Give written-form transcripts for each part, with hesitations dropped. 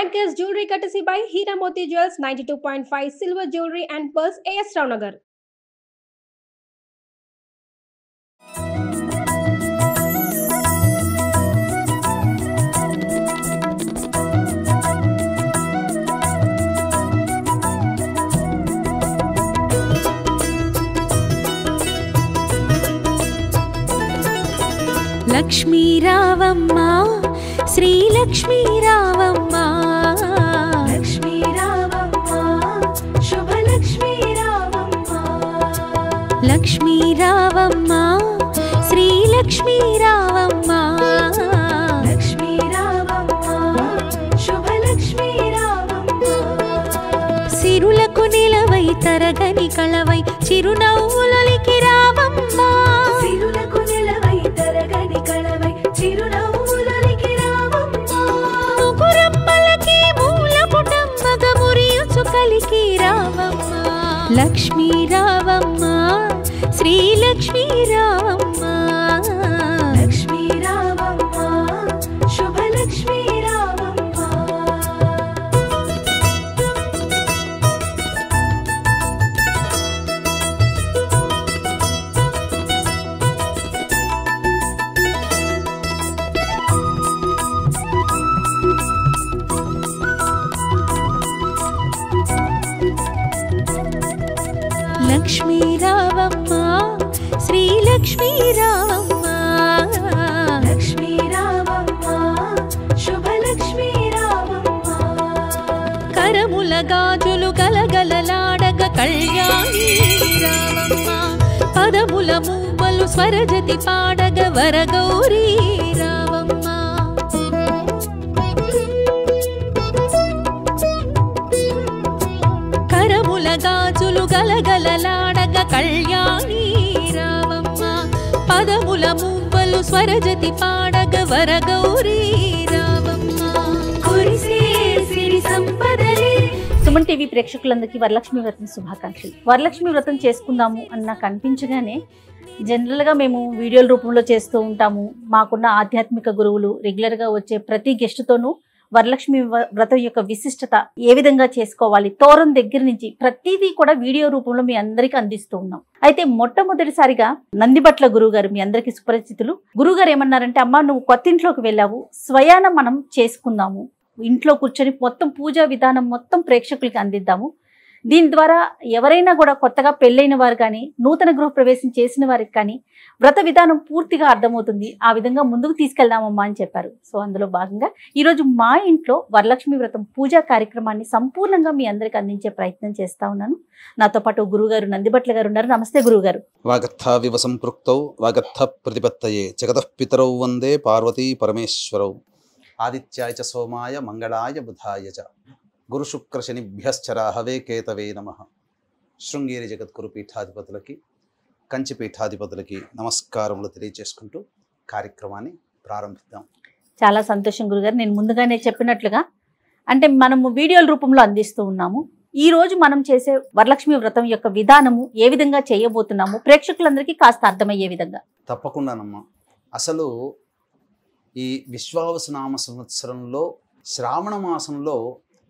Anchors Jewelry courtesy by Hira Moti Jewels, 92.5 Silver Jewelry and Pearls, AS Ravnagar. Lakshmi రావమ్మ శ్రీ లక్ష్మీ రావమ్మ లక్ష్మీ రావమ్మ శుభ లక్ష్మీ రావమ్మ లక్ష్మీ రావమ్మ శ్రీ లక్ష్మీ రావమ్మ లక్ష్మీ రావమ్మ శుభ లక్ష్మీ రావమ్మ సిరులకు నిలవై తరగని కళవై చిరునవ్వులకి రావమ్మ సిరులకు నిలవై తరగని కళవై చిరునవ్వులకి రావమ్మ ముగురమ్మలకి మూల పుటమ్మగ మురియుచు కలికి రావమ్మ లక్ష్మీ రావమ్మ శ్రీ లక్ష్మీ రావమ్మ లక్ష్మీ రావమ్మ శుభ లక్ష్మీ రావమ్మ లక్ష్మీ రావమ్మ శ్రీ లక్ష్మీ రావమ్మ లక్ష్మీ రావమ్మ శుభ లక్ష్మీ రావమ్మ కరముల గాజులు గలగలలాడగ కళ్యాణి రావమ్మ పదముల మూవలు స్వరజతి పాడగ వరగౌరీ రావమ్మ కరముల గాజులు గలగలలాడగ కళ్యాణి రావమ్మ పదముల మూవలు స్వరజతి పాడగ వరగౌరీ రావమ్మ కురిసే సిరి సంపదలే. సుమన్ టీవీ ప్రేక్షకులందరికీ వరలక్ష్మి వ్రతం శుభాకాంక్షలు. వరలక్ష్మి వ్రతం చేసుకుందాము అని నాకు అనిపించగానే జనరల్గా మేము వీడియోల రూపంలో చేస్తూ ఉంటాము. మాకున్న ఆధ్యాత్మిక గురువులు రెగ్యులర్గా వచ్చే ప్రతి గెస్ట్తోనూ వరలక్ష్మి వ్రతం యొక్క విశిష్టత ఏ విధంగా చేసుకోవాలి, తోరం దగ్గర నుంచి ప్రతిదీ కూడా వీడియో రూపంలో మీ అందరికీ అందిస్తూ ఉన్నాం. అయితే మొట్టమొదటిసారిగా నందిబట్ల గురువుగారు మీ అందరికీ సుపరిచితులు. గురువుగారు ఏమన్నారంటే, అమ్మ నువ్వు కొత్త ఇంట్లోకి వెళ్ళావు, స్వయాన మనం చేసుకుందాము, ఇంట్లో కూర్చొని మొత్తం పూజా విధానం మొత్తం ప్రేక్షకులకి అందిద్దాము. దీని ద్వారా ఎవరైనా కూడా కొత్తగా పెళ్ళైన వారు కానీ నూతన గృహప్రవేశం చేసిన వారికి కానీ వ్రత విధానం పూర్తిగా అర్థమవుతుంది. ఆ విధంగా ముందుకు తీసుకెళ్దామమ్మా అని చెప్పారు. సో అందులో భాగంగా ఈరోజు మా ఇంట్లో వరలక్ష్మి వ్రతం పూజా కార్యక్రమాన్ని సంపూర్ణంగా మీ అందరికి అందించే ప్రయత్నం చేస్తా ఉన్నాను. నాతో పాటు గురువుగారు నందిబట్ల గారు ఉన్నారు. నమస్తే గురువుగారు. వాగర్థావివ సంపృక్తౌ వాగర్థ ప్రతిపత్తయే జగతః పితరౌ వందే పార్వతీ పరమేశ్వరౌ ఆదిత్యాయ చ సోమాయ మంగళాయ బుధాయ చ గురు శుక్ర శనిభ్యశ్చరాహవే కేతవే నమః. శృంగేరి జగద్గురు పీఠాధిపతులకి కంచి పీఠాధిపతులకి నమస్కారములు తెలియజేసుకుంటూ కార్యక్రమాన్ని ప్రారంభిద్దాం. చాలా సంతోషం గురుగారు. నేను ముందుగానే చెప్పినట్లుగా అంటే మనము వీడియోల రూపంలో అందిస్తూ ఉన్నాము. ఈ రోజు మనం చేసే వరలక్ష్మి వ్రతం యొక్క విధానము ఏ విధంగా చేయబోతున్నాము ప్రేక్షకులందరికీ కాస్త అర్థమయ్యే విధంగా. తప్పకుండానమ్మా. అసలు ఈ విశ్వావసునామ సంవత్సరంలో శ్రావణ మాసంలో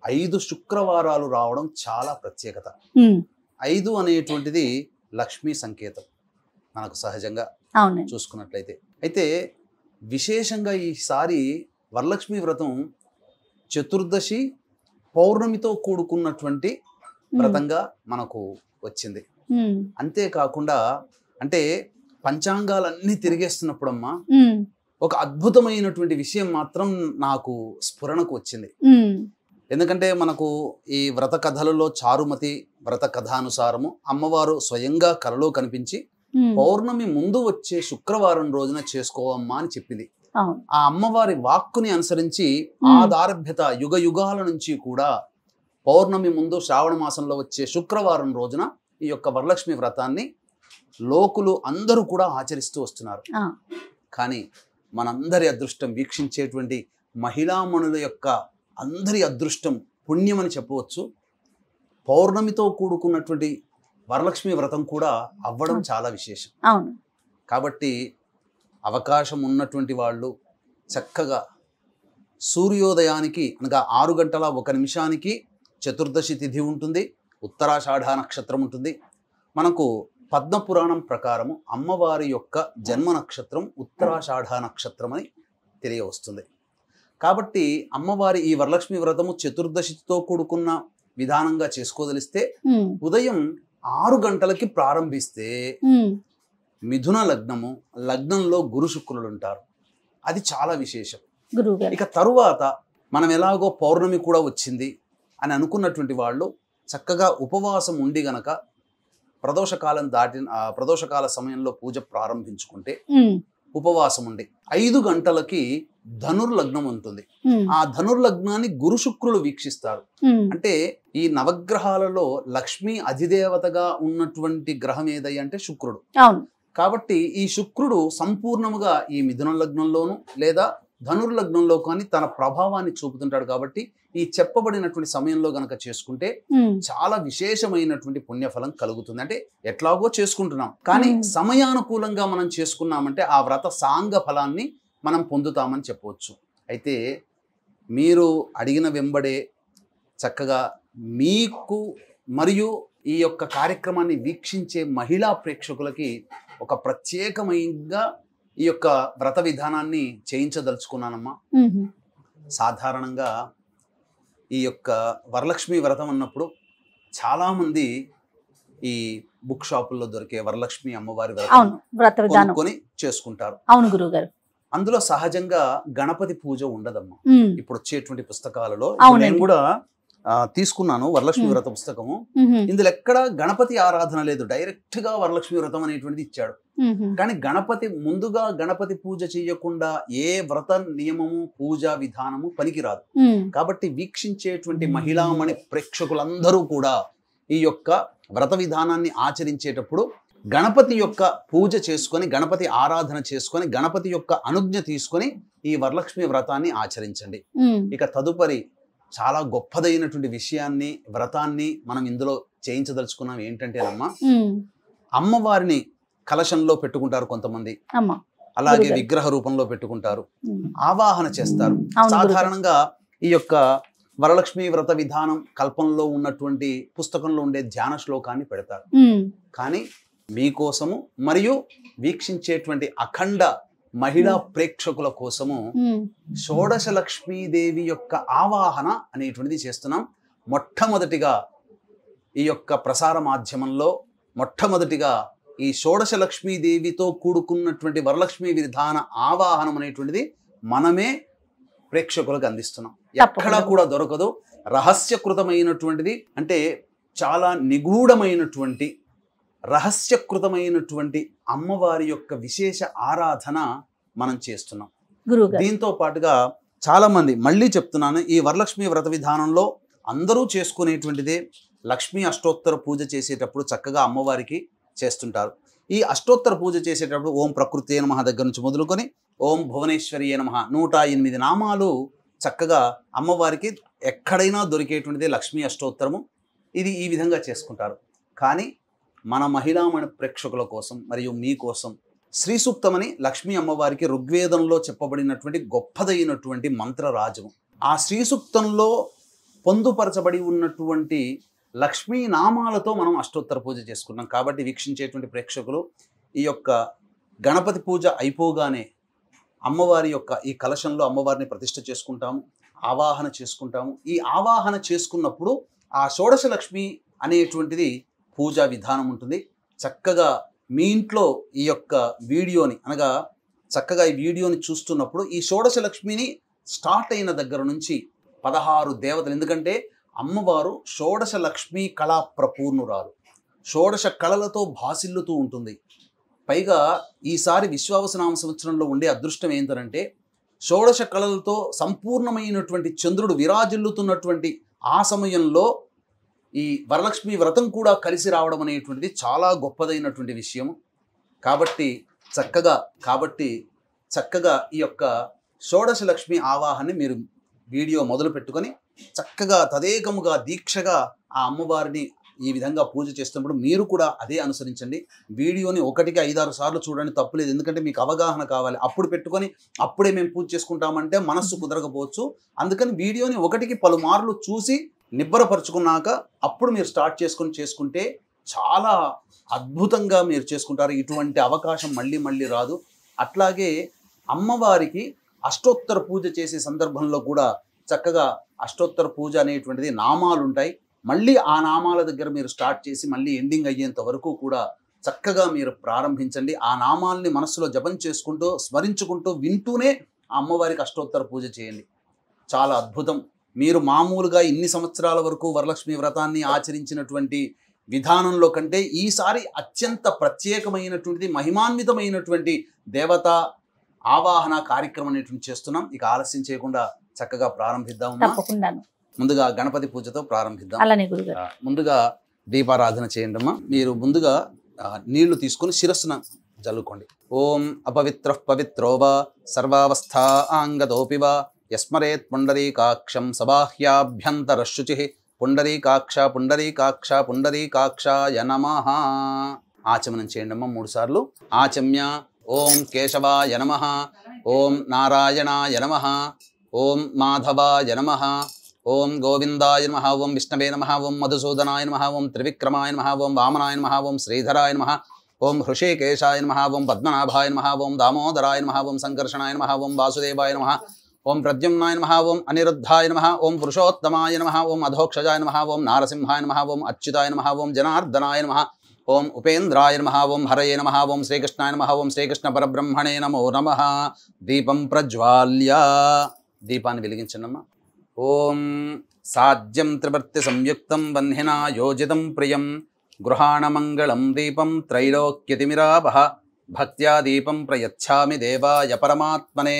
5 శుక్రవారాలు రావడం చాలా ప్రత్యేకత. 5 అనేటువంటిది లక్ష్మీ సంకేతం మనకు సహజంగా చూసుకున్నట్లయితే. అయితే విశేషంగా ఈసారి వరలక్ష్మి వ్రతం చతుర్దశి పౌర్ణమితో కూడుకున్నటువంటి వ్రతంగా మనకు వచ్చింది. అంతేకాకుండా అంటే పంచాంగాలన్నీ తిరిగేస్తున్నప్పుడమ్మా ఒక అద్భుతమైనటువంటి విషయం మాత్రం నాకు స్ఫురణకు వచ్చింది. ఎందుకంటే మనకు ఈ వ్రత కథలలో చారుమతి వ్రత కథానుసారము అమ్మవారు స్వయంగా కలలో కనిపించి పౌర్ణమి ముందు వచ్చే శుక్రవారం రోజున చేసుకోవమ్మా అని చెప్పింది. ఆ అమ్మవారి వాక్కుని అనుసరించి ఆదారభ్యత యుగ యుగాల నుంచి కూడా పౌర్ణమి ముందు శ్రావణ మాసంలో వచ్చే శుక్రవారం రోజున ఈ యొక్క వరలక్ష్మి వ్రతాన్ని లోకులు అందరూ కూడా ఆచరిస్తూ వస్తున్నారు. కానీ మనందరి అదృష్టం, వీక్షించేటువంటి మహిళామణుల యొక్క అందరి అదృష్టం, పుణ్యం అని చెప్పవచ్చు, పౌర్ణమితో కూడుకున్నటువంటి వరలక్ష్మి వ్రతం కూడా అవ్వడం చాలా విశేషం. కాబట్టి అవకాశం ఉన్నటువంటి వాళ్ళు చక్కగా సూర్యోదయానికి అనగా 6 గంటల 1 నిమిషానికి చతుర్దశి తిథి ఉంటుంది, ఉత్తరాషాఢ నక్షత్రం ఉంటుంది. మనకు పద్మపురాణం ప్రకారము అమ్మవారి యొక్క జన్మ నక్షత్రం ఉత్తరాషాఢ నక్షత్రం అని తెలియవస్తుంది. కాబట్టి అమ్మవారి ఈ వరలక్ష్మి వ్రతము చతుర్దశితో కూడుకున్న విధానంగా చేసుకోదలిస్తే ఉదయం 6 గంటలకి ప్రారంభిస్తే మిథున లగ్నము, లగ్నంలో గురు శుక్రులు ఉంటారు. అది చాలా విశేషం. ఇక తరువాత మనం ఎలాగో పౌర్ణమి కూడా వచ్చింది అని అనుకున్నటువంటి వాళ్ళు చక్కగా ఉపవాసం ఉండి గనక ప్రదోషకాల సమయంలో పూజ ప్రారంభించుకుంటే ఉపవాసం ఉండి 5 గంటలకి ధనుర్లగ్నం ఉంటుంది. ఆ ధనుర్లగ్నాన్ని గురు శుక్రులు వీక్షిస్తారు. అంటే ఈ నవగ్రహాలలో లక్ష్మీ అధిదేవతగా ఉన్నటువంటి గ్రహం ఏదై అంటే శుక్రుడు. కాబట్టి ఈ శుక్రుడు సంపూర్ణముగా ఈ మిథున లగ్నంలోను లేదా ధనుర్లగ్నంలో కానీ తన ప్రభావాన్ని చూపుతుంటాడు. కాబట్టి ఈ చెప్పబడినటువంటి సమయంలో గనక చేసుకుంటే చాలా విశేషమైనటువంటి పుణ్యఫలం కలుగుతుంది. అంటే ఎట్లాగో చేసుకుంటున్నాం, కానీ సమయానుకూలంగా మనం చేసుకున్నామంటే ఆ వ్రత సాంగ ఫలాన్ని మనం పొందుతామని చెప్పవచ్చు. అయితే మీరు అడిగిన వెంబడే చక్కగా మీకు మరియు ఈ యొక్క కార్యక్రమాన్ని వీక్షించే మహిళా ప్రేక్షకులకి ఒక ప్రత్యేకమైనగా ఈ యొక్క వ్రత విధానాన్ని చేయించదలుచుకున్నానమ్మా. సాధారణంగా ఈ యొక్క వరలక్ష్మి వ్రతం అన్నప్పుడు చాలామంది ఈ బుక్ షాపుల్లో దొరికే వరలక్ష్మి అమ్మవారి వ్రత విధానం కొని చేసుకుంటారు. అవును గురుగారు. అందులో సహజంగా గణపతి పూజ ఉండదమ్మా. ఇప్పుడు వచ్చేటువంటి పుస్తకాలలో నేను కూడా తీసుకున్నాను వరలక్ష్మి వ్రత పుస్తకము. ఇందులో ఎక్కడ గణపతి ఆరాధన లేదు, డైరెక్ట్ గా వరలక్ష్మి వ్రతం అనేటువంటిది ఇచ్చాడు. కానీ ముందుగా గణపతి పూజ చేయకుండా ఏ వ్రత నియమము పూజా విధానము పనికిరాదు. కాబట్టి వీక్షించేటువంటి మహిళామణి ప్రేక్షకులందరూ కూడా ఈ యొక్క వ్రత విధానాన్ని ఆచరించేటప్పుడు గణపతి యొక్క పూజ చేసుకొని, గణపతి ఆరాధన చేసుకొని, గణపతి యొక్క అనుజ్ఞ తీసుకొని ఈ వరలక్ష్మి వ్రతాన్ని ఆచరించండి. ఇక తదుపరి చాలా గొప్పదైనటువంటి విషయాన్ని, వ్రతాన్ని మనం ఇందులో చేయించదలుచుకున్నాం. ఏంటంటేనమ్మా, అమ్మవారిని కలశంలో పెట్టుకుంటారు కొంతమంది, అలాగే విగ్రహ రూపంలో పెట్టుకుంటారు, ఆవాహన చేస్తారు. సాధారణంగా ఈ యొక్క వరలక్ష్మి వ్రత విధానం కల్పంలో ఉన్నటువంటి పుస్తకంలో ఉండే ధ్యాన శ్లోకాన్ని పెడతారు. కానీ మీకోసము మరియు వీక్షించేటువంటి అఖండ మహిళా ప్రేక్షకుల కోసము షోడశ లక్ష్మీదేవి యొక్క ఆవాహన అనేటువంటిది చేస్తున్నాం. మొట్టమొదటిగా ఈ యొక్క ప్రసార మాధ్యమంలో మొట్టమొదటిగా ఈ షోడశ లక్ష్మీదేవితో కూడుకున్నటువంటి వరలక్ష్మి విధాన ఆవాహనం అనేటువంటిది మనమే ప్రేక్షకులకు అందిస్తున్నాం. ఎక్కడా కూడా దొరకదు. రహస్యకృతమైనటువంటిది, అంటే చాలా నిగూఢమైనటువంటి రహస్యకృతమైనటువంటి అమ్మవారి యొక్క విశేష ఆరాధన మనం చేస్తున్నాం. దీంతో పాటుగా చాలా మంది, మళ్ళీ చెప్తున్నాను, ఈ వరలక్ష్మి వ్రత విధానంలో అందరూ చేసుకునేటువంటిదే లక్ష్మీ అష్టోత్తర పూజ చేసేటప్పుడు చక్కగా అమ్మవారికి చేస్తుంటారు. ఈ అష్టోత్తర పూజ చేసేటప్పుడు ఓం ప్రకృతే నమః దగ్గర నుంచి మొదలుకొని ఓం భువనేశ్వరియే నమః 108 నామాలు చక్కగా అమ్మవారికి ఎక్కడైనా దొరికేటువంటిదే లక్ష్మీ అష్టోత్తరము. ఇది ఈ విధంగా చేసుకుంటారు. కానీ మన మహిళామణి ప్రేక్షకుల కోసం మరియు మీకోసం శ్రీ సూక్తమని లక్ష్మీ అమ్మవారికి ఋగ్వేదంలో చెప్పబడినటువంటి గొప్పదైనటువంటి మంత్రరాజము. ఆ శ్రీ సూక్తంలో పొందుపరచబడి ఉన్నటువంటి లక్ష్మీ నామాలతో మనం అష్టోత్తర పూజ చేసుకున్నాం. కాబట్టి వీక్షించేటువంటి ప్రేక్షకులు ఈ యొక్క గణపతి పూజ అయిపోగానే అమ్మవారి యొక్క ఈ కలశంలో అమ్మవారిని ప్రతిష్ఠ చేసుకుంటాము, ఆవాహన చేసుకుంటాము. ఈ ఆవాహన చేసుకున్నప్పుడు ఆ షోడశ లక్ష్మి అనేటువంటిది పూజా విధానం ఉంటుంది. చక్కగా మీ ఇంట్లో ఈ యొక్క వీడియోని, అనగా చక్కగా ఈ వీడియోని చూస్తున్నప్పుడు ఈ షోడశ లక్ష్మిని స్టార్ట్ అయిన దగ్గర నుంచి 16 దేవతలు, ఎందుకంటే అమ్మవారు షోడశ లక్ష్మీ కళా ప్రపూర్ణురాలు, షోడశ కళలతో భాసిల్లుతూ ఉంటుంది. పైగా ఈసారి విశ్వావసనామ సంవత్సరంలో ఉండే అదృష్టం ఏంటంటే షోడశ కళలతో సంపూర్ణమైనటువంటి చంద్రుడు విరాజిల్లుతున్నటువంటి ఆ సమయంలో ఈ వరలక్ష్మి వ్రతం కూడా కలిసి రావడం అనేటువంటిది చాలా గొప్పదైనటువంటి విషయము. కాబట్టి చక్కగా ఈ యొక్క షోడశ లక్ష్మి ఆవాహాన్ని మీరు వీడియో మొదలు పెట్టుకొని చక్కగా తదేకముగా దీక్షగా ఆ అమ్మవారిని ఈ విధంగా పూజ చేస్తున్నప్పుడు మీరు కూడా అదే అనుసరించండి. వీడియోని 1కి 5-6 సార్లు చూడండి, తప్పులేదు. ఎందుకంటే మీకు అవగాహన కావాలి. అప్పుడు పెట్టుకొని అప్పుడే మేము పూజ చేసుకుంటామంటే మనస్సు కుదరకపోవచ్చు. అందుకని వీడియోని 1కి పలుమార్లు చూసి నిబ్బరపరుచుకున్నాక అప్పుడు మీరు స్టార్ట్ చేసుకుంటే చాలా అద్భుతంగా మీరు చేసుకుంటారు. ఇటువంటి అవకాశం మళ్ళీ మళ్ళీ రాదు. అట్లాగే అమ్మవారికి అష్టోత్తర పూజ చేసే సందర్భంలో కూడా చక్కగా అష్టోత్తర పూజ అనేటువంటిది నామాలు ఉంటాయి. మళ్ళీ ఆ నామాల దగ్గర మీరు స్టార్ట్ చేసి మళ్ళీ ఎండింగ్ అయ్యేంత వరకు కూడా చక్కగా మీరు ప్రారంభించండి. ఆ నామాల్ని మనసులో జపం చేసుకుంటూ స్మరించుకుంటూ వింటూనే ఆ అమ్మవారికి అష్టోత్తర పూజ చేయండి. చాలా అద్భుతం. మీరు మామూలుగా ఇన్ని సంవత్సరాల వరకు వరలక్ష్మి వ్రతాన్ని ఆచరించినటువంటి విధానంలో కంటే ఈసారి అత్యంత ప్రత్యేకమైనటువంటిది, మహిమాన్వితమైనటువంటి దేవతా ఆవాహన కార్యక్రమం అనేటువంటి చేస్తున్నాం. ఇక ఆలస్యం చేయకుండా చక్కగా ప్రారంభిద్దాం. ముందుగా గణపతి పూజతో ప్రారంభిద్దాం. ముందుగా దీపారాధన చేయండి అమ్మా. మీరు ముందుగా నీళ్లు తీసుకుని శిరస్సున జల్లుకోండి. ఓం అపవిత్ర పవిత్రో వా సర్వావస్థాంగతోపి వా యస్మరేత్ పుండరీకాక్షం సబాహ్యాభ్యంతరశుచి పుండరీకాక్ష పుండరీకాక్ష పుండరీకాక్షాయ నమః. ఆచమనం చేయండి అమ్మ 3 సార్లు. ఆచమ్య. ఓం కేశవాయ నమః. ఓం నారాయణాయ నమః. ఓం మాధవాయ నమః. ఓం గోవిందాయ నమః. ఓం విష్ణవే నమః. ఓం మధుసూదనాయ నమః. ఓం త్రివిక్రమాయ నమః. ఓం వామనాయ నమః. ఓం శ్రీధరాయ నమః. ఓం హృషికేశాయ నమః. ఓం పద్మనాభాయ నమః. ఓం దామోదరాయ నమః. ఓం సంకర్షణాయ నమః. ఓం వాసుదేవాయ నమః. ఓం ప్రద్యుమ్నాయ నమః. ఓం అనిరుద్ధాయ నమః. ఓం పురుషోత్తమాయ నమః. ఓం అధోక్షజాయ నమః. ఓం నారసింహాయ నమః. ఓం అచ్యుతాయ నమః. ఓం జనార్దనాయ నమః. ఓం ఉపేంద్రాయ నమః. ఓం హరయే నమః. ఓం శ్రీకృష్ణాయ నమః. ఓం శ్రీకృష్ణ పరబ్రహ్మణే నమో నమః. దీపం ప్రజ్వాల్య. దీపాన్ని వెలిగించండమ్మా. ఓం సాధ్యం త్రివర్తి సంయుక్తం వన్హినా యోజితం ప్రియం గృహాణమంగళం దీపం త్రైలోక్యతిమిరావహ భక్త్యా దీపం ప్రయచ్ఛామి దేవాయ పరమాత్మనే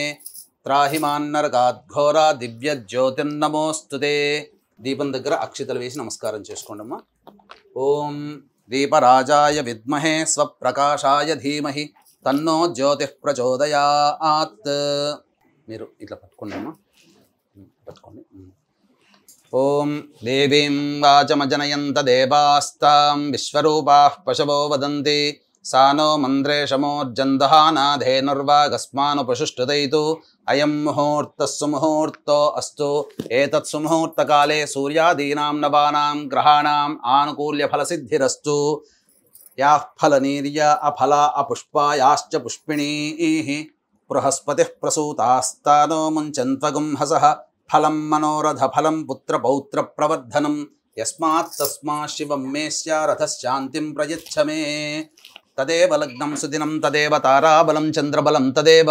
త్రాహిమాన్నరకాద్ఘోరా దివ్య జ్యోతిర్నమోస్తుతే. దీపం దగ్గర అక్షితలు వేసి నమస్కారం చేసుకోండమ్మా. ఓం దీపరాజాయ విద్మహే స్వప్రకాశాయ ధీమహి తన్నో జ్యోతిః ప్రచోదయాత్. మీరు ఇట్లా పట్టుకోండమ్మా, పట్టుకోండి. ఓం దేవీం వాచమజనయంత దేవాస్తాం విశ్వరూపాః పశవో వదంతి సానో మంత్రేషమోర్జందహానాధేనుర్వాగస్మానుపశుష్టుదైతు అయం ముహూర్తః సుముహూర్తో అస్తు. ఏతత్ సుముహూర్తకాలే సూర్యాదీనాం నవానాం గ్రహాణాం ఆనుకూల్యఫలసిద్ధిరస్తు. యాః ఫలనీర్య అఫలా అపుష్పాయాశ్చ పుష్పిణీః బృహస్పతిః ప్రసూతాస్తానో ముంచన్త్వగుంహసః ఫలం మనోరథ ఫలం పుత్ర పౌత్ర ప్రవర్ధనం యస్మాత్ తస్మాత్ శివం మే స్యారథశాంతిం ప్రయచ్ఛ మే. తదేవ లగ్నం సుదినం తదేవ తారాబలం చంద్రబలం తదేవ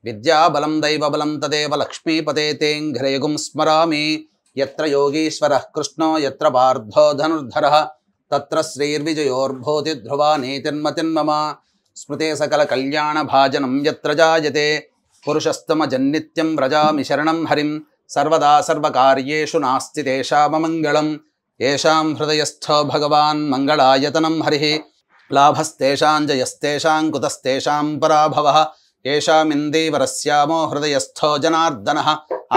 విద్యాబలం దైవబలం తదేవ లక్ష్మీపతే తేంఘ్రేగుం స్మరామి. యత్ర యోగీశ్వరః కృష్ణో యత్ర పార్థో ధనుర్ధరః తత్ర శ్రీర్విజయోర్భూతి ధ్రువా నీతిర్మతిర్మమ. స్మృతే సకల కళ్యాణ భాజనం యత్ర జాయతే పురుషస్తమజన్నిత్యం వ్రజామి శరణం హరిం. సర్వదా సర్వకార్యేషు నాస్తి తేషామమంగళం. ఏషాం హృదయస్థో భగవాన్ మంగళాయతనం హరిః. లాభస్తేషాం జయస్తేషాం కుతస్తేషాం పరాభవః. ఏషామిందీవరస్యామో హృదయస్థో జనార్దనః.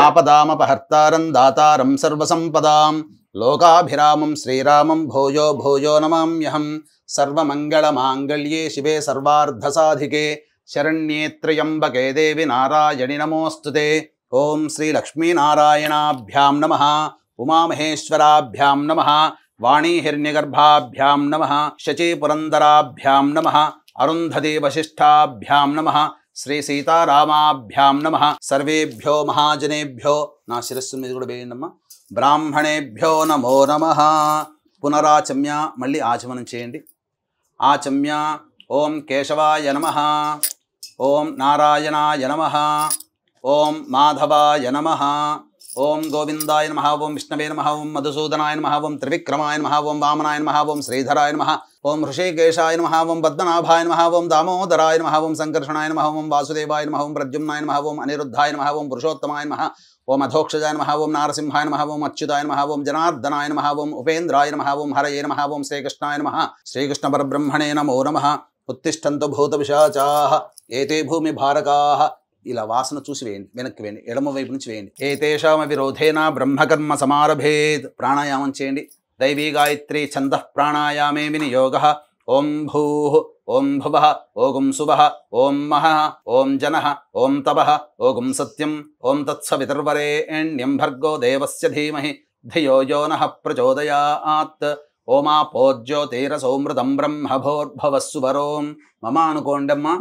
ఆపదామపహర్తారం దాతారం సర్వసంపదాం లోకాభిరామం శ్రీరామం భూయో భూయో నమామ్యహం. సర్వమంగళమాంగళ్యే శివే సర్వార్ధసాధికే శరణ్యే త్ర్యంబకే దేవి నారాయణి నమోస్తుతే. ఓం శ్రీ లక్ష్మీనారాయణాభ్యాం నమః. ఉమామహేశ్వరాభ్యాం నమః. వాణీహిరణ్యగర్భాభ్యాం నమః. శచీపురందరాభ్యాం నమః. అరుంధతి వశిష్ఠాభ్యాం నమః. శ్రీ సీతారామాభ్యాం నమః. సర్వేభ్యో మహాజనేభ్యో, నా శిరస్సు మీద కూడా వేయండమ్మా, బ్రాహ్మణేభ్యో నమో నమః. పునరాచమ్య. మళ్ళీ ఆచమనం చేయండి. ఆచమ్య. ఓం కేశవాయ నమః. ఓం నారాయణాయ నమః. ఓం మాధవాయ నమః. ఓం గోవిందాయ నమః. ఓం విష్ణవే నమః. ఓం మధుసూదనాయ నమః. ఓం త్రివిక్రమాయ నమః. ఓం వామనాయ నమః. ఓం శ్రీధరాయ నమః. ఓం హృషికేశాయ నమః. ఓం పద్మనాభాయ నమః. ఓం దామోదరాయ నమః. ఓం సంకర్షణాయ నమః. ఓం వాసుదేవాయ నమః. ఓం ప్రద్యుమ్నాయ నమః. ఓం అనిరుద్ధాయ నమః. ఓం పురుషోత్తమాయ నమః. ఓం అధోక్షజాయ నమః. ఓం నారసింహాయ నమః. ఓం అచ్యుతాయ నమః. ఓం జనార్దనాయ నమః. ఓం ఉపేంద్రాయ నమః. ఓం హరయే నమః. ఓం శ్రీకృష్ణాయ నమః. శ్రీకృష్ణ పరబ్రహ్మణే నమో నమః. ఉత్తిష్టంతు భూత పిశాచాః ఏతే భూమి భారకాః. ఇలా వాసన చూసి వేయండి, వెనక్కి వేయండి, ఎడమ వైపు నుంచి వేయండి. ఏతేషామ విరోధేన బ్రహ్మకర్మ సమారభేత్. ప్రాణాయామం చేయండి. दैवी गायत्री छन्दः प्राणायामे विनियोगः ओं भूः ओं भुवः ओं सुवः ओं महः ओं जनः ओं तपः ओं सत्यं ओं तत्सवितुर्वरेण्यं भर्गो देवस्य धीमहि धियो यो नः प्रचोदयात् ओमापो ज्योतिरसौमृतं ब्रह्मभोर्भवः सुवरों मम अनुकोण्डम्म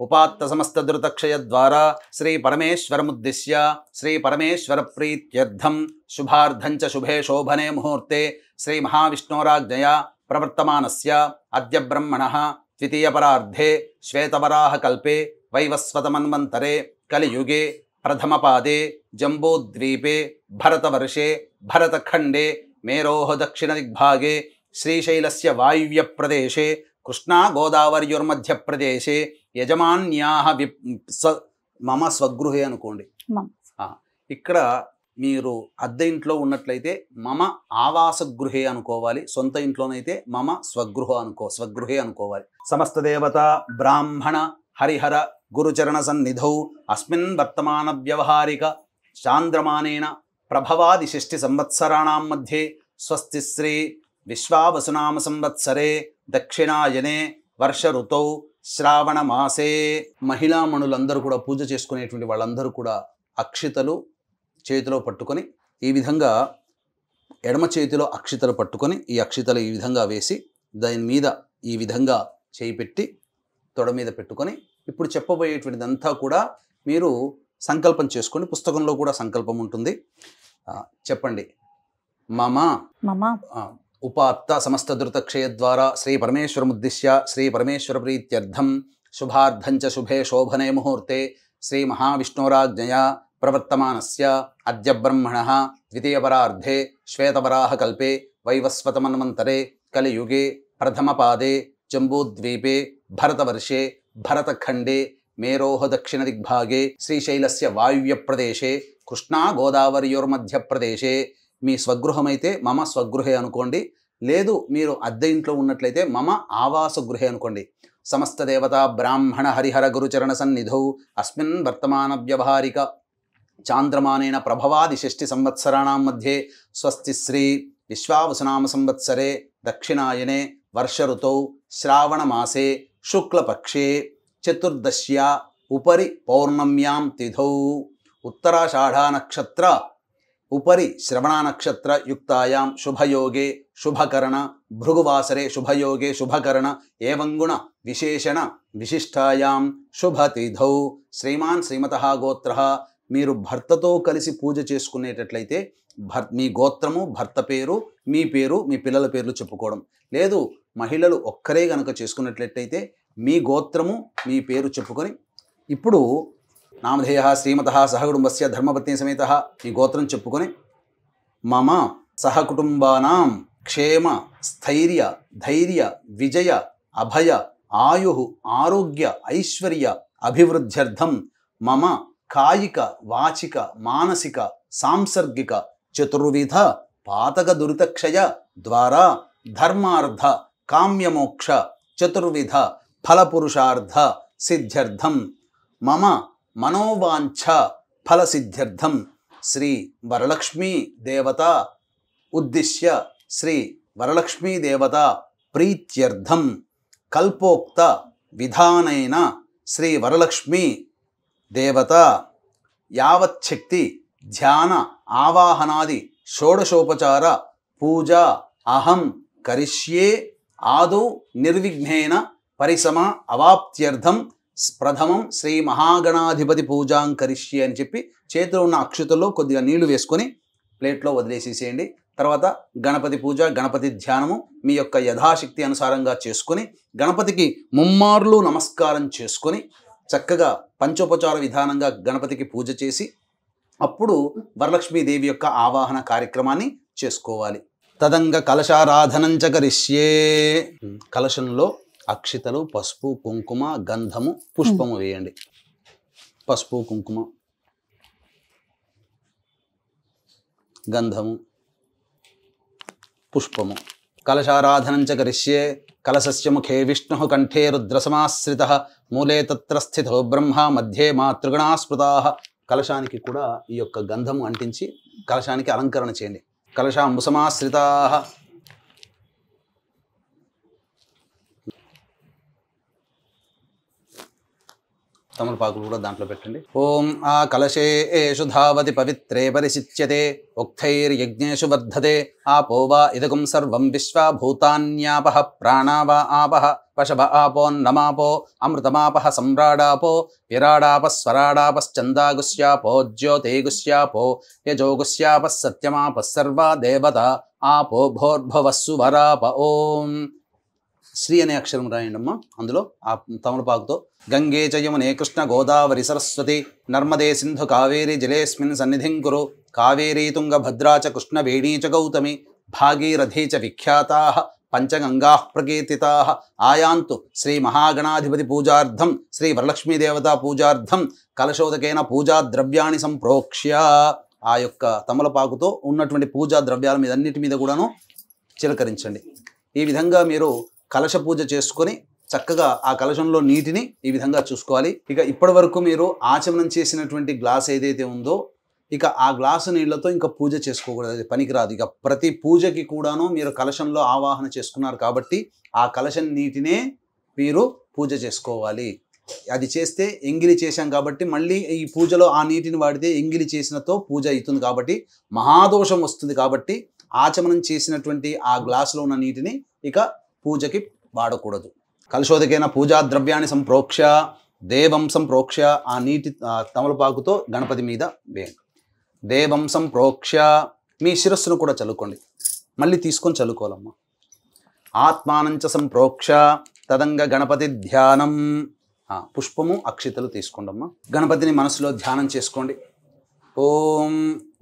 उपात्त समस्त दुर्तक्षय द्वारा श्री परमेश्वरमुद्दिश्य श्री परमेश्वर प्रीत्यर्थं शुभार्धं च शुभे शोभने मुहूर्ते श्री महाविष्णोराज्ञया प्रवर्तमानस्य अद्य ब्रह्मणः द्वितीयपरार्धे श्वेतवराह कल्पे वैवस्वतमन्वन्तरे कलियुगे प्रथमपादे जम्बूद्वीपे भरतवर्षे भरतखण्डे मेरोः दक्षिणदिग्भागे श्रीशैलस्य वायव्यप्रदेशे कृष्णा गोदावर्योर्मध्यप्रदेशे యజమాన్యాః మమ స్వగృహే అనుకోండి. ఇక్కడ మీరు అద్దె ఇంట్లో ఉన్నట్లయితే మమ ఆవాస గృహే అనుకోవాలి. సొంత ఇంట్లోనైతే మమ స్వగృహే అనుకోవాలి. సమస్త దేవత బ్రాహ్మణ హరిహర గురుచరణ సన్నిధౌ అస్మిన్ వర్తమాన వ్యవహారిక చాంద్రమానేన ప్రభవాది షష్ఠి సంవత్సరాణాం మధ్యే స్వస్తి శ్రీ విశ్వావసునామ సంవత్సరే దక్షిణాయనే వర్ష ఋతౌ శ్రావణ మాసే. మహిళామణులందరూ కూడా పూజ చేసుకునేటువంటి వాళ్ళందరూ కూడా అక్షితలు చేతిలో పట్టుకొని ఈ విధంగా ఎడమ చేతిలో అక్షితలు పట్టుకొని ఈ అక్షితలు ఈ విధంగా వేసి దాని మీద ఈ విధంగా చేయి పెట్టి తొడ మీద పెట్టుకొని ఇప్పుడు చెప్పబోయేటువంటిదంతా కూడా మీరు సంకల్పం చేసుకోండి. పుస్తకంలో కూడా సంకల్పం ఉంటుంది. చెప్పండి. మమ उपात्त समस्त दुर्तक्षय द्वारा श्री परमेश्वरमुद्दिश्य श्री परमेश्वर प्रीत्यर्थं शुभार्धं च शुभे शोभने मुहूर्ते श्री महाविष्णोराज्ञया प्रवर्तमानस्य अद्य ब्रह्मणः द्वितीयपरार्धे श्वेतवराह कल्पे वैवस्वतमन्वन्तरे कलियुगे प्रथमपादे जम्बूद्वीपे भरतवर्षे भरतखण्डे मेरोः दक्षिणदिग्भागे श्रीशैलस्य वायव्यप्रदेशे कृष्णा गोदावर्योर्मध्यप्रदेशे మీ స్వగృహమైతే మమ స్వగృహే అనుకోండి. లేదు మీరు అద్దె ఇంట్లో ఉన్నట్లయితే మమ ఆవాస గృహే అనుకోండి. సమస్త దేవత బ్రాహ్మణ హరిహర గురుచరణ సన్నిధౌ అస్మిన్ వర్తమాన వ్యవహారిక చాంద్రమానేన ప్రభవాది షష్ఠి సంవత్సరాణాం మధ్యే స్వస్తి శ్రీ విశ్వావసునామ సంవత్సరే దక్షిణాయనే వర్ష ఋతౌ శ్రావణ మాసే శుక్లపక్షే చతుర్దశ్యా ఉపరి పౌర్ణమ్యాం తిథౌ ఉత్తరాషాఢా నక్షత్ర उपरि श्रवणा नक्षत्र युक्तायां शुभयोगे शुभकरण भृगुवासरे शुभयोगे शुभकरण एवं गुण विशेषण विशिष्टायां शुभतिथौ श्रीमान् श्रीमतः गोत्रः మీరు భర్తతో కలిసి పూజ చేసుకునేటట్లయితే మీ గోత్రము భర్త పేరు మీ పేరు మీ పిల్లల పేర్లు చెప్పుకోవడం. లేదు మహిళలు ఒక్కరే గనుక చేసుకున్నట్లయితే మీ గోత్రము మీ పేరు చెప్పుకొని ఇప్పుడు నామధేయ శ్రీమతః సహకుటుంబస్య ధర్మపత్ని సమేత ఈ గోత్రం చెప్పుకొని మమ సహకుటుంబానాం క్షేమ స్థైర్య ధైర్య విజయ అభయ ఆయు ఆరోగ్య ఐశ్వర్య అభివృద్ధ్యర్థం మమ కాయిక వాచిక మానసిక సాంసర్గిక చతుర్విధ పాతక దురితక్షయ ద్వారా ధర్మార్థ కామ్యమోక్ష చతుర్విధ ఫలపురుషార్థ సిద్ధ్యర్థం మమ మనోవాంఛ ఫలసిద్ధ్యర్థం శ్రీ వరలక్ష్మీ దేవత ఉద్దిశ్య శ్రీ వరలక్ష్మీ దేవత ప్రీత్యర్థం కల్పోక్త విధానైన శ్రీ వరలక్ష్మీ దేవత యావచ్చక్తి ధ్యాన ఆవాహనాది షోడశోపచార పూజ అహం కరిష్యే ఆదౌ నిర్విఘ్నేన పరిసమ అవాప్త్యర్థం ప్రథమం శ్రీ మహాగణాధిపతి పూజాం కరిష్యే అని చెప్పి చేతిలో ఉన్న అక్షతల్లో కొద్దిగా నీళ్లు వేసుకొని ప్లేట్లో వదిలేసేసేయండి. తర్వాత గణపతి పూజ గణపతి ధ్యానము మీ యొక్క యథాశక్తి అనుసారంగా చేసుకొని గణపతికి ముమ్మార్లు నమస్కారం చేసుకొని చక్కగా పంచోపచార విధానంగా గణపతికి పూజ చేసి అప్పుడు వరలక్ష్మీదేవి యొక్క ఆవాహన కార్యక్రమాన్ని చేసుకోవాలి. తదంగ కలశారాధనం చ కరిష్యే. కలశంలో అక్షితలు పసుపు కుంకుమ గంధము పుష్పము వేయండి. పసుపు కుంకుమ గంధము పుష్పము. కలశారాధనం చ కరిష్యే. కలశస్య ముఖే విష్ణుః కంఠే రుద్రసమాశ్రితః మూలే తత్ర స్థితో బ్రహ్మ మధ్యే మాతృగణా స్మృతాః. కలశానికి కూడా ఈ యొక్క గంధము అంటించి కలశానికి అలంకరణ చేయండి. కలశాంబు సమాశ్రితాః తమలపాకులు కూడా దాంట్లో పెట్టండి. ఓం ఆ కలశేషు ధావతి పవిత్రే పరిశిచ్యతే ఉక్తైర్యజ్ఞేషు వర్ధతే ఆపో వా ఇదకం సర్వం విశ్వా భూతాన్యాపః ప్రాణా వా ఆపః పశవ ఆపోన్నమాపో అమృతమాపః సమ్రాడాపో విరాడాపః స్వరాడాపశ్చందాగుస్యాపో జ్యోతిగుస్యాపో యజోగుస్యాపః సత్యమాపః సర్వా దేవత ఆపో భోర్భవస్సు వరాప. ఓం శ్రీ అనే అక్షరం రాయండమ్మా. అందులో ఆ తమలపాకుతో గంగే చ యమునే కృష్ణ గోదావరి సరస్వతి నర్మదే సింధు కావేరి జలేస్మిన్ సన్నిధిం కురు కావేరీ తుంగభద్రా చ కృష్ణ వేణీ చ గౌతమి భాగీరథీ చ విఖ్యాతాః పంచగంగాః ప్రకీర్తితాః ఆయాంతు శ్రీ మహాగణాధిపతి పూజార్థం శ్రీ వరలక్ష్మీదేవతా పూజార్థం కలశోదకేన పూజా ద్రవ్యాన్ని సంప్రోక్ష్య. ఆ యొక్క తమలపాకుతో ఉన్నటువంటి పూజా ద్రవ్యాల మీద అన్నిటి మీద కూడాను చిలకరించండి. ఈ విధంగా మీరు కలశ పూజ చేసుకొని చక్కగా ఆ కలశంలో నీటిని ఈ విధంగా చూసుకోవాలి. ఇక ఇప్పటి వరకు మీరు ఆచమనం చేసినటువంటి గ్లాస్ ఏదైతే ఉందో ఇక ఆ గ్లాసు నీళ్లతో ఇంకా పూజ చేసుకోకూడదు, అది పనికిరాదు. ఇక ప్రతి పూజకి కూడాను మీరు కలశంలో ఆవాహన చేసుకున్నారు కాబట్టి ఆ కలశం నీటినే మీరు పూజ చేసుకోవాలి. అది చేస్తే ఎంగిలి చేశాం కాబట్టి మళ్ళీ ఈ పూజలో ఆ నీటిని వాడితే ఎంగిలి చేసినతో పూజ అవుతుంది కాబట్టి మహాదోషం వస్తుంది. కాబట్టి ఆచమనం చేసినటువంటి ఆ గ్లాసులో ఉన్న నీటిని ఇక పూజకి వాడకూడదు. కలశోదకైన పూజా ద్రవ్యాన్ని సంప్రోక్ష్య దేవం సంప్రోక్ష్య ఆ నీటి తమలపాకుతో గణపతి మీద వేయండి. దేవం సంప్రోక్ష్య మీ శిరస్సును కూడా చల్లుకోండి, మళ్ళీ తీసుకొని చల్లుకోవాలమ్మా. ఆత్మానంచ సంప్రోక్ష్య తదంగ గణపతి ధ్యానం. పుష్పము అక్షితలు తీసుకోండమ్మా. గణపతిని మనసులో ధ్యానం చేసుకోండి. ఓం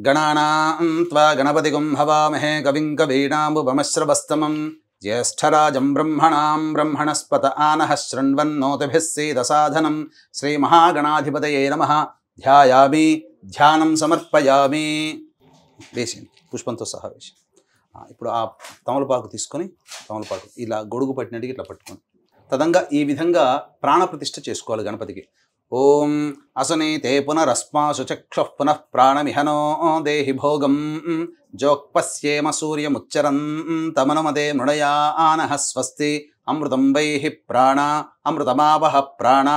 గణానాం త్వా గణపతిగం హవామహే కవిం కవీనాముపమశ్రవస్తమం జ్యేష్ఠరాజం బ్రహ్మణాం బ్రహ్మణస్పత ఆనః శృణ్వన్నోతిభిः సీదసాధనం శ్రీమహాగణాధిపతయే నమః. ధ్యాయామి ధ్యానం సమర్పయామి. వేసేయండి పుష్పంతో సహా వేసి. ఇప్పుడు ఆ తమలపాకు తీసుకొని తమలపాకు ఇలా గొడుగు పట్టినట్టుగా ఇట్లా పట్టుకోండి. తదంగా ఈ విధంగా ప్రాణప్రతిష్ఠ చేసుకోవాలి గణపతికి. ఓం అసనీతే పునరస్మాసు చక్షుః పునః ప్రాణమిహనో దేహి భోగం జోక్పశ్యేమ సూర్యముచ్చరంతమనుమతే మృడయానః స్వస్తి అమృతం వైహి ప్రాణ అమృతమావహ ప్రాణ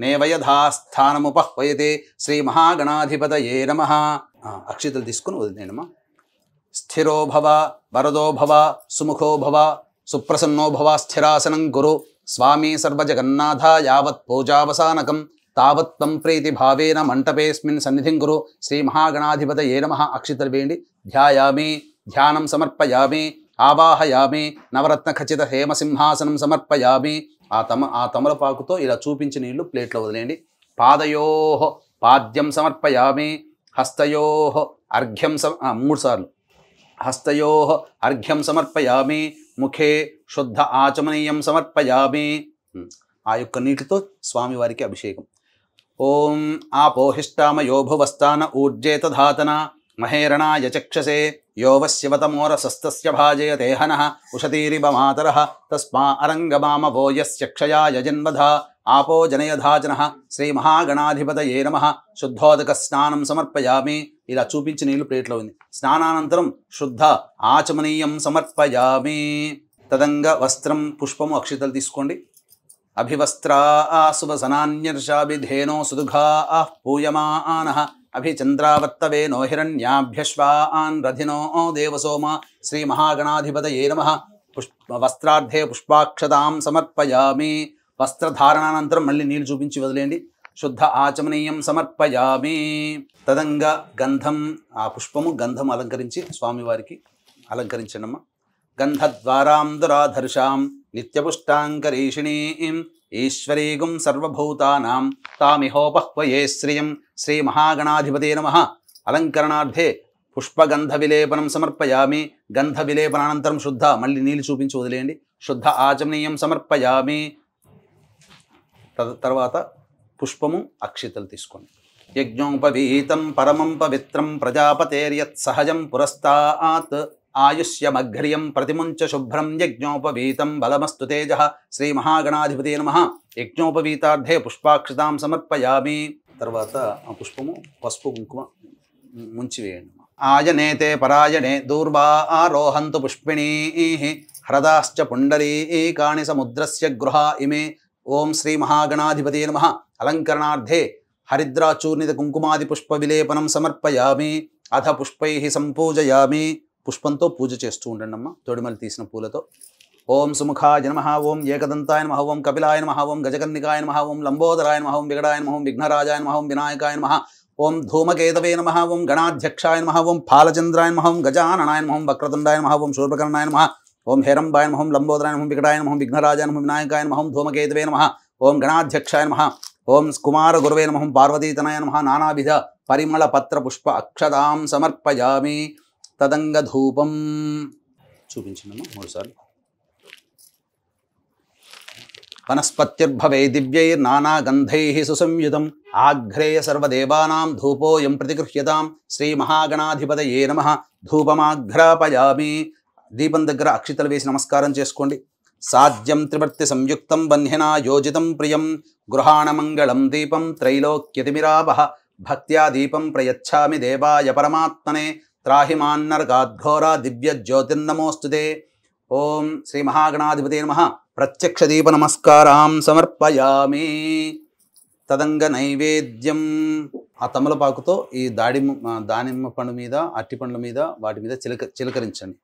నేవయథాస్థానముపహ్వయతే శ్రీ మహాగణాధిపతయే నమః. అక్షితలు తీసుకుని వదిలేనమ్మా. స్థిరో భవ వరదో భవ సుముఖో భవ సుప్రసన్నో భవ స్థిరాసనం కురు స్వామి సర్వజగన్నాథ యావత్ పూజావసానకం తావత్ త్వం ప్రీతి భావేన మంటపేస్మిన్ సన్నిధిం కురు శ్రీ మహాగణాధిపతయే నమః. అక్షితలు వేయండి. ధ్యాయామి ధ్యానం సమర్పయామి ఆవాహయామి నవరత్న ఖచ్చిత హేమసింహాసనం సమర్పయామి. ఆ తమలపాకుతో ఇలా చూపించి నీళ్లు ప్లేట్లో వదిలేయండి. పాదయోః పాద్యం సమర్పయామి హస్తయోః అర్ఘ్యం 3 సార్లు హస్తయోః అర్ఘ్యం సమర్పయామి ముఖే శుద్ధ ఆచమనీయం సమర్పయామి. ఆ యొక్క నీటితో స్వామివారికి అభిషేకం. ఓం ఆపోహిష్టామయో భువస్థాన ఊర్జేతధాతన మహేరణాయ చక్షసే యోవశివతమోరసస్తస్య భాజయతే హనః ఉషతీరివ మాతరః తస్మా అరంగమామవో యస్య క్షయాయ జన్మధ ఆపో జనయధాజనః శ్రీ మహాగణాధిపతయే నమః. శుద్ధోదక స్నానం సమర్పయామి. ఇలా చూపించి నీళ్లు ప్లేట్లో ఉంది. స్నానానంతరం శుద్ధ ఆచమనీయం సమర్పయామి. తదంగ వస్త్రం పుష్పము అక్షితలు తీసుకోండి. అభివస్త్రా సువసనాన్యర్షాభిధేనో సుదుఘా పూయమానః అభిచంద్రావర్తవేనో హిరణ్యాభ్యశ్వాన్ రథినో దేవసోమ శ్రీ మహాగణాధిపతయే నమః. వస్త్రార్థే పుష్పాక్షతాం సమర్పయామి. వస్త్రధారణానంతరం మళ్ళీ నీళ్ళు చూపించి వదిలేయండి. శుద్ధ ఆచమనీయం సమర్పయామి. తదంగా గంధం ఆ పుష్పము గంధం అలంకరించి స్వామివారికి అలంకరించండమ్మ. గంధద్వారాం దురాధర్షాం నిత్యపుష్టాంకరీషిణీం ఈశ్వరీగుం సర్వభూతానాం తామిహోపహ్వయే శ్రియం శ్రీ మహాగణాధిపతే నమః. అలంకరణార్థే పుష్పగంధ విలేపనం సమర్పయామి. గంధ విలేపనానంతరం శుద్ధ మళ్ళీ నీళ్ళు చూపించి వదిలేయండి. శుద్ధ ఆచమనీయం సమర్పయామి. తర్వాత పుష్పము అక్షితలు తీసుకోండి. యజ్ఞోపవీతం పరమం పవిత్రం ప్రజాపతేర్యత్ సహజం పురస్తాత్ ఆయుష్యమఘ్రియం ప్రతిముంచ శుభ్రం యజ్ఞోపవీతం బలమస్తు తేజః శ్రీ మహాగణాధిపతే నమః. యజ్ఞోపవీతార్థే పుష్పాక్షతాం సమర్పయామి. తర్వాత ఆ పుష్పము పసుపు కుంకుమ ముంచివేయండి. ఆయనేతే పరాయణే దూర్వా ఆరోహంతు పుష్పిణీః హ్రదాశ్చ పుండరీకాని సముద్రస్య గృహా ఇమే ఓం శ్రీ మహాగణాధిపతే నమః. అలంకరణార్థే హరిద్రాచూర్ణిత కుంకుమాది పుష్ప విలేపనం సమర్పయామి. అథ పుష్పైః సంపూజయామి. పుష్పంతో పూజ చేస్తూ ఉండండి అమ్మ, తొడిమలు తీసిన పూలతో. ఓం సుముఖాయ నమః, ఓం ఏకదంతాయ నమః, ఓం కపిలాయ నమః, ఓం గజకర్ణికాయ నమః, ఓం లంబోదరాయ నమః, ఓం వికటాయ నమః, ఓం విఘ్నరాజాయ నమః, ఓం వినాయకాయ నమః, ఓం ధూమకేతవే నమః, ఓం గణాధ్యక్షాయ నమః, ఓం ఫాలచంద్రాయ నమః, ఓం గజాననాయ నమః, ఓం వక్రతుండాయ నమః, ఓం శూర్పకర్ణాయ నమః, ఓం హేరంబాయ నమః, ఓం లంబోదరాయ నమః, వికటాయ నమః, విఘ్నరాజాయ నమః, వినాయకాయ నమః, ఓం ధూమకేతవే నమః, ఓం గణాధ్యక్షాయ నమః, ఓం కుమార గురవే నమః, పార్వతీతనయ నమః. నానావిధ పరిమళ పత్ర పుష్ప అక్షతాం సమర్పయామి. తదంగ ధూపం చూపించిందమ్మా 3 సార్లు. వనస్పత్యుర్భవే దివ్యైర్నానాగంధైః సుసంయుతం ఆఘ్రేయ సర్వదేవానాం ధూపోయం ప్రతిగృహ్యతాం. శ్రీ మహాగణాధిపతయే నమః. ధూపమాఘ్రాపయామి. దీపం దగ్గర అక్షితలు వేసి నమస్కారం చేసుకోండి. సాధ్యం త్రివర్తి సంయుక్తం బంధ్యనా యోజితం ప్రియం గృహాణమంగళం దీపం త్రైలోక్యతిమిరావహ. భక్త్యా దీపం ప్రయచ్ఛామి దేవాయ పరమాత్మనే. త్రాహిమాన్నర్గాద్ఘోరా దివ్య జ్యోతిర్నమోస్తుతే. ఓం శ్రీ మహాగణాధిపతే నమః. ప్రత్యక్ష దీప నమస్కారాం సమర్పయామి. తదంగ నైవేద్యం. ఆ తమలపాకుతో ఈ దానిమ్మ పండు మీద, అట్టి పండ్ల మీద, వాటి మీద చిలకరించండి.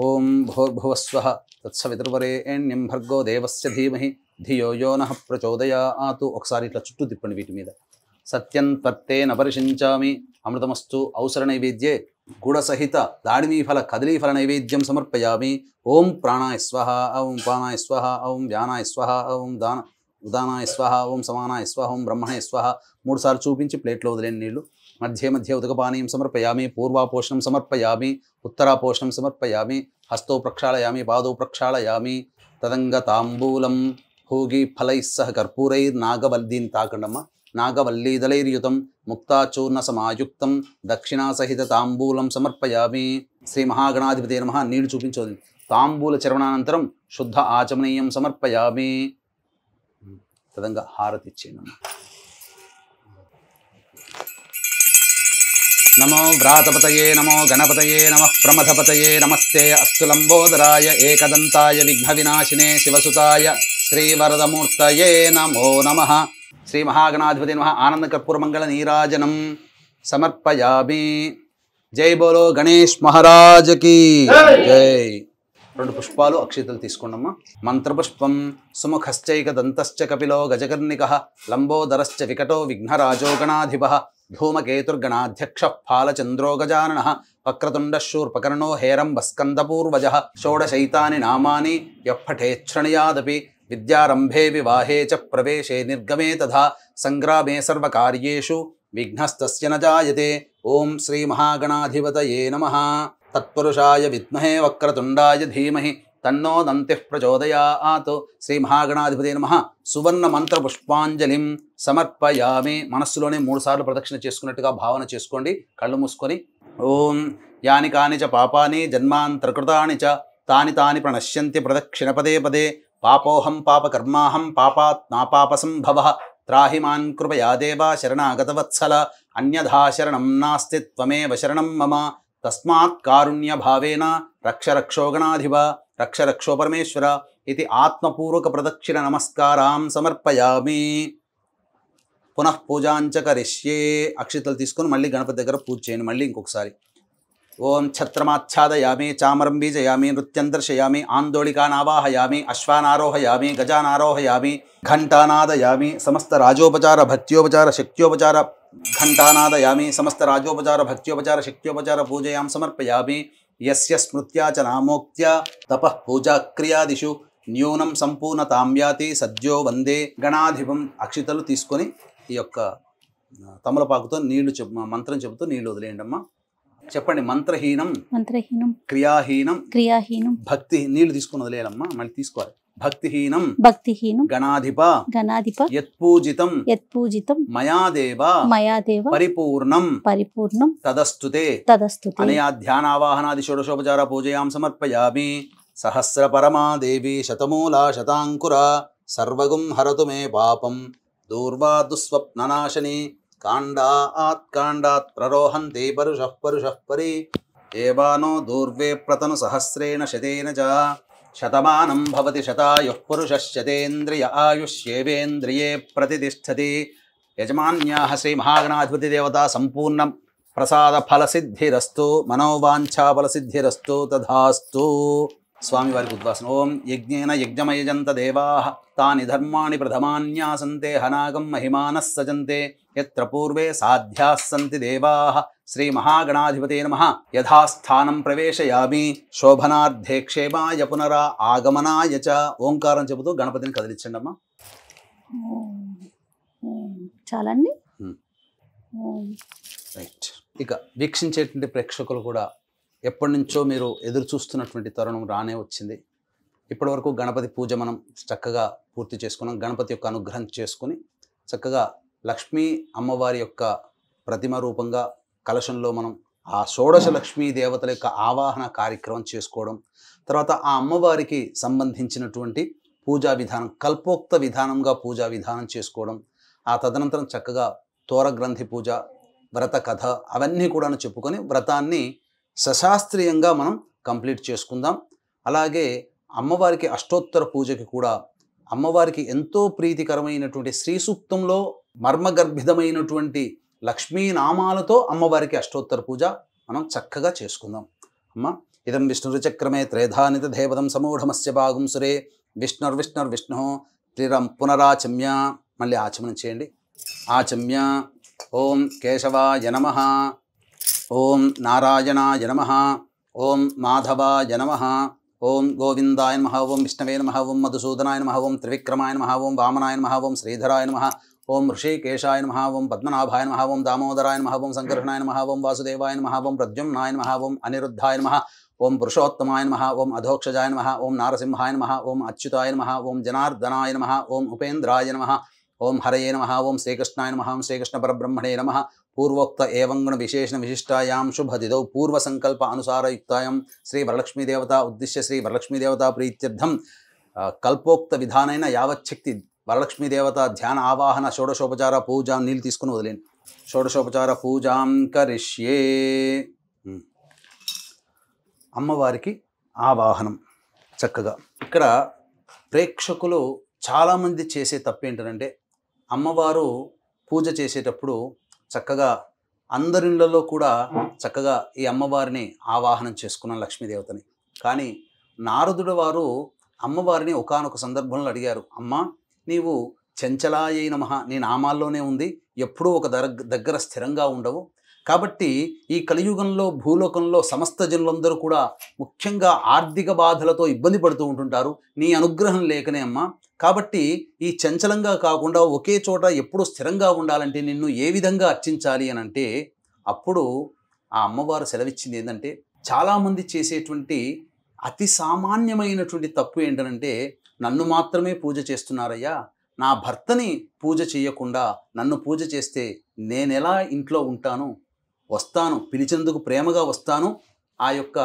ఓం భూర్భువస్వః తత్సవితుర్వరేణ్యం భర్గో దేవస్య ధీమహి ధియో యో నః ప్రచోదయాతు. ఒకసారి ఇట్లా చుట్టూ తిప్పండి వీటి మీద. సత్యం త్వత్తేన పరిశించామి. అమృతమస్తు. ఔసర నైవేద్యే గుడసహిత దాడిమీఫల కదలీఫల నైవేద్యం సమర్పయామి. ఓం ప్రాణాయ స్వహ, ఓం పానాయ స్వహ, ఓం వ్యానాయ స్వహ, ఓం ఉదానాయ స్వహ, ఓం సమానాయ స్వహ, ఓం బ్రహ్మణే స్వహ. 3 సార్లు చూపించి ప్లేట్లో వదిలేని నీళ్లు. మధ్య మధ్య ఉదకపానీయం సమర్పయామి. పూర్వాపోషణం సమర్పయామి. ఉత్తరాపోషణం సమర్పయామి. హస్తో ప్రక్షాళయామి, పాదో ప్రక్షాళయామి. తదంగ తాంబూలం భోగి ఫలైః సహ కర్పూరైర్నాగవల్లీని తాకండమ్మ. నాగవల్లీదళైర్యుతం ముక్తాచూర్ణ సమాయుక్తం దక్షిణాసహిత తాంబూలం సమర్పయామి. శ్రీ మహాగణాధిపతే నమః. నీళ్లు చూపించోది. తాంబూల చరణానంతరం శుద్ధ ఆచమనీయం సమర్పయామి. తదంగా హారతి ఇచ్చేయండి. నమో వ్రాతపతయే నమో గణపతయే నమః ప్రమథపతయే నమస్తే అస్తు లంబోదరాయ ఏకదంతాయ విఘ్న వినాశినే శివసుతాయ శ్రీవరదమూర్తయే నమో నమః. శ్రీ మహాగణాధిపతి నమః. ఆనంద కర్పూర మంగళ నీరాజనం సమర్పయామి. జై బోలో గణేష్ మహారాజ్ కి జై. 2 పుష్పాలు అక్షితలు తీసుకోండమ్మా. మంత్రపుష్పం సుముఖశ్చైక దంతశ్చ కపిలో గజకర్ణికః లంబోదరశ్చ వికటో విఘ్నరాజో గణాధిపః ధూమకేతుర్గణాధ్యక్ష ఫాలచంద్రో గజాననః వక్రతుండ శూర్పకర్ణో హేరంబస్కందపూర్వజః షోడశైతాని నామాని యఃపఠేచ్ఛృణయాదపి విద్యారంభే వివాహే చ ప్రవేశే నిర్గమే తథా సంగ్రామే సర్వకార్యేషు విఘ్నస్తస్య న జాయతే. ఓం శ్రీ మహాగణాధిపతయే నమః. తత్పురుషాయ విద్మహే వక్రతుండాయ ధీమహి తన్నో దంతిః ప్రచోదయాత్. శ్రీ మహాగణాధిపతే నమః. సువర్ణ మంత్ర పుష్పాంజలిం సమర్పయామి. మనస్సులోనే 3 సార్లు ప్రదక్షిణ చేసుకున్నట్టుగా భావన చేసుకోండి. కళ్ళు మూసుకొని ఓం యాని కాని చ పాపాని జన్మాంతరకృతాని చ తాని తాని ప్రణశ్యంతి ప్రదక్షిణ పదే పదే. పాపోహం పాపకర్మాహం పాపాత్ నాపాప సంభవః త్రాహి మాన్ కృపయా దేవ శరణాగతవత్సల అన్యథా శరణం నాస్తి త్వమేవ శరణం మమ. తస్మాత్ కారుణ్య భావేన రక్ష రక్షో గణాధిప రక్ష రక్షో పరమేశ్వర ఇది ఆత్మపూర్వక ప్రదక్షిణ నమస్కారాం సమర్పయామి. పునః పూజాంచ కరిష్యే. అక్షితలు తీసుకొని మళ్ళీ గణపతి దగ్గర పూజ చేయండి. మళ్ళీ ఇంకొకసారి ఓం ఛత్రమాచ్ఛాదయామి చామరం బీజయామి నృత్యం దర్శయామి ఆందోళికానావాహయామి అశ్వానారోహయామి గజానారోహయామి ఘంటానాదయామి సమస్త రాజోపచార భక్త్యోపచార శక్త్యోపచార ఘంటానాదయామి సమస్త రాజోపచార భక్త్యోపచార శక్త్యోపచార పూజయాం సమర్పయామి. యస్య స్మృత్యా చ నామోక్త్యా తపః పూజాక్రియాదిషు న్యూనం సంపూర్ణతాం యాతి సద్యో వందే గణాధిపం. అక్షితలు తీసుకొని ఈ యొక్క తమలపాకుతో నీళ్లు మంత్రం చెబుతూ నీళ్లు వదిలేయండి అమ్మా. చెప్పండి. మంత్రహీనం క్రియాహీనం భక్తి. నీళ్లు తీసుకుని వదిలేయాలమ్మా. మళ్ళీ తీసుకోవాలి. భక్తిహీనం గణాధిప యత్పూజితం మయా దేవ పరిపూర్ణం తదస్తుతే అనయా ధ్యానావాహనాది షోడశోపచార పూజయాం సమర్పయామి. సహస్ర పరమా దేవి శతమూలా శతాంకురా సర్వగుం హరతు మే పాపం దూర్వా దుస్వప్ననాశని కాండాత్ ప్రరోహంతే పరుషః పరి ఏవానో దూర్వే ప్రతను సహస్రేణ శతేన చ శతమానం భవతి శతాయుః పురుషः శతేంద్రియ ఆయుష్యేవేంద్రియే ప్రతిష్టతి. యజమాన్యాః శ్రీ మహాగణాధిపతి దేవత సంపూర్ణం ప్రసాద ఫలసిద్ధిరస్తు మనోవాంఛాఫలసిద్ధిరస్తు తథాస్తు. స్వామివారికి ఉద్వాసన. ఓం యజ్ఞేన యజ్ఞమయజంత దేవాః తాని ధర్మాణి ప్రథమాన్యాసంతే హనాగం మహిమానః సజంతే యత్ర పూర్వే సాధ్యాः సంతి దేవాః. శ్రీ మహాగణాధిపతే నమః. యథాస్థానం ప్రవేశయామి శోభనార్థే క్షేమాయ పునరా ఆగమనాయ చ. ఓంకారం చెబుతూ గణపతిని కదిలించండి అమ్మా. చాలా అండి. రైట్. ఇక వీక్షించేటువంటి ప్రేక్షకులు కూడా ఎప్పటి నుంచో మీరు ఎదురు చూస్తున్నటువంటి తరుణం రానే వచ్చింది. ఇప్పటివరకు గణపతి పూజ మనం చక్కగా పూర్తి చేసుకున్నాం. గణపతి యొక్క అనుగ్రహం చేసుకుని చక్కగా లక్ష్మీ అమ్మవారి యొక్క ప్రతిమ రూపంగా కలశంలో మనం ఆ షోడశ లక్ష్మీ దేవతల యొక్క ఆవాహన కార్యక్రమం చేసుకోవడం, తర్వాత ఆ అమ్మవారికి సంబంధించినటువంటి పూజా విధానం కల్పోక్త విధానంగా పూజా విధానం చేసుకోవడం, ఆ తదనంతరం చక్కగా తోరగ్రంథి పూజ, వ్రత కథ అవన్నీ కూడా చెప్పుకొని వ్రతాన్ని సశాస్త్రీయంగా మనం కంప్లీట్ చేసుకుందాం. అలాగే అమ్మవారికి అష్టోత్తర పూజకి కూడా అమ్మవారికి ఎంతో ప్రీతికరమైనటువంటి శ్రీ సూక్తంలో మర్మగర్భితమైనటువంటి లక్ష్మీనామాలతో అమ్మవారికి అష్టోత్తర పూజ మనం చక్కగా చేసుకుందాం. అమ్మ ఇదం విష్ణురుచక్రమే త్రేధానిత దేవతం సమూఢమస్య భాగం సురే విష్ణుర్విష్ణుర్విష్ణు త్రిరం పునరాచమ్య. మళ్ళీ ఆచమనం చేయండి. ఆచమ్య. ఓం కేశవాయ నమః, ఓం నారాయణాయ నమః, ఓం మాధవాయ నమః, ఓం గోవిందాయ నమః, ఓం విష్ణవే నమః, ఓం మధుసూదనాయ నమః, ఓం త్రివిక్రమాయ నమః, ఓం వామనాయ నమః, ఓం శ్రీధరాయ నమః, ఓం ఋషికేశాయ నమః, ఓం పద్మనాభాయ నమః, ఓం దామోదరాయ నమః, ఓం సంకర్షణాయ నమః, ఓం వాసుదేవాయ నమః, ఓం ప్రద్యుమ్నాయ నమః, ఓం అనిరుద్ధాయ నమః, ఓం పురుషోత్తమాయ నమః, ఓం అధోక్షజాయ నమః, ఓం నారసింహాయ నమః, ఓం అచ్యుతాయ నమః, ఓం జనార్దనాయ నమః, ఓం ఉపేంద్రాయ నమః, ఓం హరయే నమః, ఓం శ్రీకృష్ణాయ నమః, ఓం శ్రీకృష్ణ పరబ్రహ్మణే నమః. పూర్వోక్త ఏవం గుణ విశేషణ విశిష్టాయాం శుభదిదౌ పూర్వ సంకల్ప అనుసారయుక్తాయాం శ్రీ వరలక్ష్మీ దేవత ఉద్దిశ్య శ్రీ వరలక్ష్మీ దేవత ప్రీత్యర్థం కల్పోక్త విధానైన యావచ్చక్తి వరలక్ష్మీ దేవత ధ్యాన ఆవాహన షోడశోపచార పూజ. నీళ్ళు తీసుకుని వదిలేండి. షోడశోపచార పూజాం కరిష్యే. అమ్మవారికి ఆవాహనం చక్కగా. ఇక్కడ ప్రేక్షకులు చాలామంది చేసే తప్పేంటంటే అమ్మవారు పూజ చేసేటప్పుడు చక్కగా అందరిళ్ళలో కూడా చక్కగా ఈ అమ్మవారిని ఆవాహనం చేసుకున్నాం లక్ష్మీదేవతని. కానీ నారదుడు వారు అమ్మవారిని ఒకానొక సందర్భంలో అడిగారు, అమ్మ నీవు చంచలాయై నమః నీ నామాల్లోనే ఉంది, ఎప్పుడూ ఒక దగ్గర స్థిరంగా ఉండవు. కాబట్టి ఈ కలియుగంలో భూలోకంలో సమస్త జనులందరూ కూడా ముఖ్యంగా ఆర్థిక బాధలతో ఇబ్బంది పడుతూ ఉంటుంటారు. నీ అనుగ్రహం లేకనే అమ్మ. కాబట్టి ఈ చంచలంగా కాకుండా ఒకే చోట ఎప్పుడు స్థిరంగా ఉండాలంటే నిన్ను ఏ విధంగా అర్చించాలి అని అంటే అప్పుడు ఆ అమ్మవారు సెలవిచ్చింది ఏంటంటే, చాలామంది చేసేటువంటి అతి సామాన్యమైనటువంటి తప్పు ఏంటంటే నన్ను మాత్రమే పూజ చేస్తున్నారయ్యా, నా భర్తని పూజ చేయకుండా నన్ను పూజ చేస్తే నేనెలా ఇంట్లో ఉంటాను, వస్తాను పిలిచేందుకు ప్రేమగా వస్తాను, ఆ యొక్క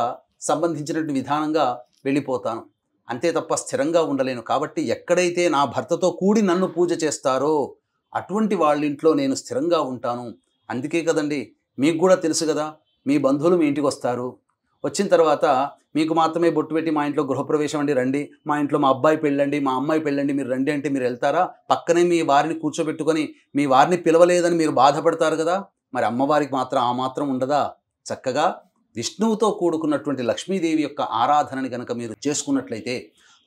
సంబంధించినటువంటి విధానంగా వెళ్ళిపోతాను, అంతే తప్ప స్థిరంగా ఉండలేను. కాబట్టి ఎక్కడైతే నా భర్తతో కూడి నన్ను పూజ చేస్తారో అటువంటి వాళ్ళ ఇంట్లో నేను స్థిరంగా ఉంటాను. అందుకే కదండి మీకు కూడా తెలుసు కదా, మీ బంధువులు మీ ఇంటికి వస్తారు, వచ్చిన తర్వాత మీకు మాత్రమే బొట్టు పెట్టి మా ఇంట్లో గృహప్రవేశం అండి రండి, మా ఇంట్లో మా అబ్బాయి పెళ్ళండి, మా అమ్మాయి పెళ్ళండి, మీరు రండి అంటే మీరు వెళ్తారా? పక్కనే మీ వారిని కూర్చోబెట్టుకొని మీ వారిని పిలవలేదని మీరు బాధపడతారు కదా. మరి అమ్మవారికి మాత్రం ఆ మాత్రం ఉండదా? చక్కగా విష్ణువుతో కూడుకున్నటువంటి లక్ష్మీదేవి యొక్క ఆరాధనని కనుక మీరు చేసుకున్నట్లయితే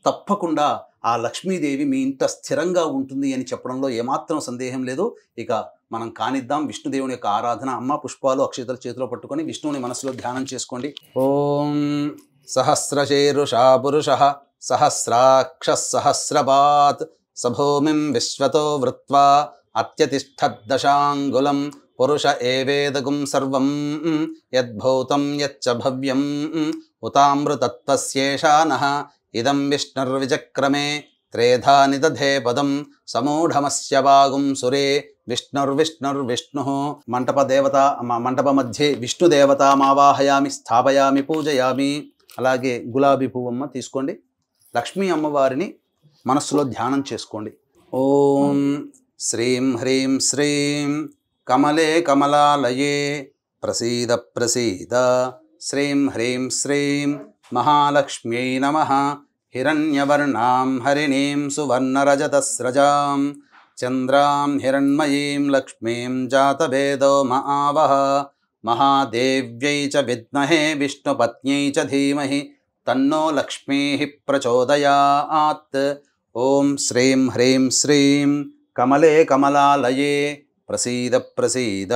తప్పకుండా ఆ లక్ష్మీదేవి మీ ఇంట స్థిరంగా ఉంటుంది అని చెప్పడంలో ఏమాత్రం సందేహం లేదు. ఇక మనం కానిద్దాం విష్ణుదేవుని యొక్క ఆరాధన. అమ్మ పుష్పాలు అక్షతలు చేతిలో పట్టుకొని విష్ణువుని మనసులో ధ్యానం చేసుకోండి. ఓం సహస్రశీరుషా పురుషః సహస్రాక్షః సహస్రపాత్ సభూమిం విశ్వతో వృత్వా అత్యతిష్ఠద్దశాంగులం పురుష ఏవేదగుం సర్వం యద్భూతం యచ్చ భవ్యం ఉతామృతత్వస్యేషానః ఇదం విష్ణుర్విచక్రమే త్రేధా నిదధే పదం సమూఢమస్య వాగుం సురే విష్ణుర్విష్ణుర్విష్ణుః. మంటప మధ్యే విష్ణుదేవతామావాహయామి స్థాపయామి పూజయామి. అలాగే గులాబీ పువ్వమ్మ తీసుకోండి. లక్ష్మీ అమ్మవారిని మనస్సులో ధ్యానం చేసుకోండి. ఓం శ్రీం హ్రీం శ్రీం కమలే కమలాలయే ప్రసీద ప్రసీద శ్రీం హ్రీం శ్రీం మహాలక్ష్మ్యై నమః हिरण्यवर्णां हरिणीं सुवर्णरजतस्रजां चन्द्रां हिरण्मयीं लक्ष्मीं जातवेदो महावः महादेव्यै च विद्महे विष्णुपत्न्यै च धीमहि तन्नो लक्ष्मीः प्रचोदयात्। ॐ श्रीं ह्रीं श्रीं कमले कमलालये प्रसीद प्रसीद।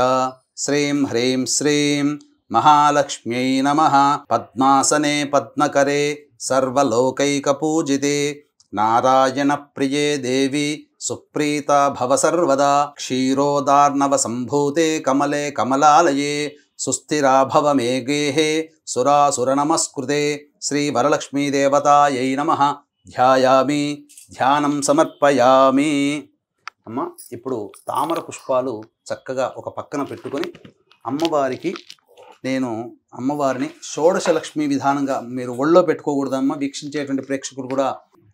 श्रीं ह्रीं श्रीं महालक्ष्म्यै नमः। पद्मासने पद्मकरे सर्वलोकैकपूजिते नारायणप्रिये देवी सुप्रीता भव सर्वदा। क्षीरोदार्णवसम्भूते कमले कमलालये सुस्थिरा भव मे गेहे सुरासुरनमस्कृते। श्रीवरलक्ष्मीदेवतायै नमः। ధ్యాయామి ధ్యానం సమర్పయామి. అమ్మ ఇప్పుడు తామర పుష్పాలు చక్కగా ఒక పక్కన పెట్టుకొని అమ్మవారిని షోడశ లక్ష్మీ విధానంగా మీరు ఒళ్ళో పెట్టుకోకూడదమ్మా. వీక్షించేటువంటి ప్రేక్షకులు కూడా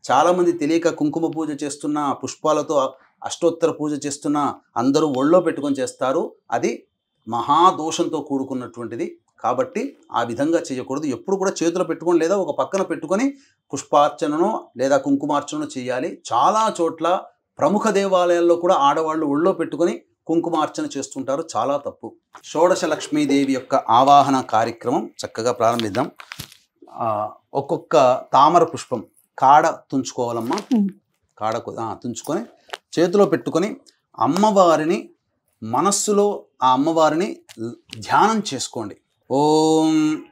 చాలామంది తెలియక కుంకుమ పూజ చేస్తున్న, పుష్పాలతో అష్టోత్తర పూజ చేస్తున్న అందరూ ఒళ్ళో పెట్టుకొని చేస్తారు. అది మహాదోషంతో కూడుకున్నటువంటిది. కాబట్టి ఆ విధంగా చేయకూడదు. ఎప్పుడు కూడా చేతిలో పెట్టుకొని లేదా ఒక పక్కన పెట్టుకొని పుష్పార్చనను లేదా కుంకుమార్చనను చేయాలి. చాలా చోట్ల ప్రముఖ దేవాలయాల్లో కూడా ఆడవాళ్ళు ఒళ్ళో పెట్టుకొని కుంకుమార్చన చేస్తుంటారు. చాలా తప్పు. షోడశ లక్ష్మీదేవి యొక్క ఆవాహన కార్యక్రమం చక్కగా ప్రారంభిద్దాం. ఒక్కొక్క తామర పుష్పం కాడ తుంచుకోవాలమ్మా. కాడ తుంచుకొని చేతిలో పెట్టుకొని అమ్మవారిని మనస్సులో ఆ అమ్మవారిని ధ్యానం చేసుకోండి. ఓం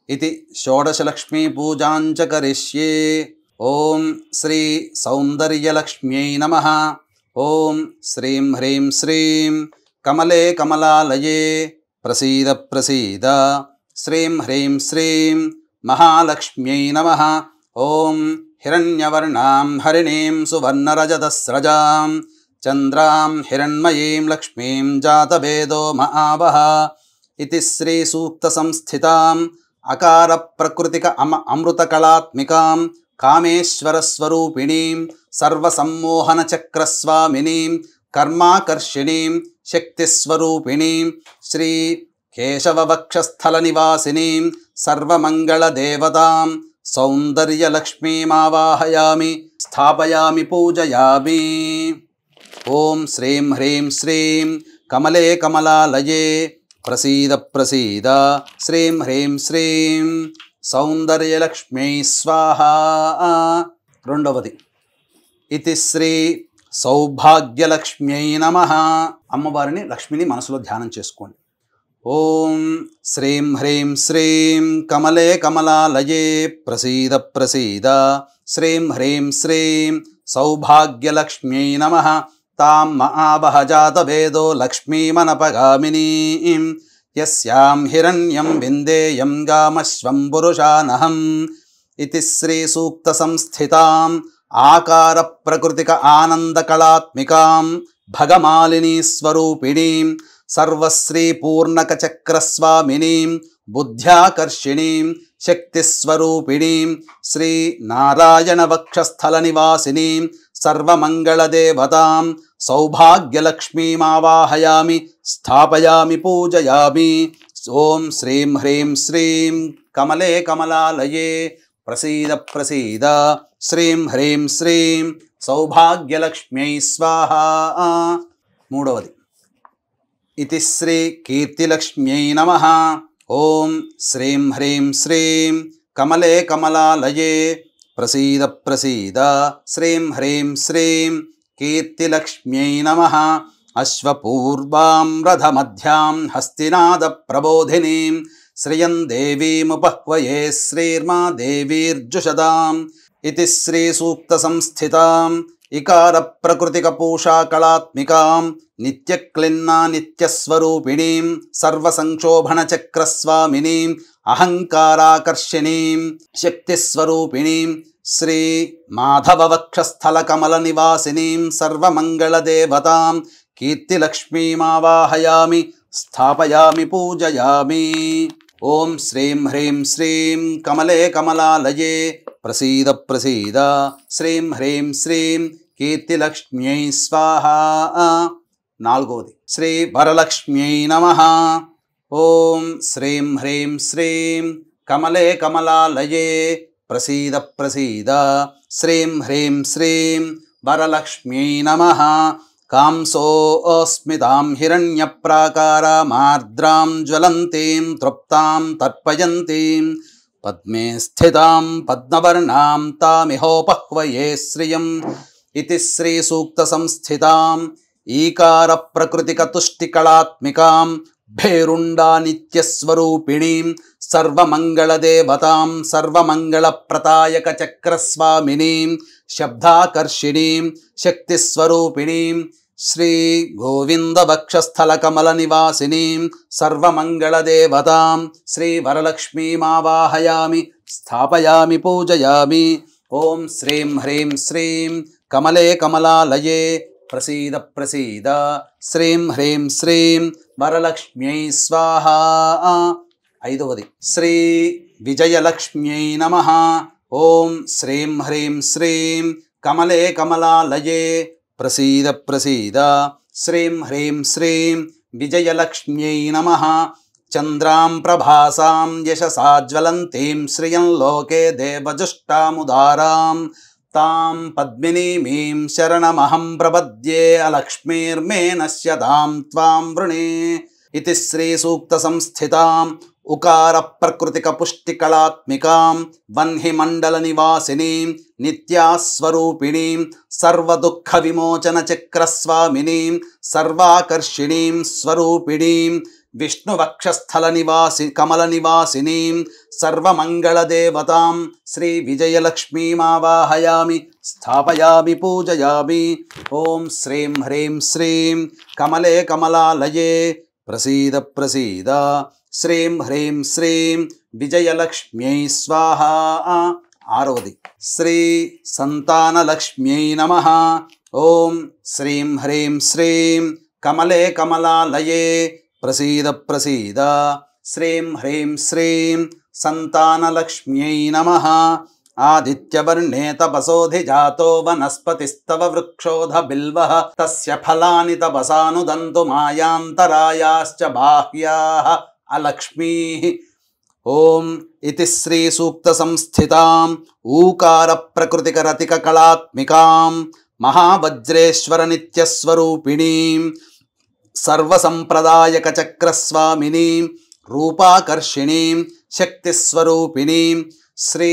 इति षोडशलक्ष्मी पूजाञ्च करिष्ये। ओम श्री सौंदर्यलक्ष्म्यै नमः। ओम श्रीं ह्रीं श्रीं कमले कमलालये प्रसीद प्रसीद। श्रीं ह्रीं श्रीं महालक्ष्म्यै नमः। ओम हिरण्यवर्णां हरिणीं सुवर्णरजतस्रजां चन्द्रां हिरण्मयीं लक्ष्मीं जातवेदो महावः इति श्री सूक्त संस्थितां अकार प्रकृतिक अमृत कलात्मिकां कामेश्वर स्वरूपिणीं सर्वसम्मोहन चक्र स्वामिनीं कर्माकर्षिणीं शक्तिस्वरूपिणीं श्री केशव वक्षस्थल निवासिनीं सर्वमंगल देवतां सौंदर्यलक्ष्मीमावाहयामि स्थापयामि पूजयामि। ओम श्रीं ह्रीं श्रीं कमले कमलालये प्रसीद प्रसीद। श्रीं ह्रीं श्रीं सौंदर्यलक्ष्म्यै स्वाहा। రెండవది इति श्री सौभाग्यलक्ष्म्यै नमः। అమ్మవారిని లక్ష్మిని మనసులో ధ్యానం చేసుకోండి. ఓం శ్రీం హ్రీం శ్రీం కమలే కమలాలయే ప్రసీద ప్రసీద. శ్రీం హ్రీం శ్రీం సౌభాగ్యలక్ష్మ్यै నమః. तां महावह जातवेदो लक्ष्मीमनपगामिनीं यस्यां हिरण्यं विन्देयं गामश्वं पुरुषानहम् इति श्रीसूक्तसंस्थिताम् आकार प्रकृतिक आनन्दकलात्मिकां भगमालिनी स्वरूपिणीं सर्वश्रीपूर्णकचक्रस्वामिनीं बुद्ध्याकर्षिणीं शक्तिस्वरूपिणीं श्री नारायणवक्षस्थलनिवासिनीं सर्वमङ्गलदेवतां सौभाग्यलक्ष्मीमावाहयामि स्थापयामि पूजयामि। ओम श्रीं ह्रीं श्रीं कमले कमलालये प्रसीद प्रसीद। श्रीं ह्रीं श्रीं सौभाग्यलक्ष्म्यै स्वाहा। మూడవది इति श्री कीर्तिलक्ष्म्यै नमः। ओम श्रीं ह्रीं श्रीं कमले कमलालये प्रसीद प्रसीद। श्रीं ह्रीं श्रीं कीर्तिलक्ष्म्यै नमः। अश्वपूर्वां रथमध्यां हस्तिनादप्रबोधिनीं श्रियं देवीमुपह्वये श्रीर्मा देवीर्जुषदाम् इति श्रीसूक्तसंस्थिताम् इकार प्रकृतिकपूषा कलात्मिकां नित्यक्लिन्ना नित्यस्वरूपिणीं सर्वसंक्षोभणचक्रस्वामिनीं अहंकाराकर्षिणीं शक्तिस्वरूपिणीं श्री माधववक्षस्थलकमलनिवासिनीं सर्वमङ्गलदेवतां कीर्तिलक्ष्मीमावाहयामि स्थापयामि पूजयामि। ओम श्रीं ह्रीं श्रीं कमले कमलालये प्रसीद प्रसीद। श्रीं ह्रीं श्रीं कीर्तिलक्ष्म्यै स्वाहा। నాలుగవది శ్రీ వరలక్ష్మ్यै నమః. ఓం శ్రీం హ్రీం శ్రీం కమలే కమలాలయే ప్రసీద ప్రసీద శ్రీం హ్రీం శ్రీం వరలక్ష్మ్యై నమః కాంసోస్మితాం హిరణ్యప్రాకారామార్ద్రాం జ్వలంతీం తృప్తాం తర్పయంతీం పద్మే స్థితాం పద్మవర్ణాం తామిహోపహ్వయే శ్రియం ఇతి శ్రీ సూక్త సంస్థితాం ఈకార ప్రకృతిక తుష్టికళాత్మికాం భేరుండా నిత్యస్వరూపిణీం సర్వమంగళదేవతాం సర్వమంగళప్రదాయక చక్రస్వామినీం శబ్దాకర్షిణీం శక్తిస్వరూపిణీం శ్రీ గోవింద వక్షస్థల కమల నివాసినీం సర్వమంగళదేవతాం శ్రీ వరలక్ష్మీమావాహయామి స్థాపయామి పూజయామి. ఓం శ్రీం హ్రీం శ్రీం కమలే కమలాలయే ప్రసీద ప్రసీద శ్రీం హ్రీం శ్రీం వరలక్ష్మ్యై స్వాహా. ఐదవది శ్రీ విజయలక్ష్మ్యై నమః. ఓం శ్రీం హ్రీం శ్రీం కమలే కమలాలయే ప్రసీద ప్రసీద శ్రీం హ్రీం శ్రీం విజయలక్ష్మ్యై నమః. చంద్రాం ప్రభాసాం యశసా జ్వలంతీం శ్రియం లోకే దేవజుష్టాముదారాం తాం పద్మినీమీం శరణమహం ప్రపద్యే అలక్ష్మీర్మే నశ్యతాం త్వాం వృణే. ఇతి శ్రీ సూక్త సంస్థితాం ఉకార ప్రకృతిక పుష్టికళాత్మికాం వన్హి మండల నివాసినీం నిత్యాస్వరూపిణీం సర్వదుఃఖ విమోచన చక్రస్వామినీం సర్వాకర్షిణీం స్వరూపిణీం విష్ణువక్షస్థల నివాసి కమల నివాసినీం సర్వమంగళదేవతాం శ్రీ విజయలక్ష్మీమావాహయామి స్థాపయామి పూజయామి. ఓం శ్రీం హ్రీం శ్రీం కమలే కమలాలయే ప్రసీద ప్రసీద శ్రీం హ్రీం శ్రీం విజయలక్ష్మ్యై స్వాహా. ఆరవది శ్రీ సంతానలక్ష్మ్యై నమః. ఓం శ్రీం హ్రీం శ్రీం కమలే కమలాలయే ప్రసీద ప్రసీద శ్రీం హ్రీం శ్రీం సంతానలక్ష్మ్యై నమః. ఆదిత్యవర్ణే తపసోధిజాతో వనస్పతిస్తవ వృక్షోధ బిల్వః తస్య ఫలాని తపసానుదంతు మాయాంతరాయాశ్చ బాహ్యాః అలక్ష్మీః. ఓం ఇతి శ్రీ సూక్త సంస్థితాం ఊకార ప్రకృతిక రతిక కళాత్మికాం మహావజ్రేశ్వర నిత్యస్వరూపిణీం సర్వసంప్రదాయక చక్రస్వామినీం రూపాకర్షిణీం శక్తిస్వరూపిణీం శ్రీ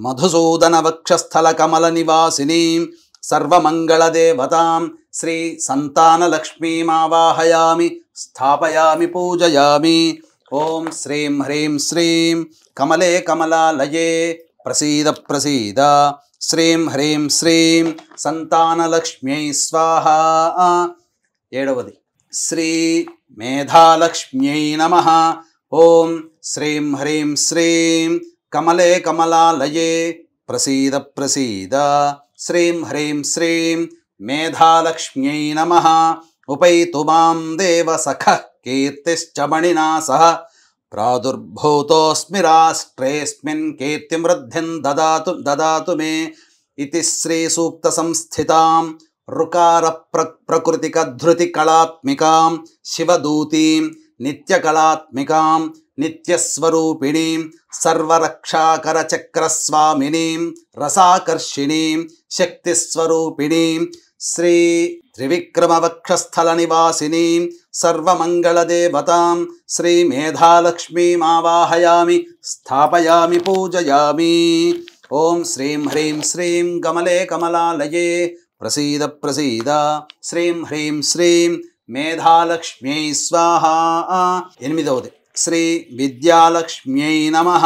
మధుసూదన వక్షస్థల కమల నివాసినీం సర్వమంగళదేవతాం శ్రీ సంతానలక్ష్మీమావాహయామి స్థాపయామి పూజయామి. ఓం శ్రీం హ్రీం శ్రీం కమలే కమలాలయే ప్రసీద ప్రసీద శ్రీం హ్రీం శ్రీం సంతానలక్ష్మ్యై స్వాహా. ఏడవది శ్రీ మేధాలక్ష్మ్యై నమః. ఓం శ్రీం హ్రీం శ్రీం కమలే కమలాలయే ప్రసీద ప్రసీద శ్రీం హ్రీం శ్రీం మేధాలక్ష్మ్యై నమః. ఉపైతు మాం దేవ సఖః కీర్తిశ్చ మణినా సహ ప్రాదుర్భూతోస్మి రాష్ట్రేస్మిన్ కీర్తిమృద్ధిం దదాతు మే. ఇతి శ్రీ సూక్త సంస్థితాం రుకార ప్రకృతిక ధృతి కళాత్మికాం శివదూతీం నిత్యకళాత్మికాం నిత్యస్వరూపిణీం సర్వరక్షాకర చక్రస్వామినీం రసాకర్షిణీం శక్తిస్వరూపిణీం శ్రీ త్రివిక్రమవక్షస్థల నివాసినీం సర్వమంగళదేవతాం శ్రీ మేధాలక్ష్మీమావాహయామి స్థాపయామి పూజయామి. ఓం శ్రీం హ్రీం శ్రీం కమలే కమలాలయే ప్రసీద ప్రసీద శ్రీం హ్రీం శ్రీం మేధాలక్ష్మ్యై స్వాహా. ఎనిమిదవది శ్రీ విద్యాలక్ష్మ్యై నమః.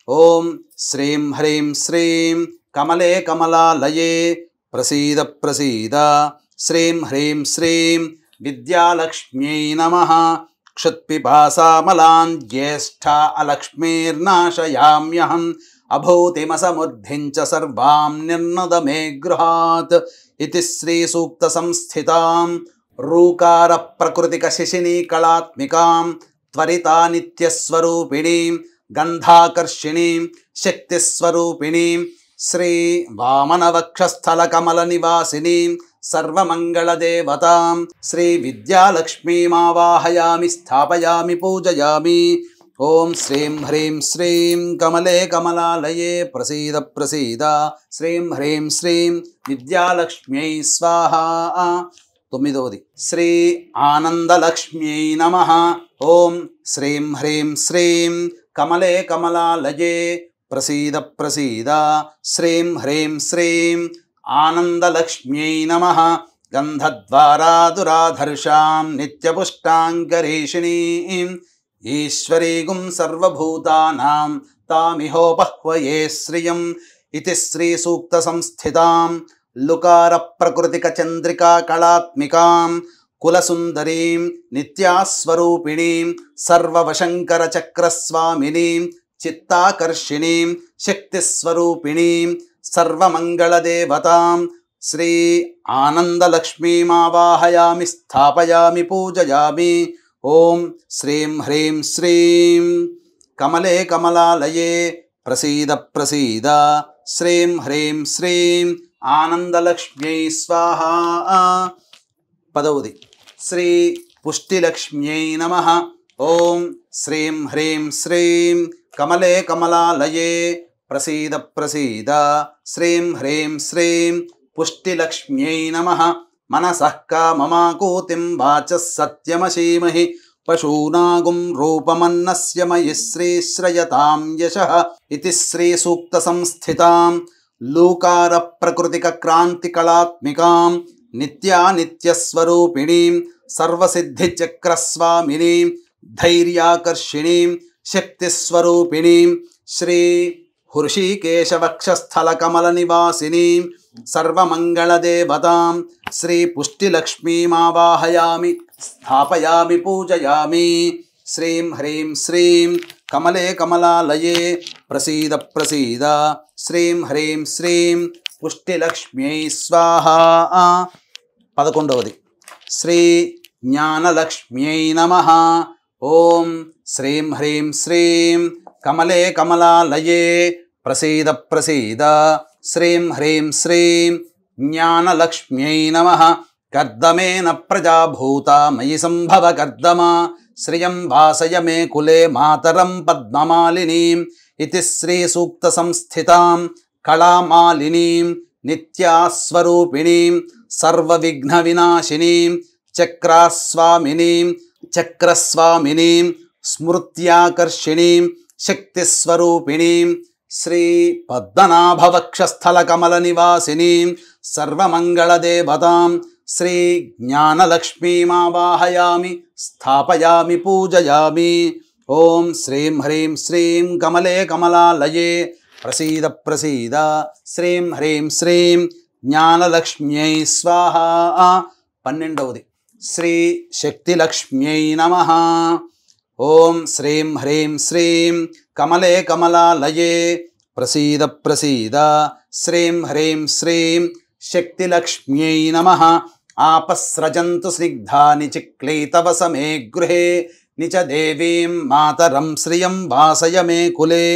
ఓం శ్రీం హ్రీం శ్రీం కమలే కమలాలయే ప్రసీద ప్రసీద శ్రీం హ్రీం శ్రీం విద్యాలక్ష్మ్యై నమః. క్షుత్పిపాసామలాన్ జ్యేష్ఠా అలక్ష్మీర్నాశయామ్యహం అభూతిమసముద్ధించ సర్వాం నిర్నద మే గృహాత్. ఇతి శ్రీ సూక్త సంస్థితాం రూకార ప్రకృతిక శిశినీ కళాత్మికాం త్వరితా నిత్యస్వరూపిణీం గంధాకర్షిణీం శక్తిస్వరూపిణీం శ్రీ వామనవక్షస్థల కమల నివాసినీం సర్వమంగళదేవతాం శ్రీ విద్యాలక్ష్మీమావాహయామి స్థాపయామి పూజయామి. ఓం శ్రీం హ్రీం శ్రీం కమలే కమలాలయే ప్రసీద ప్రసీద. శ్రీం హ్రీం శ్రీం విద్యాలక్ష్మ్యై స్వాహా. 9వది శ్రీ ఆనందలక్ష్మ్యై నమః. ఓం శ్రీం హ్రీం శ్రీం కమలే కమలాలయే ప్రసీద ప్రసీద. శ్రీం హ్రీం శ్రీం ఆనందలక్ష్మ్యై నమః. గంధద్వారాదురాధర్షాం నిత్యపుష్టాంగరీషిణీం ఈశ్వరీగుం సర్వభూతానాం తామిహోపహ్వయే శ్రియం. ఇతి శ్రీ సూక్త సంస్థితాం లుకార ప్రకృతిక చంద్రికా కళాత్మికాం కులసుందరీం నిత్యాస్వరూపిణీం సర్వవశంకర చక్రస్వామినీం చిత్తాకర్షిణీం శక్తిస్వరూపిణీం సర్వమంగళదేవతాం శ్రీ ఆనందలక్ష్మీమావాహయామి స్థాపయామి పూజయామి. ఓం శ్రీం హ్రీం శ్రీం కమలే కమలాలయే ప్రసీద ప్రసీద. శ్రీం హ్రీం శ్రీం ఆనందలక్ష్మ్యై స్వాహా. 10వది శ్రీ పుష్టిలక్ష్మ్యై నమః. ఓం శ్రీం హ్రీం శ్రీం కమలే కమలాలయే ప్రసీద ప్రసీద. శ్రీం హ్రీం శ్రీం పుష్టిలక్ష్మ్యై నమః. మనసః కామమాకూతిం వాచః సత్యమసీమహి పశూనాగుం రూపమన్నస్య మయి శ్రీశ్రయతాం యశః. ఇతి శ్రీ సూక్త సంస్థితాం లూకార ప్రకృతిక క్రాంతి కళాత్మికాం నిత్యానిత్యస్వరూపిణీం సర్వసిద్ధిచక్రస్వామినీం ధైర్యాకర్షిణీం శక్తిస్వరూపిణీం శ్రీ హృషీకేశవక్షస్థలకమలనివాసినీం సర్వమంగళదేవతాం శ్రీ పుష్టిలక్ష్మీమావాహయామి స్థాపయామి పూజయామి. శ్రీం హ్రీం శ్రీం కమలే కమలాలయే ప్రసీద ప్రసీద. శ్రీం హ్రీం శ్రీం పుష్టిలక్ష్మ్యై స్వాహా. 11వది శ్రీ జ్ఞానలక్ష్మ్యై నమః. ఓం శ్రీం హ్రీం శ్రీం కమలే కమలాలయే ప్రసీద ప్రసీద. శ్రీం హ్రీం శ్రీం జ్ఞానలక్ష్మ్యై నమః. కర్దమేన ప్రజాభూత మయి సంభవ కర్దమా శ్రియం వాసయ మే కులే మాతరం పద్మమాలినీం. ఇతి శ్రీ సూక్త సంస్థితాం కళామాలినీం నిత్యాస్వరూపిణీం సర్వవిఘ్న వినాశినీం చక్రాస్వామినీం చక్రస్వామినీం స్మృత్యాకర్షిణీం శక్తిస్వరూపిణీం శ్రీ పద్మనాభవక్షస్థలకమలనివాసినీం సర్వమంగళదేవతాం శ్రీ జ్ఞానలక్ష్మీమావాహయామి స్థాపయామి పూజయామి. ఓం శ్రీం హ్రీం శ్రీం కమలే కమలాలయే ప్రసీద ప్రసీద. శ్రీం హ్రీం శ్రీం జ్ఞానలక్ష్మ్యై స్వాహా. 12వది శ్రీ శక్తిలక్ష్మ్యై నమః. ఓం శ్రీం హ్రీం శ్రీం కమలే కమలాలయే ప్రసీద ప్రసీద. శ్రీం హ్రీం శ్రీం శక్తిలక్ష్మ్యై నమః. ఆపస్రజంతు స్నిగ్ధాని చిక్లీతవస మే గృహే నిచ దేవీం మాతరం శ్రియం వాసయ మే కులే.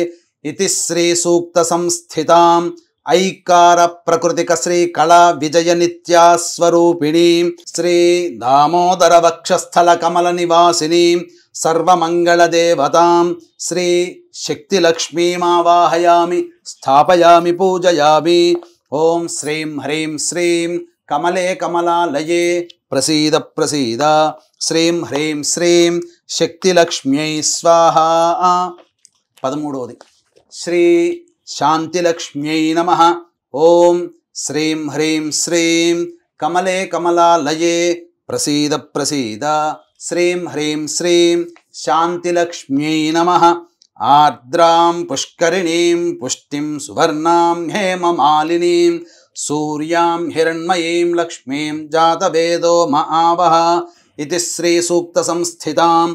ఇతి శ్రీ సూక్త సంస్థితాం ఐకార ప్రకృతిక శ్రీ కళా విజయ నిత్యాస్వరూపిణీం శ్రీ దామోదర వక్షస్థల కమల నివాసినీం సర్వమంగళదేవతాం శ్రీ శక్తిలక్ష్మీమావాహయామి స్థాపయామి పూజయామి. ఓం శ్రీం హ్రీం శ్రీం కమలే కమలాలయే ప్రసీద ప్రసీద. శ్రీం హ్రీం శ్రీం శక్తిలక్ష్మ్యై స్వాహా. 13వది శ్రీ శాంతిలక్ష్మ్యై నమః. ఓం శ్రీం హ్రీం శ్రీం కమలే కమలాలయే ప్రసీద ప్రసీద. శ్రీం హ్రీం శ్రీం శాంతిలక్ష్మ్యై నమః. ఆర్ద్రాం పుష్కరిణీం పుష్టిం సువర్ణాం హేమమాలినీం సూర్యాం హిరణ్మయీం లక్ష్మీం జాతవేదో మహావహ. ఇది శ్రీ సూక్త సంస్థితాం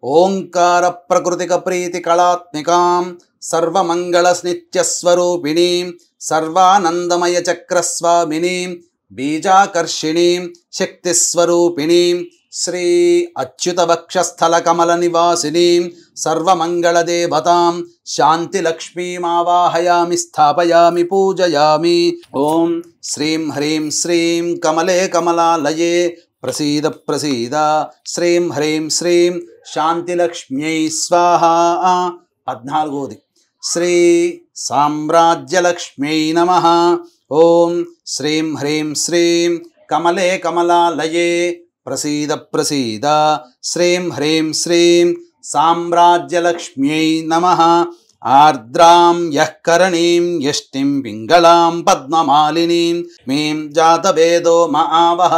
ఓంకార ప్రకృతిక ప్రీతి కళాత్మికాం సర్వమంగళస్నిత్యస్వరూపిణీం సర్వానందమయ చక్రస్వామినీం బీజాకర్షిణీం శక్తిస్వరూపిణీం శ్రీ అచ్యుత వక్షస్థల కమల నివాసినీం సర్వమంగళదేవతాం శాంతిలక్ష్మీమావాహయామి స్థాపయామి పూజయామి. ఓం శ్రీం హ్రీం శ్రీం కమలే కమలాలయే ప్రసీద ప్రసీద. శ్రీం హ్రీం శ్రీం శాంతిలక్ష్మ్యై స్వాహా. 14వది శ్రీ సామ్రాజ్యలక్ష్మ్యై నమః. ఓం శ్రీం హ్రీం శ్రీం కమలే కమలాలయే ప్రసీద ప్రసీద. శ్రీం హ్రీం శ్రీం సామ్రాజ్యలక్ష్మ్యై నమః. ఆర్ద్రాం యః కరణీం యష్టిం పింగళాం పద్మమాలినీం మేం జాతవేదో మహావహ.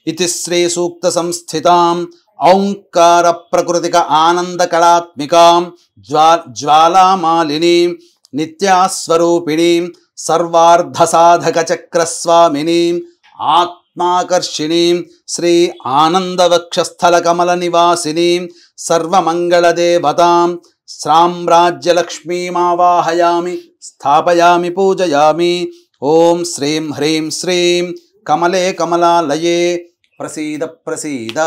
ఇతి శ్రీ సూక్త సంస్థితాం ఓంకార ప్రకృతిక ఆనందకళాత్మికాం జ్వాలామాలినీం నిత్యాస్వరూపిణీం సర్వార్ధసాధక చక్రస్వామినీం ఆత్మాకర్షిణీం శ్రీ ఆనందవక్షస్థల కమల నివాసినీం సర్వమంగళదేవతాం సామ్రాజ్యలక్ష్మీమావాహయామి స్థాపయామి పూజయామి. ఓం శ్రీం హ్రీం శ్రీం కమలే కమలాలయే ప్రసీద ప్రసీద.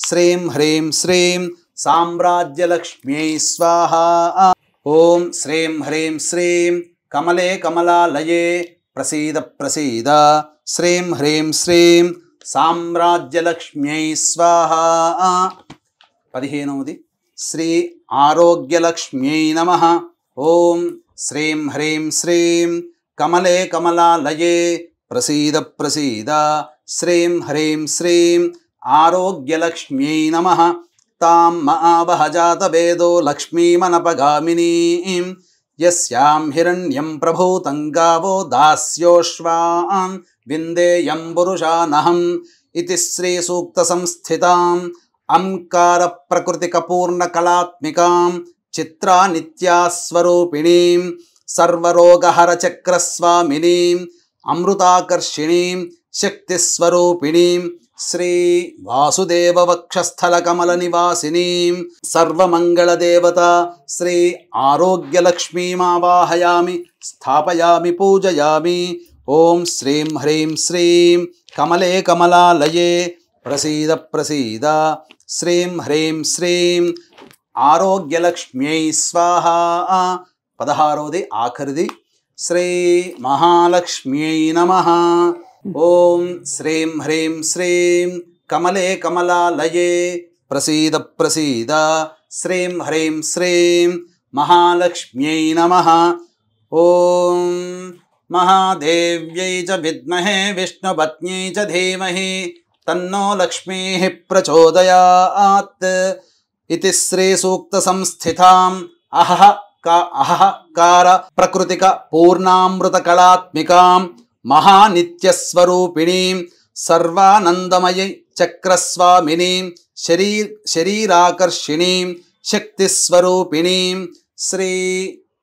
శ్రీం హ్రీం శ్రీం సామ్రాజ్యలక్ష్మ్యై స్వాహా. ఓం శ్రీం హ్రీం శ్రీం కమలే కమలాలయే ప్రసీద ప్రసీద. శ్రీం హ్రీం శ్రీం సామ్రాజ్యలక్ష్మ్యై స్వాహా. 15వది శ్రీ ఆరోగ్యలక్ష్మ్యై నమః. ఓం శ్రీం హ్రీం శ్రీం కమలే కమలాలయే ప్రసీద ప్రసీద. శ్రీం హ్రీం శ్రీం ఆరోగ్యలక్ష్మ్యై నమః. తాం మహావహ జాతవేదో లక్ష్మీమనపగామినీం యస్యాం హిరణ్యం ప్రభూతం గావో దాస్యోశ్వాన్ విందేయం పురుషానహం. ఇతి శ్రీ సూక్త సంస్థితాం అంకార ప్రకృతిక పూర్ణ కళాత్మికాం చిత్రా నిత్యాస్వరూపిణీం సర్వరోగహర చక్రస్వామినీం అమృతాకర్షిణీం శక్తిస్వరూపిణీం శ్రీ వాసుదేవ వక్షస్థల కమల నివాసినీం సర్వమంగళదేవత శ్రీ ఆరోగ్యలక్ష్మీమావాహయామి స్థాపయామి పూజయామి. ఓం శ్రీం హ్రీం శ్రీం కమలే కమలాలయే ప్రసీద ప్రసీద. శ్రీం హ్రీం శ్రీం ఆరోగ్యలక్ష్మ్యై స్వాహా. 16వది ఆఖరిది శ్రీ మహాలక్ష్మ్యై నమః. ఓం శ్రీం హ్రీం శ్రీం కమలే కమలాలయే ప్రసీద ప్రసీద. శ్రీం హ్రీం శ్రీం మహాలక్ష్మ్యై నమః. ఓం మహాదేవ్యై చ విద్మహే విష్ణుపత్న్యై చ ధీమహి తన్నో లక్ష్మీః ప్రచోదయాత్. ఇతి శ్రీ సూక్త సంస్థితాం అహఃకార ప్రకృతిక పూర్ణామృత కళాత్మికాం మహానిత్యస్వరూపిణీం సర్వానందమయీ చక్రస్వామినీం శరీరాకర్షిణీం శక్తిస్వరూపిణీం శ్రీ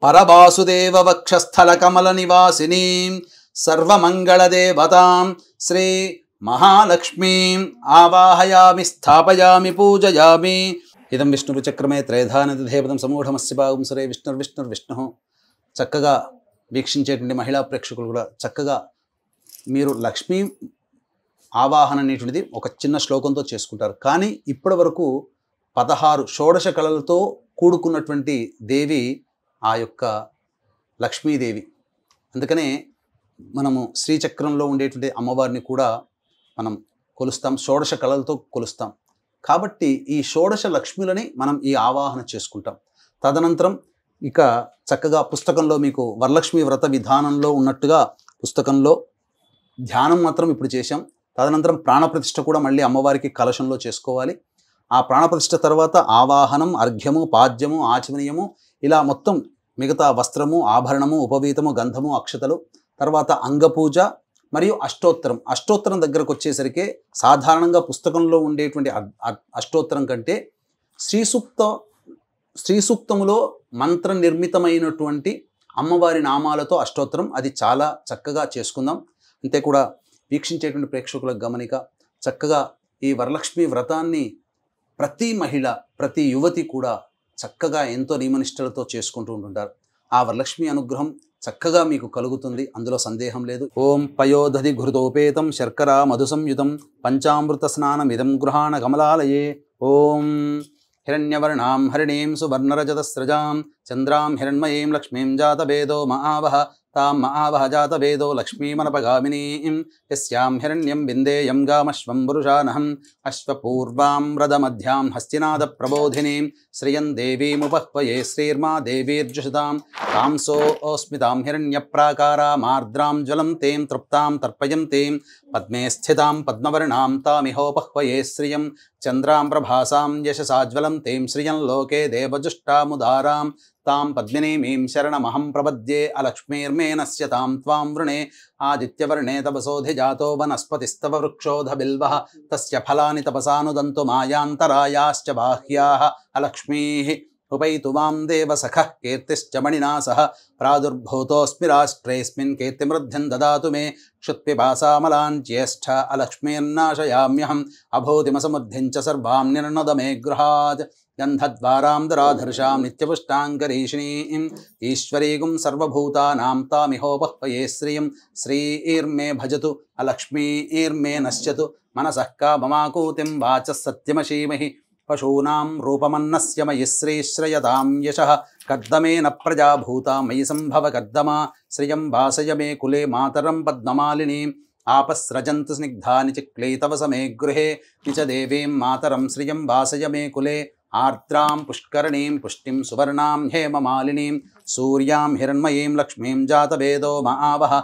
పరవాసుదేవ వక్షస్థల కమల నివాసినీం సర్వమంగళదేవతాం శ్రీ మహాలక్ష్మీం ఆవాహయామి స్థాపయామి పూజయామి. ఇదం విష్ణుచక్రమే త్రైధానదేవతం సమూఢమస్య భాగం సరే విష్ణుర్విష్ణుర్విష్ణు. చక్కగా వీక్షించేటువంటి మహిళా ప్రేక్షకులు కూడా చక్కగా మీరు లక్ష్మీ ఆవాహన అనేటువంటిది ఒక చిన్న శ్లోకంతో చేసుకుంటారు. కానీ ఇప్పటి వరకు 16 షోడశ కళలతో కూడుకున్నటువంటి దేవి ఆ యొక్క లక్ష్మీదేవి. అందుకనే మనము శ్రీచక్రంలో ఉండేటువంటి అమ్మవారిని కూడా మనం కొలుస్తాం, షోడశ కళలతో కొలుస్తాం. కాబట్టి ఈ షోడశ లక్ష్మిలని మనం ఈ ఆవాహన చేసుకుంటాం. తదనంతరం ఇక చక్కగా పుస్తకంలో మీకు వరలక్ష్మి వ్రత విధానంలో ఉన్నట్టుగా పుస్తకంలో ధ్యానం మాత్రం ఇప్పుడు చేశాం. తదనంతరం ప్రాణప్రతిష్ఠ కూడా మళ్ళీ అమ్మవారికి కలశంలో చేసుకోవాలి. ఆ ప్రాణప్రతిష్ఠ తర్వాత ఆవాహనం, అర్ఘ్యము, పాద్యము, ఆచమనీయము, ఇలా మొత్తం మిగతా వస్త్రము, ఆభరణము, ఉపవీతము, గంధము, అక్షతలు, తర్వాత అంగపూజ మరియు అష్టోత్తరం. అష్టోత్తరం దగ్గరకు వచ్చేసరికి సాధారణంగా పుస్తకంలో ఉండేటువంటి అష్టోత్తరం కంటే శ్రీ సూక్తములో మంత్ర నిర్మితమైనటువంటి అమ్మవారి నామాలతో అష్టోత్తరం, అది చాలా చక్కగా చేసుకుందాం. అంతే కూడా వీక్షించేటువంటి ప్రేక్షకులకు గమనిక, చక్కగా ఈ వరలక్ష్మి వ్రతాన్ని ప్రతి మహిళ, ప్రతి యువతి కూడా చక్కగా ఎంతో నియమనిష్టలతో చేసుకుంటూ ఉంటుంటారు. ఆ వరలక్ష్మి అనుగ్రహం చక్కగా మీకు కలుగుతుంది, అందులో సందేహం లేదు. ఓం పయోదధి ఘృతోపేతం శర్కరా మధు సంయుతం పంచామృత స్నానమిదం గృహాణ కమలాలయే. ఓం హిరణ్యవర్ణాం హరిణీం సువర్ణరజతస్రజాం చంద్రాం హిరణ్మయీం లక్ష్మీం జాతవేదో మహావహ तां महावह जातवेदो लक्ष्मीमनपगामिनीं यस्यां हिरण्यं विन्देयं गामश्वं पुरुषानहम् अश्वपूर्वां रदमध्यां हस्तिनादप्रबोधिनीं श्रियं देवीमुपह्वये श्रीर्मा देवीर्जुषतां तांसोऽस्मितां हिरण्यप्राकारामार्द्रां ज्वलन्तीं तृप्तां तर्पयन्तीं पद्मे स्थितां पद्मवर्णां तामिहोपह्वये श्रियं चन्द्रां प्रभासां यशसा ज्वलन्तीं श्रियं लोके देवजुष्टामुदारां तां पद्मिनीमीं शरणमहं प्रपद्ये अलक्ष्मीर्मे नश्यतां त्वां वृणे आदित्यवर्णे तपसोऽधिजातो वनस्पतिस्तव वृक्षोऽधबिल्वः तस्य फलानि तपसानुदन्तु मायान्तरायाश्च बाह्याः अलक्ष्मीः उपैतु मां देवसखः कीर्तिश्च मणिना सह प्रादुर्भूतोऽस्मि राष्ट्रेऽस्मिन् कीर्तिमृद्धिं ददातु मे क्षुत्पिपासामलान् ज्येष्ठ अलक्ष्मीर्नाशयाम्यहम् अभूतिमसमुद्धिं च सर्वां निर्णद मे गृहात् गन्धद्वारां दुराधर्षां नित्यपुष्टाङ्करीषिणीं ईश्वरीगुं सर्वभूतानां तामिहोपह्वये श्रियं श्रीर्मे भजतु अलक्ष्मीर्मे नश्यतु मनसः काममाकूतिं वाचः सत्यमशीमहि पशूनां रूपमन्नस्य मयि श्रीश्रयतां यशः कर्दमेन प्रजा भूता मयि सम्भव कर्दमा श्रियं वासय मे कुले मातरं पद्ममालिनीम् आपस्रजन्तु स्निग्धानि चिक्ले तव समे गृहे निच देवीं मातरं श्रियं वासय मे कुले आर्द्रां पुष्करणीं पुष्टिं सुवर्णां हेममालिनीं सूर्यां हिरण्मयीं लक्ष्मीं जातवेदो महावह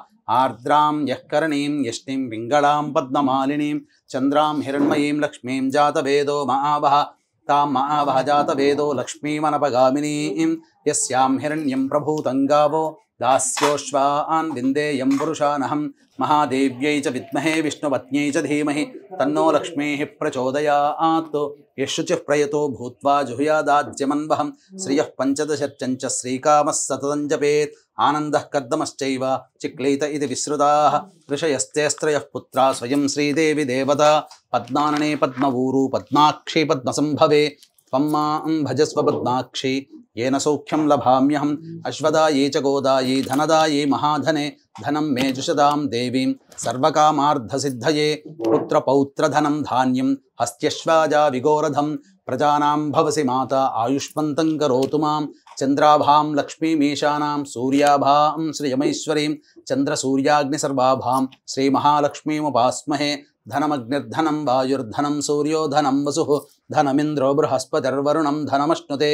आर्द्रां यःकरणीं यष्टिं पिङ्गळां पद्ममालिनीं चन्द्रां हिरण्मयीं लक्ष्मीं जातवेदो महावह तां महावह जातवेदो लक्ष्मीमनपगामिनीं यस्यां हिरण्यं प्रभूतं गावो दास्योश्वान् विन्देयं पुरुषानहं महादेव्यै च विद्महे विष्णुपत्न्यै च धीमहि तन्नो लक्ष्मीः प्रचोदयात् यः शुचिः प्रयतो भूत्वा जुहुयादाज्यमन्वहं श्रियः पञ्चदशर्चञ्च श्रीकामः सततं जपेत् आनन्दः कर्दमश्चैव चिक्लीत इति विश्रुताः ऋषयस्तेस्त्रयः पुत्रा स्वयं श्रीदेवी देवता पद्मानने पद्मवूरू पद्माक्षी पद्मसम्भवे त्वं मां भजस्व पद्माक्षी येन सौख्यं लभाम्यहम् अश्वदायै च गोदायै धनदायै महाधने धनं मे जुषदां देवीं सर्वकामार्धसिद्धये पुत्रपौत्रधनं धान्यं हस्त्यश्वाजा विगोरधं प्रजानां भवसि माता आयुष्मन्तं करोतु मां चन्द्राभां लक्ष्मीमीशानां सूर्याभां श्रियमैश्वरीं चन्द्रसूर्याग्निसर्वाभां श्रीमहालक्ष्मीमुपास्महे धनमग्निर्धनं वायुर्धनं सूर्यो धनं वसुः धनमिन्द्रो बृहस्पतिर्वरुणं धनमश्नुते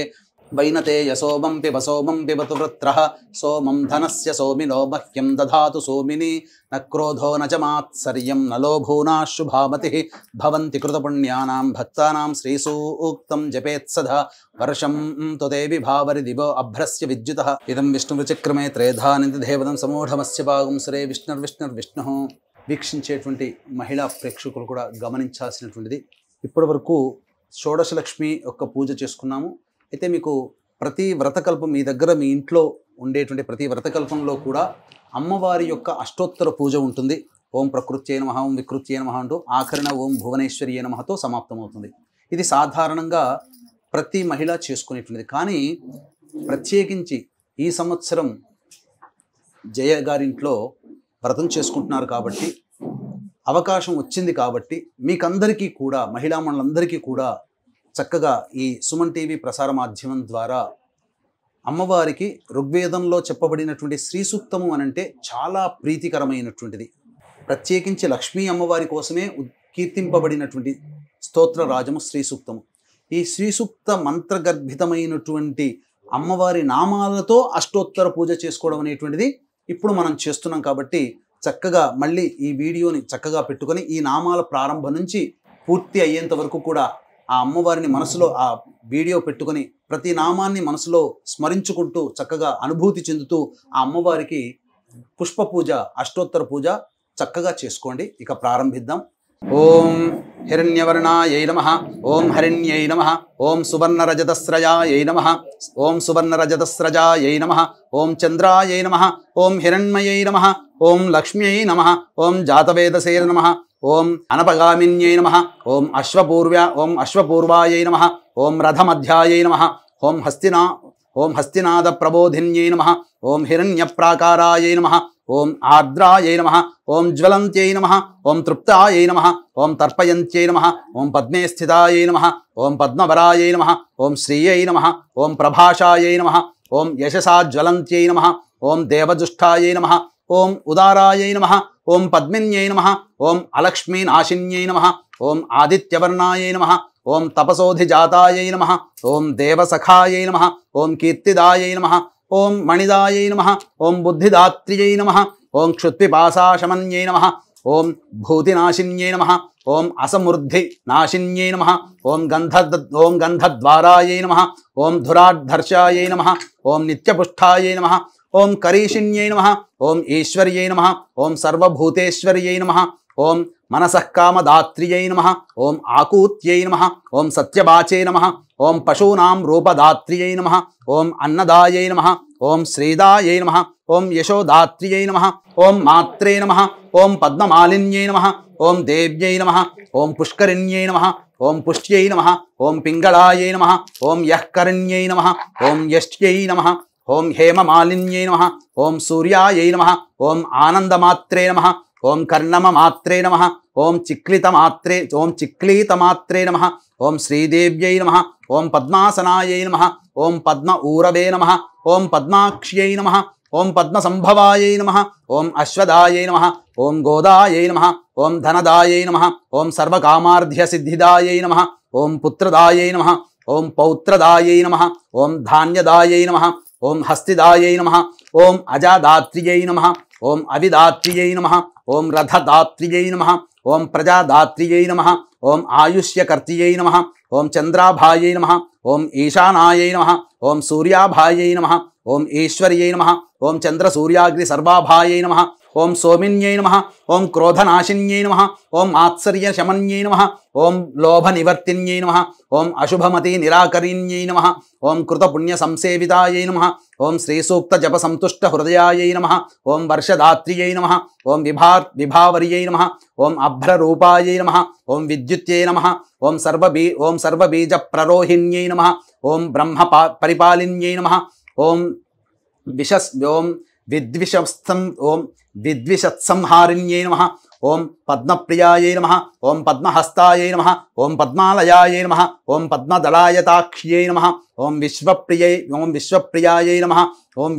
वैनते यशोमं पिबतु वृत्रः सोमं धनस्य सोमिनो मह्यं दधातु सोमिनी न क्रोधो न च मात्सर्यं न लोभूना शुभामतिः भवन्ति कृतपुण्यानां भक्तानां श्रीसूक्तं जपेत् सदा वर्षं तु ते विभावरि दिवो अभ्रस्य विद्युतः इदं विष्णुविचक्रमे त्रेधानिधि देवतं समूढमस्य भागं శ్రీ విష్ణుర్విష్ణుః వీక్షించేటువంటి మహిళా ప్రేక్షకులు కూడా గమనించాల్సినటువంటిది ఇప్పటివరకు షోడశలక్ష్మి యొక్క పూజ చేసుకున్నాము. అయితే మీకు ప్రతి వ్రతకల్పం మీ దగ్గర మీ ఇంట్లో ఉండేటువంటి ప్రతి వ్రతకల్పంలో కూడా అమ్మవారి యొక్క అష్టోత్తర పూజ ఉంటుంది. ఓం ప్రకృత్యై నమః ఓం వికృత్యై నమః అంటూ ఆఖరణ ఓం భువనేశ్వర్యై నమఃతో సమాప్తమవుతుంది. ఇది సాధారణంగా ప్రతి మహిళ చేసుకునేటువంటిది. కానీ ప్రత్యేకించి ఈ సంవత్సరం జయ గారింట్లో వ్రతం చేసుకుంటున్నారు కాబట్టి అవకాశం వచ్చింది కాబట్టి మీకందరికీ కూడా మహిళామణులందరికీ కూడా చక్కగా ఈ సుమన్ టీవీ ప్రసార మాధ్యమం ద్వారా అమ్మవారికి ఋగ్వేదంలో చెప్పబడినటువంటి శ్రీ సూక్తము అనంటే చాలా ప్రీతికరమైనటువంటిది. ప్రత్యేకించి లక్ష్మీ అమ్మవారి కోసమే కీర్తింపబడినటువంటి స్తోత్ర రాజము శ్రీ సూక్తము. ఈ శ్రీ సూక్త మంత్రగర్భితమైనటువంటి అమ్మవారి నామాలతో అష్టోత్తర పూజ చేసుకోవడం అనేటువంటిది ఇప్పుడు మనం చేస్తున్నాం. కాబట్టి చక్కగా మళ్ళీ ఈ వీడియోని చక్కగా పెట్టుకొని ఈ నామాల ప్రారంభం నుంచి పూర్తి అయ్యేంత వరకు కూడా ఆ అమ్మవారిని మనసులో ఆ వీడియో పెట్టుకొని ప్రతి నామాన్ని మనసులో స్మరించుకుంటూ చక్కగా అనుభూతి చెందుతూ ఆ అమ్మవారికి పుష్ప పూజ అష్టోత్తర పూజ చక్కగా చేసుకోండి. ఇక ప్రారంభిద్దాం. ఓం హిరణ్యవర్ణాయై నమః ఓం హరిణ్యై నమః ఓం సువర్ణరజతస్రజాయై నమః ఓం సువర్ణరజతస్రజాయై నమః ఓం చంద్రాయై నమః ఓం హిరణ్మయై నమః ఓం లక్ష్మ్యై నమః ఓం జాతవేదసే నమః ఓం అనపగామిన్యై నమః ఓం అశ్వపూర్వాయై నమః ఓం రథమధ్యాయై నమః ఓం హస్తినాద ప్రబోధిన్యై నమః ఓం హిరణ్యప్రాకారాయై నమః ఓం ఆర్ద్రాయై నమః ఓం జ్వలంత్యై నమః ఓం తృప్తాయై నమః ఓం తర్పయంత్యై నమః ఓం పద్మే స్థితాయై నమః ఓం పద్మవరాయై నమః ఓం శ్రీయై నమః ఓం ప్రభాషాయై నమః ఓం యశసా జ్వలంత్యై నమః ఓం దేవజుష్టాయై నమః, ఓం ఉదారాయై నమః, ఓం పద్మిన్యై నమః, ఓం అలక్ష్మీనాశిన్యై నమః, ఓం ఆదిత్యవర్ణాయై నమః, ఓం తపసోధిజాతాయై నమః, ఓం దేవసఖాయై నమః, ఓం కీర్తిదాయై నమః, ఓం మణిదాయై నమః, ఓం బుద్ధిదాత్ర్యై నమః, ఓం క్షుత్పిపాసాశమన్యై నమః, ఓం భూతినాశిన్యై నమః, ఓం అసమృద్ధినాశిన్యై నమః, ఓం గంధద్వారాయై నమః, ఓం ధురాద్ధర్షాయై నమః, ఓం నిత్యపుష్టాయై నమః, ఓం కరీషిన్యై నమః, ఓం ఈశ్వర్యై నమః, ఓం సర్వభూతేశ్వర్యై నమః, ఓం మనసఃకామదాత్ర్యై నమః, ఓం ఆకూత్యై నమః, ఓం సత్యవాచై నమః, ఓం పశూనాం రూపదాత్ర్యై నమః, ఓం అన్నదాయై నమః, ఓం శ్రీదాయై నమః, ఓం యశోదాత్ర్యై నమః, ఓం మాత్రే నమః, ఓం పద్మమాలిన్యై నమః, ఓం దేవ్యై నమః, ఓం పుష్కరిణ్యై నమః, ఓం పుష్ట్యై నమః, ఓం పింగళాయై నమః, ఓం యఃకరణ్యై నమః, ఓం యష్ట్యై నమః, ఓం హేమమాలిన్యై నమః, ఓం సూర్యాయై నమః, ఓం ఆనందమాత్రే నమః, ఓం కర్ణమమాత్రే నమః, ఓం చిక్లీతమాత్రే నమః, ఓం శ్రీదేవ్యై నమః, ఓం పద్మాసనాయై నమః, ఓం పద్మ ఊరవే నమః, ఓం పద్మాక్ష్యై నమః, ఓం పద్మసంభవాయై నమః, ఓం అశ్వదాయై నమః, ఓం గోదాయై నమః, ఓం ధనదాయై నమః, ఓం సర్వకామార్థ్యసిద్ధిదాయై నమః, ఓం పుత్రదాయై నమః, ఓం పౌత్రదాయై నమః, ఓం ధాన్యదాయై నమః, ఓం హస్తిదాయై నమః, ఓం అజాదాత్ర్యై నమః, ఓం అవిదాత్ర్యై నమః, ఓం రథదాత్ర్యై నమః, ఓం ప్రజాదాత్ర్యై నమః, ఓం ఆయుష్యకర్త్యై నమః, ఓం చంద్రాభాయై నమః, ఓం ఈశానాయై నమః, ఓం సూర్యాభాయై నమః, ఓం ఈశ్వర్యై నమః, ఓం చంద్రసూర్యాగ్ని సర్వాభాయై నమః, ఓం సోమిన్యై నమః, ఓం క్రోధనాశిన్యై నమః, ఓం ఆత్సర్యశమన్యై నమః, ఓం లోభనివర్తిన్యై నమః, ఓం అశుభమతి నిరాకరిణ్యై నమః, ఓం కృతపుణ్యసంసేవితాయై నమః, ఓం శ్రీసూక్తజపసంతుష్టహృదయాయై నమః, ఓం వర్షదాత్ర్యై నమః, ఓం విభావర్యై నమః, ఓం అభ్రరూపాయై నమః, ఓం విద్యుత్యై నమః, ఓం సర్వబీజప్రరోహిణ్యై నమః, ఓం బ్రహ్మ పరిపాలిన్యై నమః, ఓం విద్విషత్సంహారిణ్యై నమః, ఓం పద్మప్రియాయై నమః, ఓం పద్మహస్తాయై నమః, ఓం పద్మాలయాయై నమః, ఓం పద్మదళాయతాక్ష్యై నమః, ఓం విశ్వప్రియాయై నమః, ఓం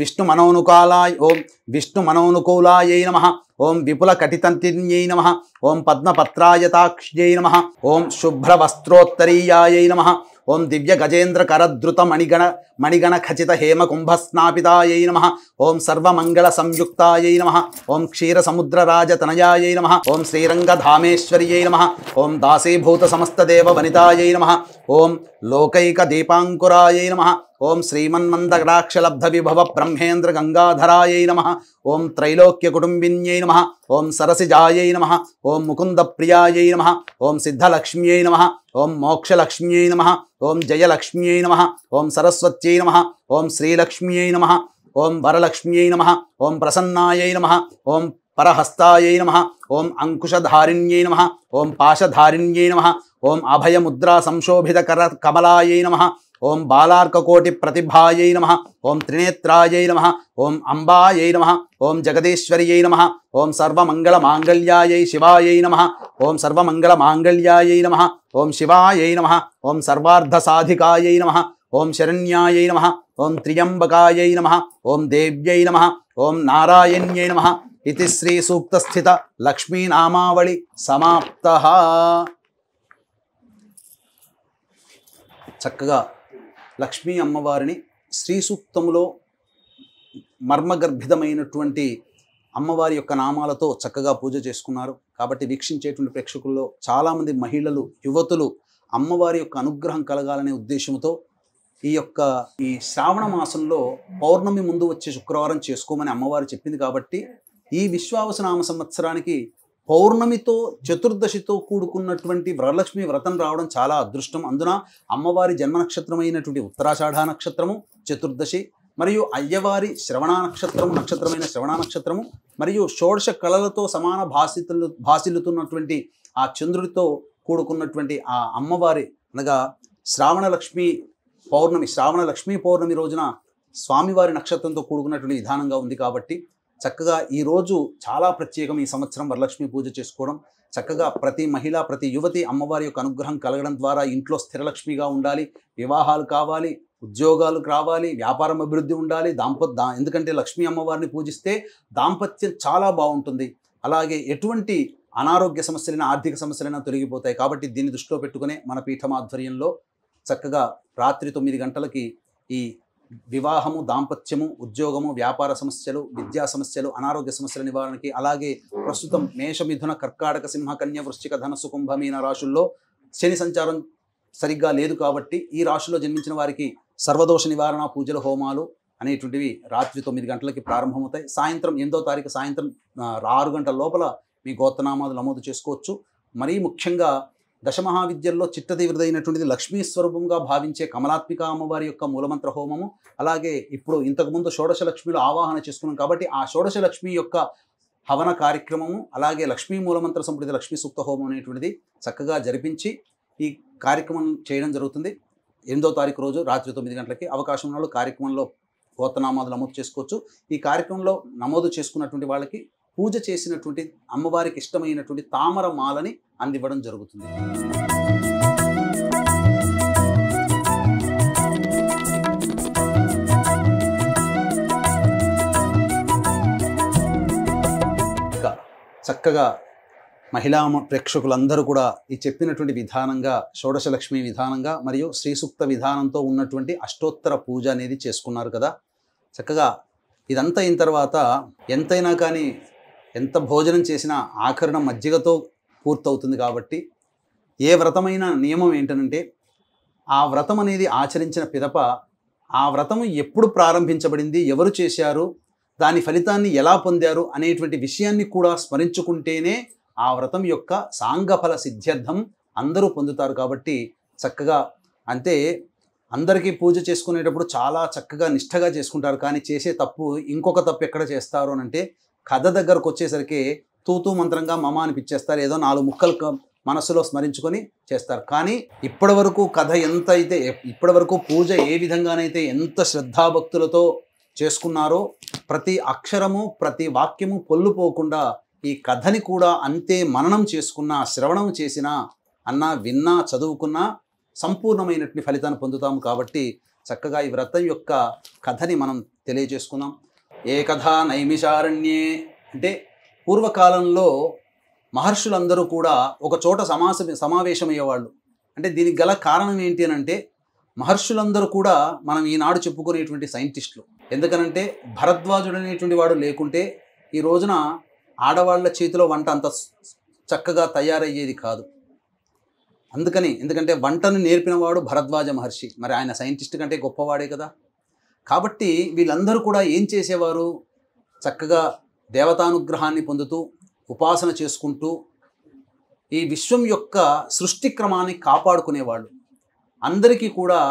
విష్ణుమనోనుకూలాయై నమః, ఓం విపులకటితంతిన్యై నమః, ఓం పద్మపత్రాయతాక్ష్యై నమః, ఓం శుభ్రవస్త్రోత్తరీయాయై నమః, ఓం దివ్యగజేంద్రకరద్రుత మణిగణ ఖచిత హేమకుంభస్నాపితాయై నమః, ఓం సర్వమంగళసంయుక్తాయై నమః, ఓం క్షీరసముద్రరాజతనయాయై నమః, ఓం శ్రీరంగధామేశ్వర్యై నమః, ఓం దాసీభూతసమస్తదేవవనితాయై నమః, ఓం లోకైకదీపాంకురాయై నమః, ఓం శ్రీమన్మందకటాక్షలబ్ధవిభవ బ్రహ్మేంద్ర గంగాధరాయై నమః, ఓం త్రైలోక్యకుటుంబిన్యై నమః, ఓం సరసిజాయై నమః, ఓం ముకుందప్రియాయై నమః, ఓం సిద్ధలక్ష్మ్యై నమః, ఓం మోక్షలక్ష్మ్యై నమః, ఓం జయలక్ష్మ్యై నమః, ఓం సరస్వత్యై నమః, ఓం శ్రీలక్ష్మ్యై నమః, ఓం వరలక్ష్మ్యై నమః, ఓం ప్రసన్నాయై నమః, ఓం పరహస్తాయై నమః, ఓం అంకుశధారిణ్యై నమః, ఓం పాశధారిణ్యై నమః, ఓం అభయముద్రా సంశోభిత కమలాయై నమః, ఓం బాలార్కకోటి ప్రతిభాయై నమః, ఓం త్రినేత్రాయై నమః, ఓం అంబాయై నమః, ఓం జగదీశ్వర్యై నమః, ఓం సర్వమంగళమాంగళ్యాయై శివాయై నమః, ఓం సర్వమంగళమాంగళ్యాయై నమః, ఓం శివాయై నమః, ఓం సర్వార్థసాధికాయై నమః, ఓం శరణ్యాయై నమః, ఓం త్ర్యంబకాయై నమః, ఓం దేవ్యై నమః, ఓం నారాయణ్యై నమః. ఇది శ్రీ సూక్తస్థిత లక్ష్మీనామావళి సమాప్తః. చక్కగా లక్ష్మీ అమ్మవారిని శ్రీ సూక్తములో మర్మగర్భితమైనటువంటి అమ్మవారి యొక్క నామాలతో చక్కగా పూజ చేసుకున్నారు. కాబట్టి వీక్షించేటువంటి ప్రేక్షకుల్లో చాలామంది మహిళలు, యువతులు అమ్మవారి యొక్క అనుగ్రహం కలగాలనే ఉద్దేశంతో ఈ శ్రావణ మాసంలో పౌర్ణమి ముందు వచ్చే శుక్రవారం చేసుకోమని అమ్మవారు చెప్పింది. కాబట్టి ఈ విశ్వావసనామ సంవత్సరానికి పౌర్ణమితో చతుర్దశితో కూడుకున్నటువంటి వరలక్ష్మి వ్రతం రావడం చాలా అదృష్టం. అందున అమ్మవారి జన్మ నక్షత్రమైనటువంటి ఉత్తరాషాఢ నక్షత్రము చతుర్దశి, మరియు అయ్యవారి నక్షత్రమైన శ్రవణ నక్షత్రము, మరియు షోడశ కళలతో సమాన భాసిల్లుతున్నటువంటి ఆ చంద్రుడితో కూడుకున్నటువంటి ఆ అమ్మవారి అనగా శ్రావణ లక్ష్మీ పౌర్ణమి రోజున స్వామివారి నక్షత్రంతో కూడుకున్నటువంటి విధానంగా ఉంది. కాబట్టి చక్కగా ఈరోజు చాలా ప్రత్యేకం. ఈ సంవత్సరం వరలక్ష్మి పూజ చేసుకోవడం చక్కగా ప్రతి మహిళ, ప్రతి యువతి అమ్మవారి యొక్క అనుగ్రహం కలగడం ద్వారా ఇంట్లో స్థిరలక్ష్మిగా ఉండాలి, వివాహాలు కావాలి, ఉద్యోగాలకు రావాలి, వ్యాపారం అభివృద్ధి ఉండాలి, ఎందుకంటే లక్ష్మీ అమ్మవారిని పూజిస్తే దాంపత్యం చాలా బాగుంటుంది. అలాగే ఎటువంటి అనారోగ్య సమస్యలైనా ఆర్థిక సమస్యలైనా తొలగిపోతాయి. కాబట్టి దీన్ని దృష్టిలో పెట్టుకునే మన పీఠం ఆధ్వర్యంలో చక్కగా రాత్రి 9 గంటలకి ఈ వివాహము, దాంపత్యము, ఉద్యోగము, వ్యాపార సమస్యలు, విద్యా సమస్యలు, అనారోగ్య సమస్యల నివారణకి, అలాగే ప్రస్తుతం మేష, మిథున, కర్కాటక, సింహ, కన్య, వృశ్చిక, ధనస్సు, కుంభ, మీన రాశుల్లో శని సంచారం సరిగ్గా లేదు కాబట్టి ఈ రాశుల్లో జన్మించిన వారికి సర్వదోష నివారణ పూజల, హోమాలు అనేటువంటివి రాత్రి 9 గంటలకి ప్రారంభమవుతాయి. సాయంత్రం 8వ తారీఖు సాయంత్రం 6 గంటల లోపల మీ గోత్రనామాలు నమోదు చేసుకోవచ్చు. మరీ ముఖ్యంగా దశమహావిద్యల్లో చిట్టతీవ్రదైనటువంటిది లక్ష్మీ స్వరూపంగా భావించే కమలాత్మిక అమ్మవారి యొక్క మూలమంత్ర హోమము, అలాగే ఇప్పుడు ఇంతకుముందు షోడశ లక్ష్మిలో ఆవాహన చేసుకున్నాం కాబట్టి ఆ షోడశ లక్ష్మి యొక్క హవన కార్యక్రమము, అలాగే లక్ష్మీ మూలమంత్ర సంపుటిత లక్ష్మీ సూక్త హోమం అనేటువంటిది చక్కగా జరిపించి ఈ కార్యక్రమం చేయడం జరుగుతుంది. 8వ తారీఖు రోజు రాత్రి 9 గంటలకి అవకాశం ఉన్న వాళ్ళు కార్యక్రమంలో గోత్రనామాలు నమోదు చేసుకోవచ్చు. ఈ కార్యక్రమంలో నమోదు చేసుకున్నటువంటి వాళ్ళకి పూజ చేసినటువంటి అమ్మవారికి ఇష్టమైనటువంటి తామర మాలని అందివ్వడం జరుగుతుంది. చక్కగా మహిళా ప్రేక్షకులందరూ కూడా ఈ చెప్పినటువంటి విధానంగా షోడశలక్ష్మి విధానంగా మరియు శ్రీ సూక్త విధానంతో ఉన్నటువంటి అష్టోత్తర పూజ అనేది చేసుకున్నారు కదా. చక్కగా ఇదంతా అయిన తర్వాత ఎంతైనా కానీ ఎంత భోజనం చేసినా ఆఖరణ మజ్జిగతో పూర్తవుతుంది. కాబట్టి ఏ వ్రతమైన నియమం ఏంటంటే ఆ వ్రతం అనేది ఆచరించిన పిదప ఆ వ్రతం ఎప్పుడు ప్రారంభించబడింది, ఎవరు చేశారు, దాని ఫలితాన్ని ఎలా పొందారు అనేటువంటి విషయాన్ని కూడా స్మరించుకుంటేనే ఆ వ్రతం యొక్క సాంగఫల సిద్ధ్యర్థం అందరూ పొందుతారు. కాబట్టి చక్కగా అంటే అందరికీ పూజ చేసుకునేటప్పుడు చాలా చక్కగా నిష్ఠగా చేసుకుంటారు. కానీ చేసే తప్పు ఇంకొక తప్పు ఎక్కడ చేస్తారు అని అంటే కథ దగ్గరకు వచ్చేసరికి తూతూ మంత్రంగా మమ అనిపించేస్తారు, ఏదో 4 ముక్కలు మనసులో స్మరించుకొని చేస్తారు. కానీ ఇప్పటివరకు కథ ఎంత అయితే ఇప్పటివరకు పూజ ఏ విధంగానైతే ఎంత శ్రద్ధాభక్తులతో చేసుకున్నారో ప్రతి అక్షరము ప్రతి వాక్యము పొల్లుపోకుండా ఈ కథని కూడా అంతే మననం చేసుకున్నా, శ్రవణం చేసినా, అన్నా, విన్నా, చదువుకున్నా సంపూర్ణమైనటువంటి ఫలితాన్ని పొందుతాము. కాబట్టి చక్కగా ఈ వ్రతం యొక్క కథని మనం తెలియజేసుకుందాం. ఏ కథ నైమిషారణ్యే అంటే పూర్వకాలంలో మహర్షులందరూ కూడా ఒక చోట సమావేశమయ్యేవాళ్ళు. అంటే దీనికి గల కారణం ఏంటి అని అంటే మహర్షులందరూ కూడా మనం ఈనాడు చెప్పుకునేటువంటి సైంటిస్టులు. ఎందుకనంటే భరద్వాజుడు అనేటువంటి వాడు లేకుంటే ఈ రోజున ఆడవాళ్ళ చేతిలో వంట అంత చక్కగా తయారయ్యేది కాదు. ఎందుకంటే వంటను నేర్పినవాడు భరద్వాజ మహర్షి, మరి ఆయన సైంటిస్ట్ కంటే గొప్పవాడే కదా. కాబట్టి వీళ్ళందరూ కూడా ఏం చేసేవారు, చక్కగా దేవతానుగ్రహాన్ని పొందుతూ ఉపాసన చేసుకుంటూ ఈ విశ్వం యొక్క సృష్టి క్రమాన్ని కాపాడుకునేవాళ్ళు. అందరికీ కూడా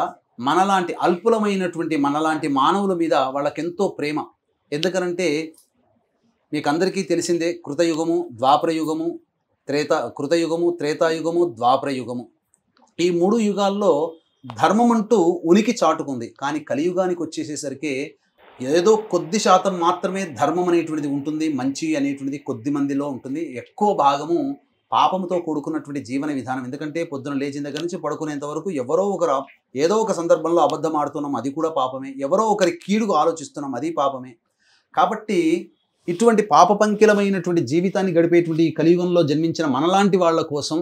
మనలాంటి అల్పులమైనటువంటి మనలాంటి మానవుల మీద వాళ్ళకెంతో ప్రేమ. ఎందుకనంటే మీకు అందరికీ తెలిసిందే కృతయుగము, ద్వాపరయుగము, కృతయుగము, త్రేతాయుగము, ద్వాపరయుగము. ఈ 3 యుగాల్లో ధర్మం అంటూ ఉనికి చాటుకుంది. కానీ కలియుగానికి వచ్చేసేసరికి ఏదో కొద్ది శాతం మాత్రమే ధర్మం అనేటువంటిది ఉంటుంది, మంచి అనేటువంటిది కొద్ది మందిలో ఉంటుంది. ఎక్కువ భాగము పాపంతో కూడుకున్నటువంటి జీవన విధానం. ఎందుకంటే పొద్దున లేచిన దగ్గర నుంచి పడుకునేంత వరకు ఎవరో ఒకరు ఏదో ఒక సందర్భంలో అబద్ధం ఆడుతున్నాం, అది కూడా పాపమే. ఎవరో ఒకరి కీడుకు ఆలోచిస్తున్నాం, అది పాపమే. కాబట్టి ఇటువంటి పాపపంకిలమైనటువంటి జీవితాన్ని గడిపేటువంటి ఈ కలియుగంలో జన్మించిన మనలాంటి వాళ్ళ కోసం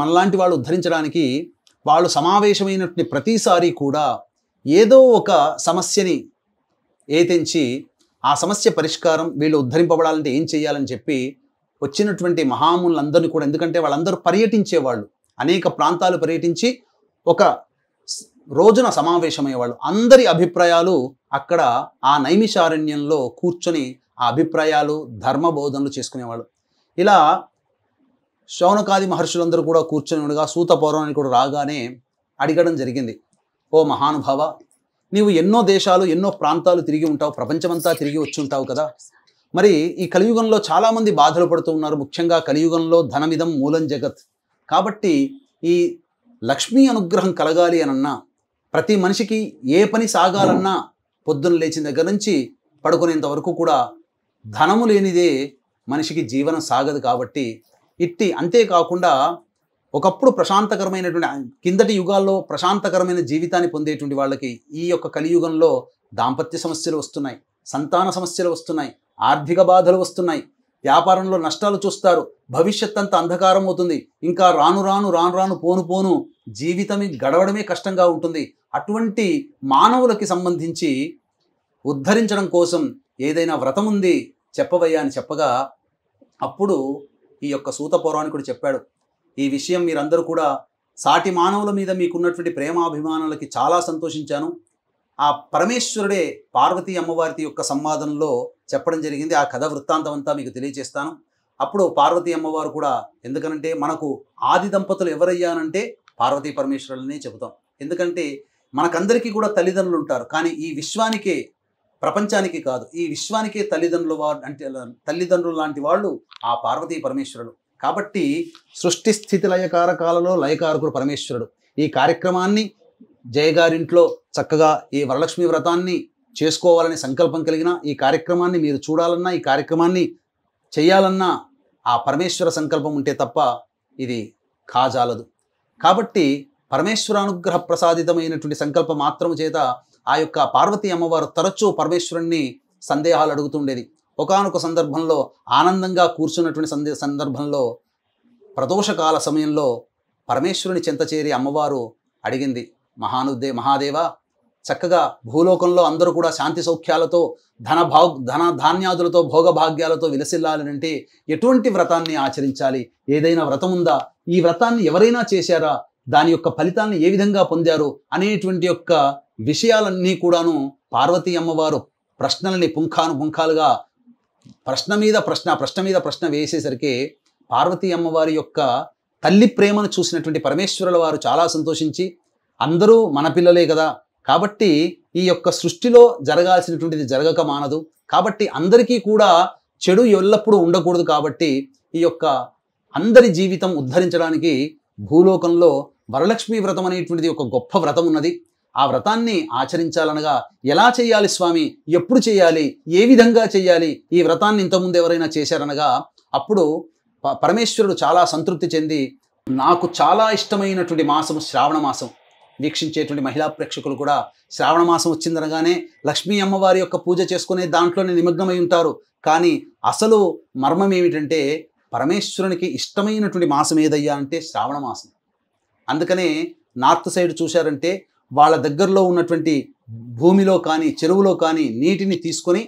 మనలాంటి వాళ్ళు ఉద్ధరించడానికి వాళ్ళు సమావేశమైనటువంటి ప్రతిసారి కూడా ఏదో ఒక సమస్యని ఏతెంచి ఆ సమస్య పరిష్కారం వీళ్ళు ఉద్ధరింపబడాలంటే ఏం చేయాలని చెప్పి వచ్చినటువంటి మహాములందరినీ కూడా, ఎందుకంటే వాళ్ళందరూ పర్యటించేవాళ్ళు, అనేక ప్రాంతాలు పర్యటించి ఒక రోజున సమావేశమయ్యేవాళ్ళు. అందరి అభిప్రాయాలు అక్కడ ఆ నైమిషారణ్యంలో కూర్చొని ఆ అభిప్రాయాలు ధర్మబోధనలు చేసుకునేవాళ్ళు. ఇలా శౌనకాది మహర్షులందరూ కూడా కూర్చొని ఉండగా సూత పౌరాణికుడు రాగానే అడగడం జరిగింది, ఓ మహానుభావ, నీవు ఎన్నో దేశాలు ఎన్నో ప్రాంతాలు తిరిగి ఉంటావు, ప్రపంచమంతా తిరిగి వచ్చి ఉంటావు కదా. మరి ఈ కలియుగంలో చాలామంది బాధలు పడుతూ ఉన్నారు. ముఖ్యంగా కలియుగంలో ధనమిదం మూలం జగత్. కాబట్టి ఈ లక్ష్మీ అనుగ్రహం కలగాలి అనన్నా, ప్రతి మనిషికి ఏ పని సాగాలన్నా పొద్దున్న లేచిన దగ్గర నుంచి పడుకునేంత వరకు కూడా ధనము లేనిదే మనిషికి జీవనం సాగదు. కాబట్టి అంతేకాకుండా ఒకప్పుడు ప్రశాంతకరమైనటువంటి కిందటి యుగాల్లో ప్రశాంతకరమైన జీవితాన్ని పొందేటువంటి వాళ్ళకి ఈ యొక్క కలియుగంలో దాంపత్య సమస్యలు వస్తున్నాయి, సంతాన సమస్యలు వస్తున్నాయి, ఆర్థిక బాధలు వస్తున్నాయి, వ్యాపారంలో నష్టాలు చూస్తారు, భవిష్యత్ అంతా అంధకారం అవుతుంది, ఇంకా రాను రాను పోను జీవితం గడవడమే కష్టంగా ఉంటుంది. అటువంటి మానవులకి సంబంధించి ఉద్ధరించడం కోసం ఏదైనా వ్రతం ఉంది చెప్పవయ్యా అని చెప్పగా అప్పుడు ఈ యొక్క సూత పౌరాణికుడు చెప్పాడు, ఈ విషయం మీరందరూ కూడా సాటి మానవుల మీద మీకున్నటువంటి ప్రేమాభిమానాలకి చాలా సంతోషించాను. ఆ పరమేశ్వరుడే పార్వతీ అమ్మవారి యొక్క సంవాదంలో చెప్పడం జరిగింది. ఆ కథ వృత్తాంతం అంతా మీకు తెలియజేస్తాను. అప్పుడు పార్వతీ అమ్మవారు కూడా, ఎందుకనంటే మనకు ఆది దంపతులు ఎవరయ్యానంటే పార్వతీ పరమేశ్వరులనే చెబుతాం. ఎందుకంటే మనకందరికీ కూడా తల్లిదండ్రులు ఉంటారు, కానీ ఈ విశ్వానికే, ప్రపంచానికి కాదు, ఈ విశ్వానికే తల్లిదండ్రులు లాంటి వాళ్ళు ఆ పార్వతీ పరమేశ్వరుడు. కాబట్టి సృష్టి స్థితి లయకారకాలలో లయకారకుడు పరమేశ్వరుడు. ఈ కార్యక్రమాన్ని జయగారింట్లో చక్కగా ఈ వరలక్ష్మి వ్రతాన్ని చేసుకోవాలని సంకల్పం కలిగిన, ఈ కార్యక్రమాన్ని మీరు చూడాలన్నా, ఈ కార్యక్రమాన్ని చేయాలన్నా ఆ పరమేశ్వర సంకల్పం ఉంటే తప్ప ఇది కాజాలదు. కాబట్టి పరమేశ్వర అనుగ్రహ ప్రసాదితమైనటువంటి సంకల్పం మాత్రము చేత ఆ యొక్క పార్వతీ అమ్మవారు తరచూ పరమేశ్వరుణ్ణి సందేహాలు అడుగుతుండేది. ఒకానొక సందర్భంలో ఆనందంగా కూర్చున్నటువంటి సందర్భంలో ప్రదోషకాల సమయంలో పరమేశ్వరుని చెంత చేరి అమ్మవారు అడిగింది, మహాదేవ, చక్కగా భూలోకంలో అందరూ కూడా శాంతి సౌఖ్యాలతో ధన ధాన్యాదులతో భోగభాగ్యాలతో విలసిల్లాలంటే ఎటువంటి వ్రతాన్ని ఆచరించాలి? ఏదైనా వ్రతం ఉందా? ఈ వ్రతాన్ని ఎవరైనా చేశారా? దాని యొక్క ఫలితాన్ని ఏ విధంగా పొందారు అనేటువంటి యొక్క విషయాలన్నీ కూడాను పార్వతీ అమ్మవారు ప్రశ్నల్ని పుంఖాలుగా ప్రశ్న మీద ప్రశ్న వేసేసరికి పార్వతీ అమ్మవారి యొక్క తల్లి ప్రేమను చూసినటువంటి పరమేశ్వరుల వారు చాలా సంతోషించి, అందరూ మన పిల్లలే కదా, కాబట్టి ఈ యొక్క సృష్టిలో జరగాల్సినటువంటిది జరగక మానదు, కాబట్టి అందరికీ కూడా చెడు ఎల్లప్పుడూ ఉండకూడదు, కాబట్టి ఈ యొక్క అందరి జీవితం ఉద్ధరించడానికి భూలోకంలో వరలక్ష్మీ వ్రతం అనేటువంటిది ఒక గొప్ప వ్రతం ఉన్నది. ఆ వ్రతాన్ని ఆచరించాలనగా ఎలా చేయాలి స్వామి, ఎప్పుడు చేయాలి, ఏ విధంగా చేయాలి, ఈ వ్రతాన్ని ఇంతకుముందు ఎవరైనా చేశారనగా అప్పుడు పరమేశ్వరుడు చాలా సంతృప్తి చెంది, నాకు చాలా ఇష్టమైనటువంటి మాసం శ్రావణ మాసం, వీక్షించేటువంటి మహిళా ప్రేక్షకులు కూడా శ్రావణ మాసం వచ్చిందనగానే లక్ష్మీ అమ్మవారి యొక్క పూజ చేసుకునే దాంట్లోనే నిమగ్నమై ఉంటారు. కానీ అసలు మర్మం ఏమిటంటే పరమేశ్వరునికి ఇష్టమైనటువంటి మాసం ఏదయ్యా అంటే శ్రావణ మాసం. అందుకనే నార్త్ సైడ్ చూశారంటే వాళ్ళ దగ్గరలో ఉన్నటువంటి భూమిలో కానీ చెరువులో కానీ నీటిని తీసుకొని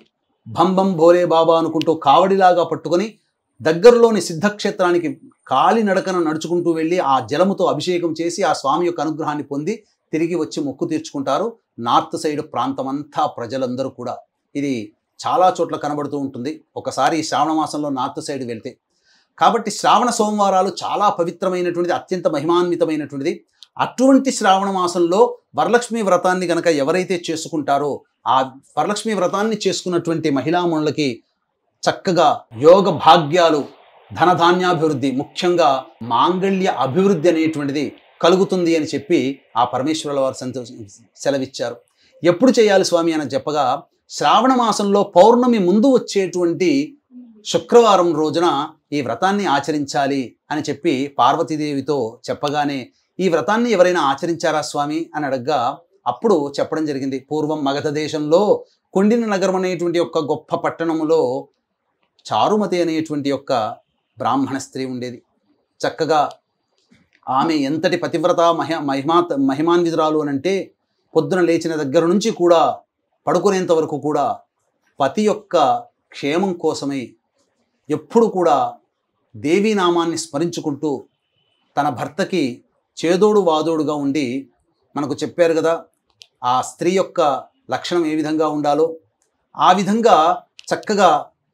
భంబం భోలే బాబా అనుకుంటూ కావడిలాగా పట్టుకొని దగ్గరలోని సిద్ధక్షేత్రానికి కాలినడకన నడుచుకుంటూ వెళ్ళి ఆ జలముతో అభిషేకం చేసి ఆ స్వామి యొక్క అనుగ్రహాన్ని పొంది తిరిగి వచ్చి మొక్కు తీర్చుకుంటారు నార్త్ సైడ్ ప్రాంతమంతా ప్రజలందరూ కూడా. ఇది చాలా చోట్ల కనబడుతూ ఉంటుంది ఒకసారి శ్రావణ మాసంలో నార్త్ సైడ్ వెళ్తే. కాబట్టి శ్రావణ సోమవారాలు చాలా పవిత్రమైనటువంటిది, అత్యంత మహిమాన్వితమైనటువంటిది. అటువంటి శ్రావణ మాసంలో వరలక్ష్మి వ్రతాన్ని కనుక ఎవరైతే చేసుకుంటారో ఆ వరలక్ష్మి వ్రతాన్ని చేసుకున్నటువంటి మహిళామణులకి చక్కగా యోగ భాగ్యాలు, ధనధాన్యాభివృద్ధి, ముఖ్యంగా మాంగళ్య అభివృద్ధి అనేటువంటిది కలుగుతుంది అని చెప్పి ఆ పరమేశ్వరుల వారు సెలవిచ్చారు. ఎప్పుడు చేయాలి స్వామి అని చెప్పగా శ్రావణ మాసంలో పౌర్ణమి ముందు వచ్చేటువంటి శుక్రవారం రోజున ఈ వ్రతాన్ని ఆచరించాలి అని చెప్పి పార్వతీదేవితో చెప్పగానే ఈ వ్రతాన్ని ఎవరైనా ఆచరించారా స్వామి అని అడగ్గా అప్పుడు చెప్పడం జరిగింది. పూర్వం మగధ దేశంలో కొండిన నగరం అనేటువంటి యొక్క గొప్ప పట్టణములో చారుమతి అనేటువంటి యొక్క బ్రాహ్మణ స్త్రీ ఉండేది. చక్కగా ఆమె ఎంతటి పతివ్రత మహిమాన్వితురాలు అని అంటే పొద్దున లేచిన దగ్గర నుంచి కూడా పడుకునేంత వరకు కూడా పతి యొక్క క్షేమం కోసమై ఎప్పుడు కూడా దేవీ నామాన్ని స్మరించుకుంటూ తన భర్తకి చేదోడు వాదోడుగా ఉండి, మనకు చెప్పారు కదా ఆ స్త్రీ యొక్క లక్షణం ఏ విధంగా ఉండాలో ఆ విధంగా చక్కగా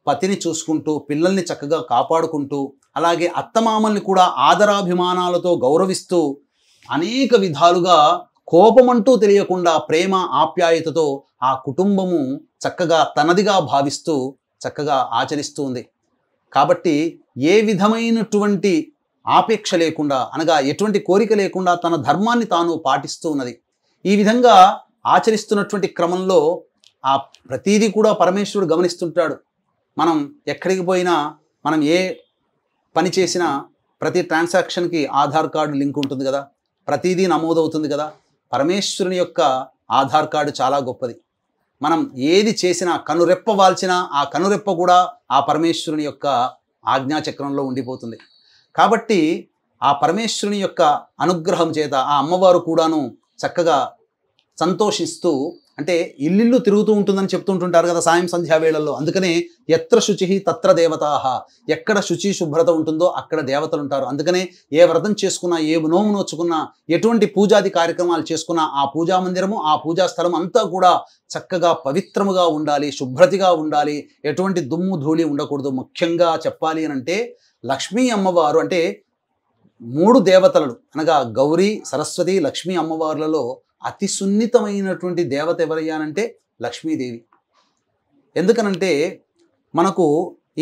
పతిని చూసుకుంటూ పిల్లల్ని చక్కగా కాపాడుకుంటూ అలాగే అత్తమామల్ని కూడా ఆదరాభిమానాలతో గౌరవిస్తూ అనేక విధాలుగా కోపమంటూ తెలియకుండా ప్రేమ ఆప్యాయతతో ఆ కుటుంబము చక్కగా తనదిగా భావిస్తూ చక్కగా ఆచరిస్తూ ఉంది. కాబట్టి ఏ విధమైనటువంటి ఆపేక్ష లేకుండా అనగా ఎటువంటి కోరిక లేకుండా తన ధర్మాన్ని తాను పాటిస్తూ ఉన్నది. ఈ విధంగా ఆచరిస్తున్నటువంటి క్రమంలో ఆ ప్రతీది కూడా పరమేశ్వరుడు గమనిస్తుంటాడు. మనం ఎక్కడికి పోయినా, మనం ఏ పని చేసినా ప్రతి ట్రాన్సాక్షన్కి ఆధార్ కార్డు లింక్ ఉంటుంది కదా, ప్రతిదీ నమోదవుతుంది కదా. పరమేశ్వరుని యొక్క ఆధార్ కార్డు చాలా గొప్పది. మనం ఏది చేసినా, కనురెప్ప వాల్చినా ఆ కనురెప్ప కూడా ఆ పరమేశ్వరుని యొక్క ఆజ్ఞాచక్రంలో ఉండిపోతుంది. కాబట్టి ఆ పరమేశ్వరుని యొక్క అనుగ్రహం చేత ఆ అమ్మవారు కూడాను చక్కగా సంతోషిస్తూ, అంటే ఇల్లు తిరుగుతూ ఉంటుందని చెప్తుంటుంటారు కదా సాయం సంధ్యా వేళల్లో. అందుకనే ఎత్ర శుచి తత్ర దేవతాహ, ఎక్కడ శుచి శుభ్రత ఉంటుందో అక్కడ దేవతలు ఉంటారు. అందుకనే ఏ వ్రతం చేసుకున్నా, ఏ నోము నోచుకున్నా, ఎటువంటి పూజాది కార్యక్రమాలు చేసుకున్నా ఆ పూజా మందిరము, ఆ పూజా స్థలం అంతా కూడా చక్కగా పవిత్రముగా ఉండాలి, శుభ్రతగా ఉండాలి, ఎటువంటి దుమ్ము ధూళి ఉండకూడదు. ముఖ్యంగా చెప్పాలి అని అంటే లక్ష్మీ అమ్మవారు అంటే 3 దేవతలు అనగా గౌరీ, సరస్వతి, లక్ష్మీ అమ్మవార్లలో అతి సున్నితమైనటువంటి దేవత ఎవరయ్యానంటే లక్ష్మీదేవి. ఎందుకనంటే మనకు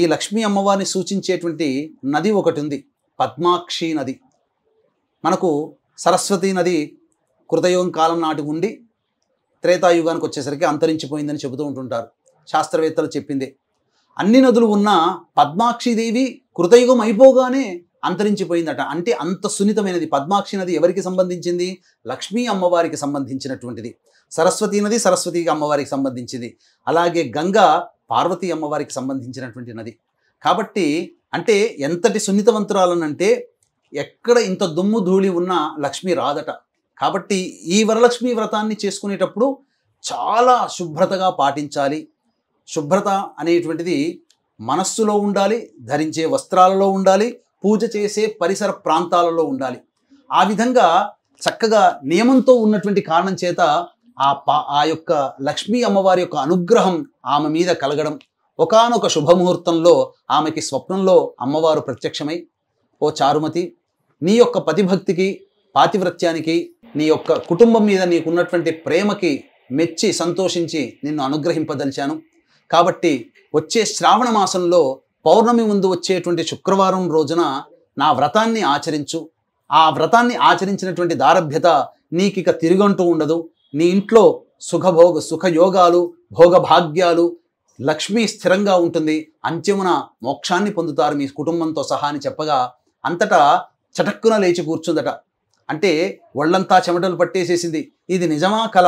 ఈ లక్ష్మీ అమ్మవారిని సూచించేటువంటి నది ఒకటి ఉంది, పద్మాక్షి నది. మనకు సరస్వతి నది కృతయుగం కాలం నాటి ఉండి త్రేతాయుగానికి వచ్చేసరికి అంతరించిపోయిందని చెబుతూ ఉంటుంటారు, శాస్త్రవేత్తలు చెప్పిందే. అన్ని నదులు ఉన్న పద్మాక్షిదేవి కృతయుగం అయిపోగానే అంతరించిపోయిందట. అంటే అంత సున్నితమైనది. పద్మాక్షి నది ఎవరికి సంబంధించింది? లక్ష్మీ అమ్మవారికి సంబంధించినటువంటిది. సరస్వతి నది సరస్వతి అమ్మవారికి సంబంధించింది. అలాగే గంగా పార్వతీ అమ్మవారికి సంబంధించినటువంటి నది. కాబట్టి అంటే ఎంతటి సున్నితవంతురాలనంటే ఎక్కడ ఇంత దుమ్ము ధూళి ఉన్న లక్ష్మి రాదట. కాబట్టి ఈ వరలక్ష్మి వ్రతాన్ని చేసుకునేటప్పుడు చాలా శుభ్రతగా పాటించాలి. శుభ్రత అనేటువంటిది మనస్సులో ఉండాలి, ధరించే వస్త్రాలలో ఉండాలి, పూజ చేసే పరిసర ప్రాంతాలలో ఉండాలి. ఆ విధంగా చక్కగా నియమంతో ఉన్నటువంటి కారణం చేత ఆ యొక్క లక్ష్మీ అమ్మవారి యొక్క అనుగ్రహం ఆమె మీద కలగడం. ఒకానొక శుభముహూర్తంలో ఆమెకి స్వప్నంలో అమ్మవారు ప్రత్యక్షమై, ఓ చారుమతి, నీ యొక్క పతిభక్తికి, పాతివ్రత్యానికి, నీ యొక్క కుటుంబం మీద నీకున్నటువంటి ప్రేమకి మెచ్చి సంతోషించి నిన్ను అనుగ్రహింపదలిచాను. కాబట్టి వచ్చే శ్రావణ మాసంలో పౌర్ణమి ముందు వచ్చేటువంటి శుక్రవారం రోజున నా వ్రతాన్ని ఆచరించు. ఆ వ్రతాన్ని ఆచరించినటువంటి దారభ్యత నీకిక తిరుగంటూ ఉండదు. నీ ఇంట్లో సుఖయోగాలు, భోగభాగ్యాలు, లక్ష్మి స్థిరంగా ఉంటుంది, అంత్యమున మోక్షాన్ని పొందుతారు మీ కుటుంబంతో సహా అని చెప్పగా అంతటా చటక్కున లేచి కూర్చుందట. అంటే ఒళ్ళంతా చెమటలు పట్టేసేసింది. ఇది నిజమా కల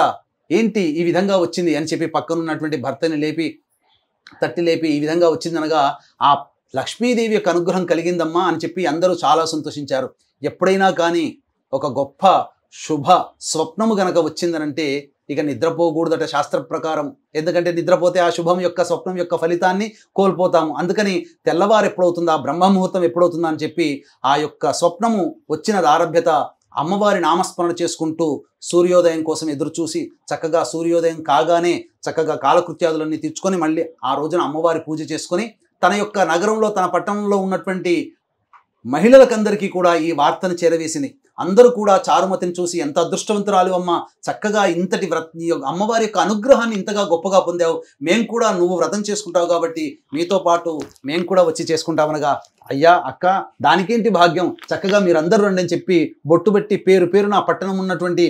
ఏంటి ఈ విధంగా వచ్చింది అని చెప్పి పక్కనున్నటువంటి భర్తని తట్టి లేపి ఈ విధంగా వచ్చిందనగా ఆ లక్ష్మీదేవి యొక్క అనుగ్రహం కలిగిందమ్మా అని చెప్పి అందరూ చాలా సంతోషించారు. ఎప్పుడైనా కానీ ఒక గొప్ప శుభ స్వప్నము గనక వచ్చిందనంటే ఇక నిద్రపోకూడదట శాస్త్ర ప్రకారం. ఎందుకంటే నిద్రపోతే ఆ శుభం యొక్క స్వప్నం యొక్క ఫలితాన్ని కోల్పోతాము. అందుకని తెల్లవారు ఎప్పుడవుతుందా, బ్రహ్మముహూర్తం ఎప్పుడవుతుందా అని చెప్పి ఆ యొక్క స్వప్నము వచ్చిన ఆరభ్యత అమ్మవారి నామస్మరణ చేసుకుంటూ సూర్యోదయం కోసం ఎదురు చూసి చక్కగా సూర్యోదయం కాగానే చక్కగా కాలకృత్యాదులన్నీ తీర్చుకొని మళ్ళీ ఆ రోజున అమ్మవారి పూజ చేసుకొని తన యొక్క నగరంలో, తన పట్టణంలో ఉన్నటువంటి మహిళలకందరికీ కూడా ఈ వార్తను చేరవేసింది. అందరూ కూడా చారుమతిని చూసి ఎంత అదృష్టవంతురాలు అమ్మ, చక్కగా ఇంతటి అమ్మవారి యొక్క అనుగ్రహాన్ని ఇంతగా గొప్పగా పొందావు, మేము కూడా నువ్వు వ్రతం చేసుకుంటావు కాబట్టి మీతో పాటు మేము కూడా వచ్చి చేసుకుంటామనగా, అయ్యా అక్క దానికేంటి భాగ్యం, చక్కగా మీరందరూ రండి అని చెప్పి బొట్టు పెట్టి పేరున పట్టణం ఉన్నటువంటి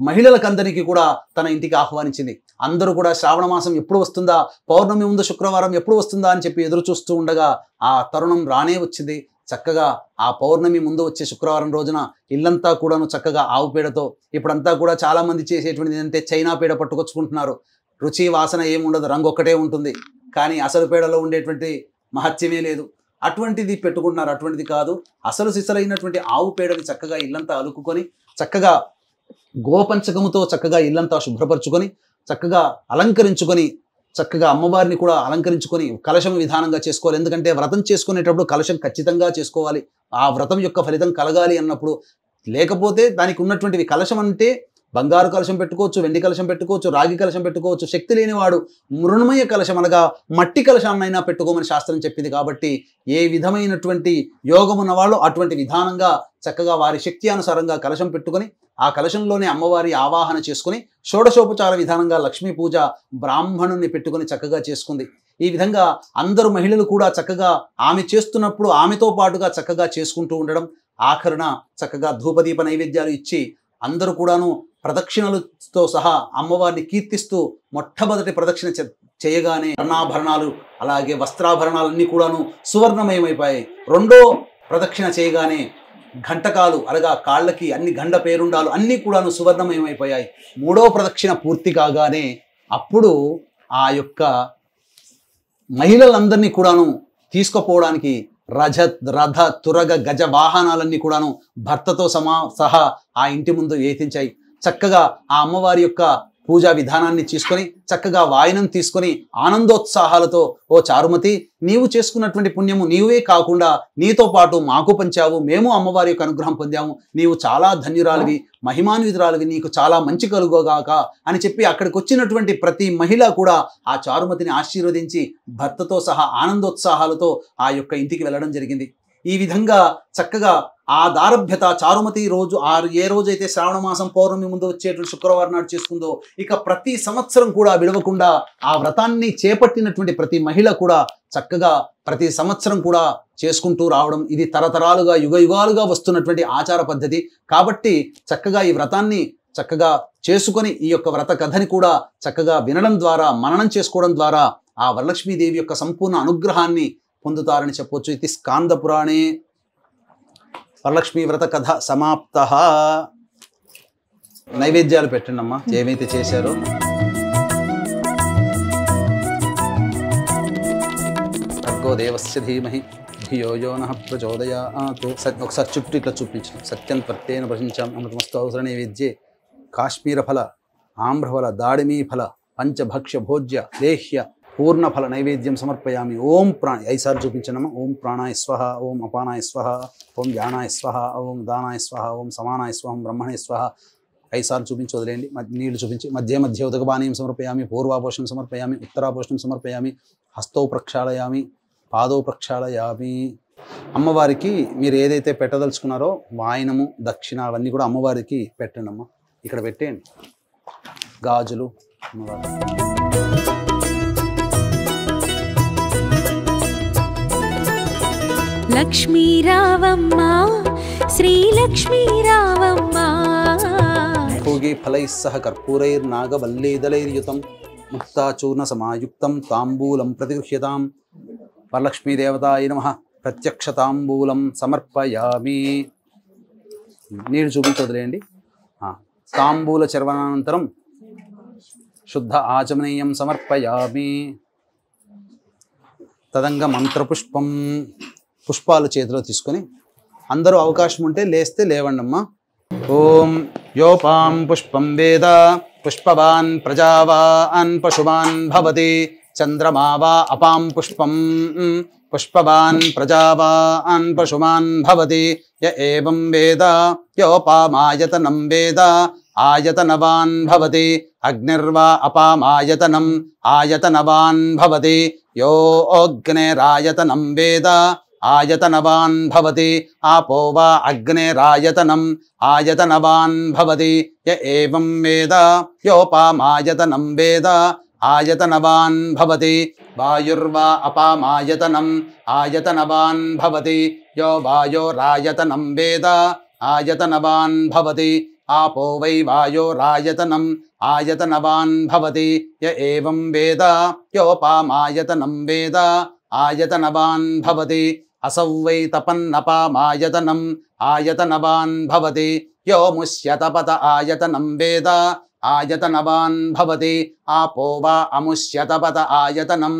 మహిళలకందరికీ కూడా తన ఇంటికి ఆహ్వానించింది. అందరూ కూడా శ్రావణ మాసం ఎప్పుడు వస్తుందా, పౌర్ణమి ముందు శుక్రవారం ఎప్పుడు వస్తుందా అని చెప్పి ఎదురు చూస్తూ ఉండగా ఆ తరుణం రానే వచ్చింది. చక్కగా ఆ పౌర్ణమి ముందు వచ్చే శుక్రవారం రోజున ఇల్లంతా కూడాను చక్కగా ఆవు పేడతో, ఇప్పుడంతా కూడా చాలామంది చేసేటువంటిది ఏంటంటే చైనా పేడ పట్టుకొచ్చుకుంటున్నారు. రుచి వాసన ఏముండదు, రంగు ఒక్కటే ఉంటుంది, కానీ అసలు పేడలో ఉండేటువంటి మహత్యమే లేదు. అటువంటిది పెట్టుకుంటున్నారు. అటువంటిది కాదు, అసలు సిసలైనటువంటి ఆవు పేడని చక్కగా ఇల్లంతా అలుకుకొని చక్కగా గోపంచకముతో చక్కగా ఇల్లంతా శుభ్రపరచుకొని చక్కగా అలంకరించుకొని చక్కగా అమ్మవారిని కూడా అలంకరించుకొని కలశం విధానంగా చేసుకోవాలి. ఎందుకంటే వ్రతం చేసుకునేటప్పుడు కలశం ఖచ్చితంగా చేసుకోవాలి. ఆ వ్రతం యొక్క ఫలితం కలగాలి అన్నప్పుడు. లేకపోతే దానికి ఉన్నటువంటివి, కలశం అంటే బంగారు కలశం పెట్టుకోవచ్చు, వెండి కలశం పెట్టుకోవచ్చు, రాగి కలశం పెట్టుకోవచ్చు. శక్తి లేనివాడు మృణమయ కలశం అనగా మట్టి కలశాన్నైనా పెట్టుకోమని శాస్త్రం చెప్పింది. కాబట్టి ఏ విధమైనటువంటి యోగం ఉన్నవాళ్ళు అటువంటి విధానంగా చక్కగా వారి శక్తి అనుసారంగా కలశం పెట్టుకొని ఆ కలశంలోనే అమ్మవారి ఆవాహన చేసుకుని షోడశోపచార విధానంగా లక్ష్మీ పూజ బ్రాహ్మణుని పెట్టుకొని చక్కగా చేసుకుంది. ఈ విధంగా అందరూ మహిళలు కూడా చక్కగా ఆమె చేస్తున్నప్పుడు ఆమెతో పాటుగా చక్కగా చేసుకుంటూ ఉండడం, ఆఖరణ చక్కగా ధూపదీప నైవేద్యాలు ఇచ్చి అందరూ కూడాను ప్రదక్షిణలతో సహా అమ్మవారిని కీర్తిస్తూ మొట్టమొదటి ప్రదక్షిణ చేయగానే వర్ణాభరణాలు అలాగే వస్త్రాభరణాలన్నీ కూడాను సువర్ణమయమైపోయాయి. రెండో ప్రదక్షిణ చేయగానే ఘంటకాలు అనగా కాళ్ళకి అన్ని గండ పేరుండాలు అన్నీ కూడాను సువర్ణమయమైపోయాయి. మూడవ ప్రదక్షిణ పూర్తి కాగానే అప్పుడు ఆ యొక్క మహిళలందరినీ కూడాను తీసుకుపోవడానికి రథ తురగ గజ వాహనాలన్నీ కూడాను భర్తతో సహా ఆ ఇంటి ముందు ఏతించాయి. చక్కగా ఆ అమ్మవారి యొక్క పూజా విధానాన్ని తీసుకొని చక్కగా వాయనం తీసుకొని ఆనందోత్సాహాలతో, ఓ చారుమతి, నీవు చేసుకున్నటువంటి పుణ్యము నీవే కాకుండా నీతో పాటు మాకు పంచావు, మేము అమ్మవారి యొక్క అనుగ్రహం పొందాము, నీవు చాలా ధన్యురాలివి, మహిమాన్వితురాలివి, నీకు చాలా మంచి కలుగోగాక అని చెప్పి అక్కడికి వచ్చినటువంటి ప్రతి మహిళ కూడా ఆ చారుమతిని ఆశీర్వదించి భర్తతో సహా ఆనందోత్సాహాలతో ఆ యొక్క ఇంటికి వెళ్ళడం జరిగింది. ఈ విధంగా చక్కగా ఆ దారభ్యత చారుమతి రోజు ఏ రోజైతే శ్రావణ మాసం పౌర్ణమి ముందు వచ్చేటువంటి శుక్రవారం నాడు చేసుకుందో, ఇక ప్రతి సంవత్సరం కూడా విడవకుండా ఆ వ్రతాన్ని చేపట్టినటువంటి ప్రతి మహిళ కూడా చక్కగా ప్రతి సంవత్సరం కూడా చేసుకుంటూ రావడం, ఇది తరతరాలుగా యుగాలుగా వస్తున్నటువంటి ఆచార పద్ధతి. కాబట్టి చక్కగా ఈ వ్రతాన్ని చక్కగా చేసుకొని ఈ యొక్క వ్రత కథని కూడా చక్కగా వినడం ద్వారా, మననం చేసుకోవడం ద్వారా ఆ వరలక్ష్మీదేవి యొక్క సంపూర్ణ అనుగ్రహాన్ని పొందుతారని చెప్పొచ్చు. ఇది స్కాంద పురాణే వరలక్ష్మీ వ్రత కథ సమాప్త. నైవేద్యాలు పెట్టండి అమ్మా, ఏమైతే చేశారో. భర్గో దేవస్య ధీమహి ధియో యో నః ప్రచోదయాత్. ఒకసారి చుట్టూ ఇట్లా చూపించాం. సత్యం త్వర్తేన ప్రశంచాం అమృతమస్తు అవసర నైవేద్యే కాశ్మీర ఫల ఆమ్రఫల దాడిమీ ఫల పంచభక్ష్య భోజ్య లేహ్య పూర్ణఫల నైవేద్యం సమర్పయామి. ఓం ప్రాణ 5 సార్లు చూపించనమ్మా. ఓం ప్రాణాయ స్వహ, ఓం అపానాయ స్వహ, ఓం జ్ఞానాయ స్వహ, ఓం దానాయ స్వహ, ఓం సమానాయ స్వహం బ్రహ్మణే స్వహ. 5 సార్లు చూపించి వదిలేయండి. నీళ్లు చూపించి మధ్య ఉదకపానీయం సమర్పయామి, పూర్వాపోషణం సమర్పయామి, ఉత్తరాపోషణం సమర్పయామి, హస్తౌ ప్రక్షాళయామి, పాదౌ ప్రక్షాళయామి. అమ్మవారికి మీరు ఏదైతే పెట్టదలుచుకున్నారో వాయనము, దక్షిణ అవన్నీ కూడా అమ్మవారికి పెట్టండి అమ్మ. ఇక్కడ పెట్టేయండి గాజులు అమ్మవారు. లక్ష్మీ రావమ్మ, శ్రీ లక్ష్మీ రావమ్మ. భోగి ఫలైః సహ కర్పూరైర్నాగవల్లీదళైర్యుతం ముక్తాచూర్ణ సమాయుక్తం తాంబూలం ప్రతిగృహ్యతాం. వరలక్ష్మీ దేవతాయ నమః. ప్రత్యక్ష తాంబూలం సమర్పయామి. నీళ్ళు చూపించి వదిలేయండి. తాంబూల చర్వనానంతరం శుద్ధ ఆచమనీయం సమర్పయామి. తదంగ మంత్రపుష్పం, పుష్పాలు చేతిలో తీసుకొని అందరూ అవకాశం ఉంటే లేస్తే లేవండమ్మా. ఓం యోపాం పుష్పం వేద పుష్పవాన్ ప్రజావాన్ పశువాన్ భవతి. చంద్రమా వా అపాం పుష్పం పుష్పవాన్ ప్రజావాన్ పశువాన్ భవతి. య ఏవం వేద యోపామాయతనం వేద ఆయతనవాన్ భవతి. అగ్నిర్వా అపామాయతనం ఆయతనవాన్ భవతి. యో అగ్నేరాయతనం వేద ఆయతనవాన్ భవతి. ఆపో వా అగ్నేరాయతనం ఆయతనవాన్ భవతి. య ఏవం వేద యోపామాయతనం వేద ఆయతనవాన్ భవతి. వాయుర్వా అపామాయతనం ఆయతనవాన్ భవతి. యో వాయోరాయతనం వేద ఆయతనవాన్ భవతి. ఆపో వై వాయోరాయతనం ఆయతనవాన్ భవతి. య ఏవం వేద యోపామాయతనం వేద ఆయతనవాన్ భవతి. असौ वै तपन्नपामायतनं आयतनवान् भवति यो मुष्यतपत आयतनं वेद आयतनवान् भवति आपो वा अमुष्यतपत आयतनं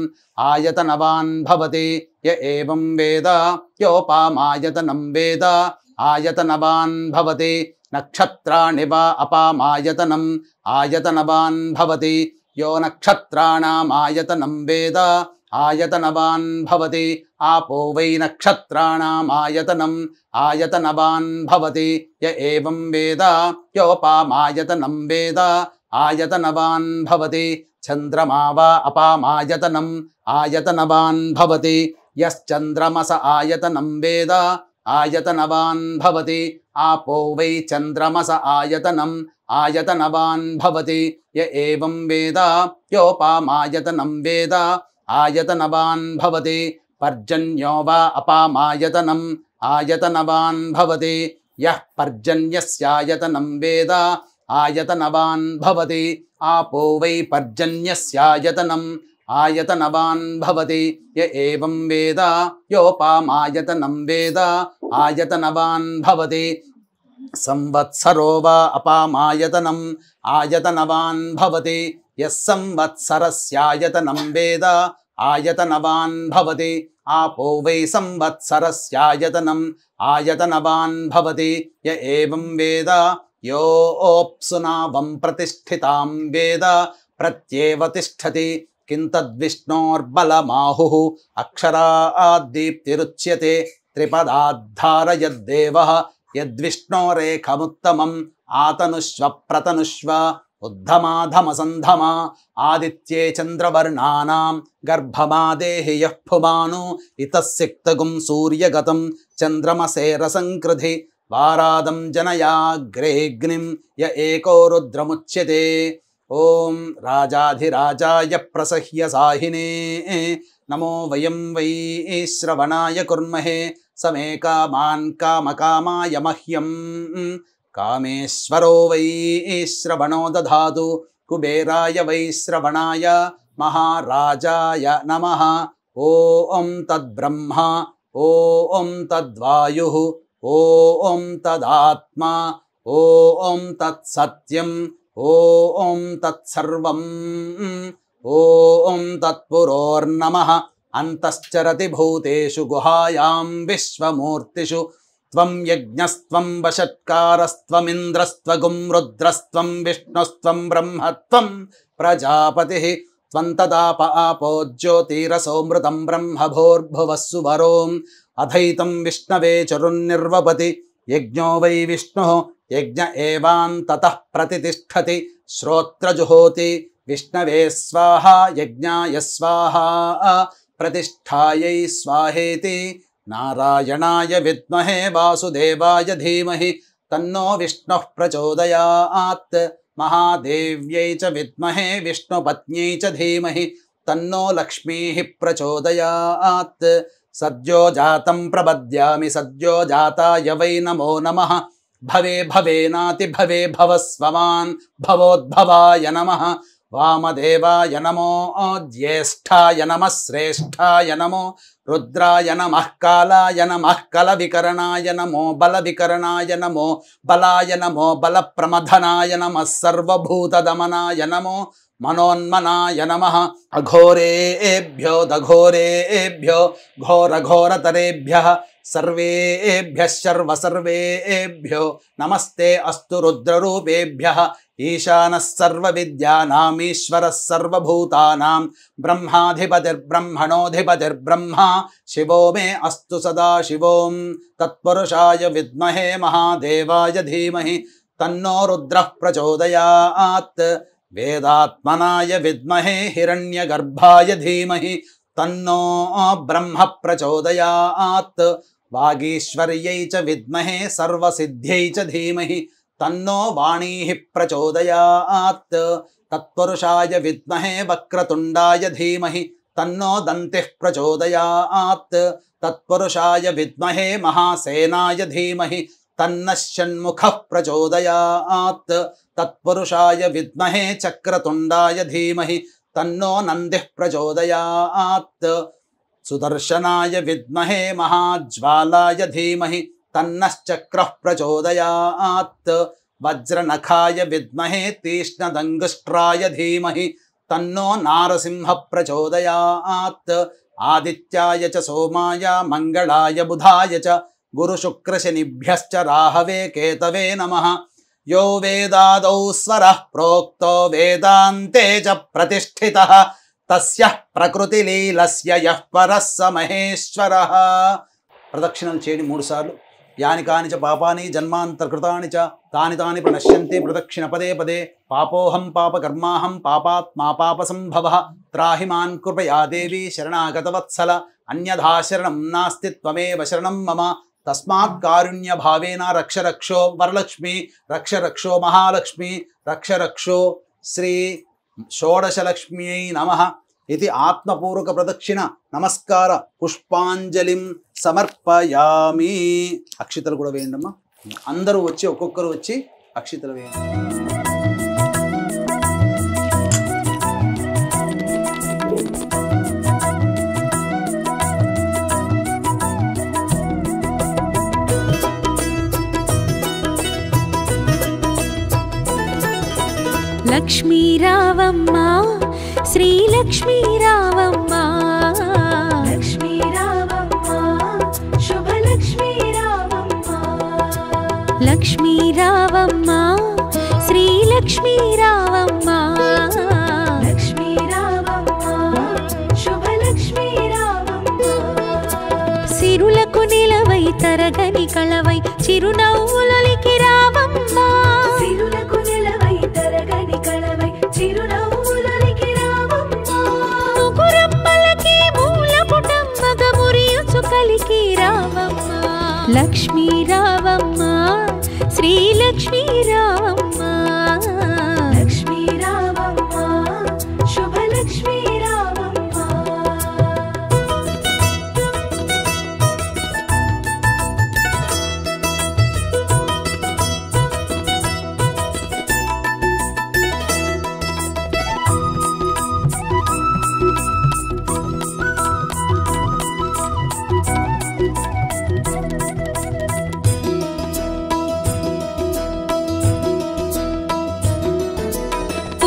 आयतनवान् भवति य एवं वेद योपामायतनं वेद आयतनवान् भवति नक्षत्राणि वा अपामायतनं आयतनवान् भवति यो नक्षत्राणामायतनं वेद आयतनवान् भवति आपो वै नक्षत्राणामायतनं आयतनवान् भवति य एवं वेद योपामायतनं वेद आयतनवान् भवति चन्द्रमा वा अपामायतनं आयतनवान् भवति यश्चन्द्रमस आयतनं वेद आयतनवान् भवति आपो वै चन्द्रमस आयतनं आयतनवान् भवति य एवं वेद योपामायतनं वेद आयतनवान् भवति पर्जन्यो वा अपामायतनं आयतनवान् भवति यः पर्जन्यस्यायतनं वेद आयतनवान् भवति आपो वै पर्जन्यस्यायतनं ఆయతనవాన్ భవతి య ఏవం వేద యోపామాయతనం వేద ఆయతనవాన్ భవతి సంవత్సరో వా అపామాయతనం ఆయతనవాన్ భవతి యః సంవత్సరస్యాయతనం వేద ఆయతనవాన్ భవతి ఆపో వై సంవత్సరస్యాయతనం ఆయతనవాన్ భవతి య ఏవం వేద యోప్సునావం ప్రతిష్ఠితాం వేద ప్రత్యేవ తిష్ఠతి కిం తద్విష్ణోర్బలమాహుః అక్షరాద్దీప్తిరుచ్యతే త్రిపదాద్ధారయద్దేవః యద్విష్ణోరేఖముత్తమం ఆతనుష్వ ప్రతనుష్వ ఉద్ధమాధమసంధమా ఆదిత్యే చంద్రవర్ణానాం గర్భమాదేహి యః పుమాను ఇతస్సిక్తగుం సూర్యగతం చంద్రమసే రసంకృధి వారాదం జనయాగ్రేగ్నిం య ఏకో రుద్రముచ్యతే. ఓం రాజాధిరాజాయ ప్రసహ్య సాహినే నమో వయం వై శ్రవణాయ కుర్మహే సమే కామాన్ కామకామాయ మహ్యం కామేశ్వరో వై శ్రవణో దధాతు కుబేరాయ వై శ్రవణాయ మహారాజాయ నమః. ఓం తద్బ్రహ్మ ఓం తద్వాయుః ఓం తదాత్మా ఓం తత్సత్యం ఓం తత్సర్వం ఓం తత్పురోర్నమః. అంతశ్చరతి భూతేషు గుహాయాం విశ్వమూర్తిషు త్వం యజ్ఞస్త్వం వషట్కారస్త్వమింద్రస్త్వగుం రుద్రస్త్వం విష్ణుస్త్వం బ్రహ్మత్వం ప్రజాపతిః త్వం తదాప ఆపో జ్యోతిరసోమృతం బ్రహ్మభోర్భువస్సు వరోం అధైతం విష్ణవే చరున్నిర్వపతి యజ్ఞో వై విష్ణుః యజ్ఞ ఏవాంతతః ప్రతితిష్ఠతి శ్రోత్రజుహోతి విష్ణవే స్వాహా యజ్ఞాయ స్వాహా ప్రతిష్ఠాయై స్వాహేతి. నారాయణాయ విద్మహే వాసుదేవాయ ధీమహి తన్నో విష్ణుః ప్రచోదయాత్. మహాదేవ్యై చ విద్మహే విష్ణుపత్న్యై చ ధీమహి తన్నో లక్ష్మీః ప్రచోదయాత్. సద్యో జాతం ప్రపద్యామి సద్యో జాతాయ వై నమో నమః. భవే భవేనాతి భవే భవస్వమాన్ భవోద్భవాయ నమః. వామదేవాయ నమో జ్యేష్ఠాయ నమః శ్రేష్ఠాయ నమో రుద్రాయ నమః కాలాయ నమః కలవికరణాయ నమో బలవికరణాయ నమో బలాయ నమో బలప్రమథనాయ నమః సర్వభూతదమనాయ నమో మనోన్మనాయ నమః. అఘోరేభ్యో దఘోరేభ్యో ఘోరఘోరతరేభ్యః సర్వేభ్యః సర్వసర్వేభ్యో నమస్తే అస్తు రుద్రరూపేభ్యః. ఈశానః సర్వవిద్యానామీశ్వరः సర్వభూతానాం బ్రహ్మాధిపతిర్బ్రహ్మణోధిపతిర్బ్రహ్మ శివో మే అస్తు సదాశివోం. తత్పురుషాయ విద్మహే మహాదేవాయ ధీమహి తన్నో రుద్రః ప్రచోదయాత్. వేదాత్మనాయ విద్మహే హిరణ్యగర్భాయ ధీమహి తన్నో బ్రహ్మ ప్రచోదయాత్. వాగీశ్వర్యై చ విద్మహే సర్వసిద్ధ్యై చ ధీమహి తన్నో వాణీః ప్రచోదయాత్. తత్పురుషాయ విద్మహే వక్రతుండాయ ధీమహి తన్నో దంతిః ప్రచోదయాత్. తత్పురుషాయ విద్మహే మహాసేనాయ ధీమహి తన్నః షణ్ముఖః ప్రచోదయాత్. తత్పురుషాయ విద్మహే చక్రతుండాయ ధీమహి తన్నో నందిః ప్రచోదయాత్. సుదర్శనాయ విద్మహే మహాజ్వాలాయ ధీమహి తన్నశ్చక్రః ప్రచోదయాత్. వజ్రనఖాయ విద్మహే తీక్ష్ణదంగుష్ట్రాయ ధీమహి తన్నో నారసింహ ప్రచోదయాత్. ఆదిత్యాయ చ సోమాయ మంగళాయ బుధాయ చ గురుశుక్రశనిభ్యశ్చ రాహవే కేతవే నమః. యో వేదాదౌ స్వరః ప్రోక్తో వేదాంతే చ ప్రతిష్ఠితః తస్యః ప్రకృతిలీలస్య యః పరః స మహేశ్వరః. ప్రదక్షిణలు చేయండి 3 సార్లు. యాని కాని చ పాపాని జన్మాంతర్కృతాని చ తాని తాని ప్రణశ్యంతి ప్రదక్షిణ పదే పదే. పాపోహం పాపకర్మాహం పాపాత్మా పాపసంభవః. త్రాహి మాన్ కృపయా దేవి శరణాగతవత్సల. అన్యథా శరణం నాస్తి త్వమేవ శరణం మమ. తస్మాత్ కారుణ్య భావేన రక్ష రక్షో వరలక్ష్మి రక్ష రక్షో మహాలక్ష్మి రక్ష రక్షో శ్రీ షోడశలక్ష్మ్యై నమః. ఇది ఆత్మపూర్వక ప్రదక్షిణ నమస్కార పుష్పాంజలిం సమర్పయామి. అక్షితలు కూడా వేయండి అమ్మా. అందరూ వచ్చి ఒక్కొక్కరు వచ్చి అక్షితలు వేయండి. లక్ష్మీ రావమ్మ శ్రీలక్ష్మీ రావమ్మ లక్ష్మీ రావమ్మ శుభలక్ష్మీ రావమ్మ లక్ష్మీ రావమ్మ శ్రీలక్ష్మీ రావమ్మ లక్ష్మీ రావమ్మ శుభలక్ష్మీ రావమ్మ సిరులకు నిలవై తరగని కళవై చిరునవ్వులొలికి రావమ్మ సిరులకు నిలవై తరగని కళవై చిరునవ్వులొలికి రావమ్మ ముగురమ్మలకి మూలపుటమ్మగ మురియుచు కలికి రావమ్మ లక్ష్మీ రావమ్మ శ్రీలక్ష్మీ రావమ్మ లక్ష్మీ రావమ్మ శుభలక్ష్మీ రావమ్మ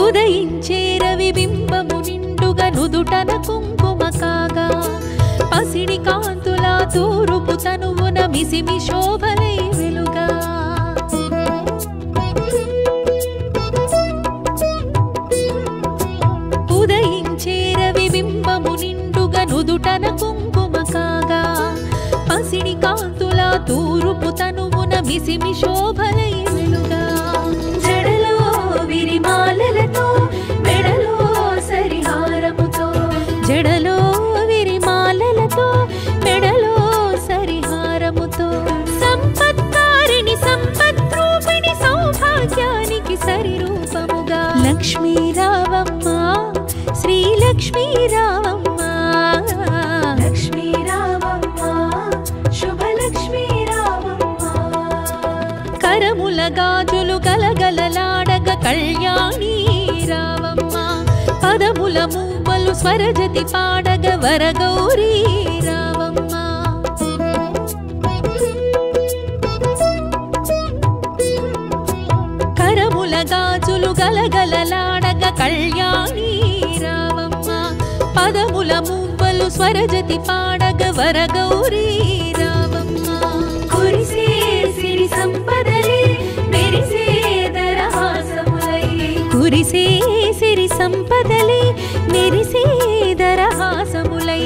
ఉదయించే రవి బింబము నిండుగా నుదుటన కుంకుమ కాగా పసిడి కాంతుల తూరుపు తనువున మిసిమి శోభలై వెలుగా ఉదయించే రవి బింబము నిండుగా నుదుటన కుంకుమ కాగా పసిడి కాంతుల తూరుపు తనువున మిసిమి శోభలై వెలుగా జడలో విరిమాలలతో మెడలో సరిహారముతో జడలో విరిమాలలతో మెడలో సరిహారముతో సంపత్కారిణి సంపద్రూపిణి సౌభాగ్యానికి సరిరూపముగా లక్ష్మీ రావమ్మ శ్రీలక్ష్మీ రావమ్మ లక్ష్మీ రావమ్మ శుభలక్ష్మీ రావమ్మ కరముల గాజులు గలగలలాడగ కళ్యాణి రావమ్మ పదముల మూవలు స్వరజతి పాడగ వరగౌరీ రావమ్మ కరముల గాజులు గలగలలాడగ కళ్యాణి రావమ్మ పదముల మూవలు స్వరజతి పాడగ వరగౌరీ రావమ్మ కురిసే సిరి సంపదలే మెరిసే దరహాసములై కురిసే సిరి సంపదలే మెరిసే దరహాసములై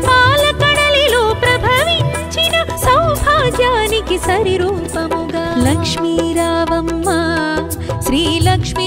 పాలకడలిలో ప్రభవించిన సౌభాగ్యానికి సరిరూపముగా లక్ష్మీ రావమ్మ శ్రీలక్ష్మీ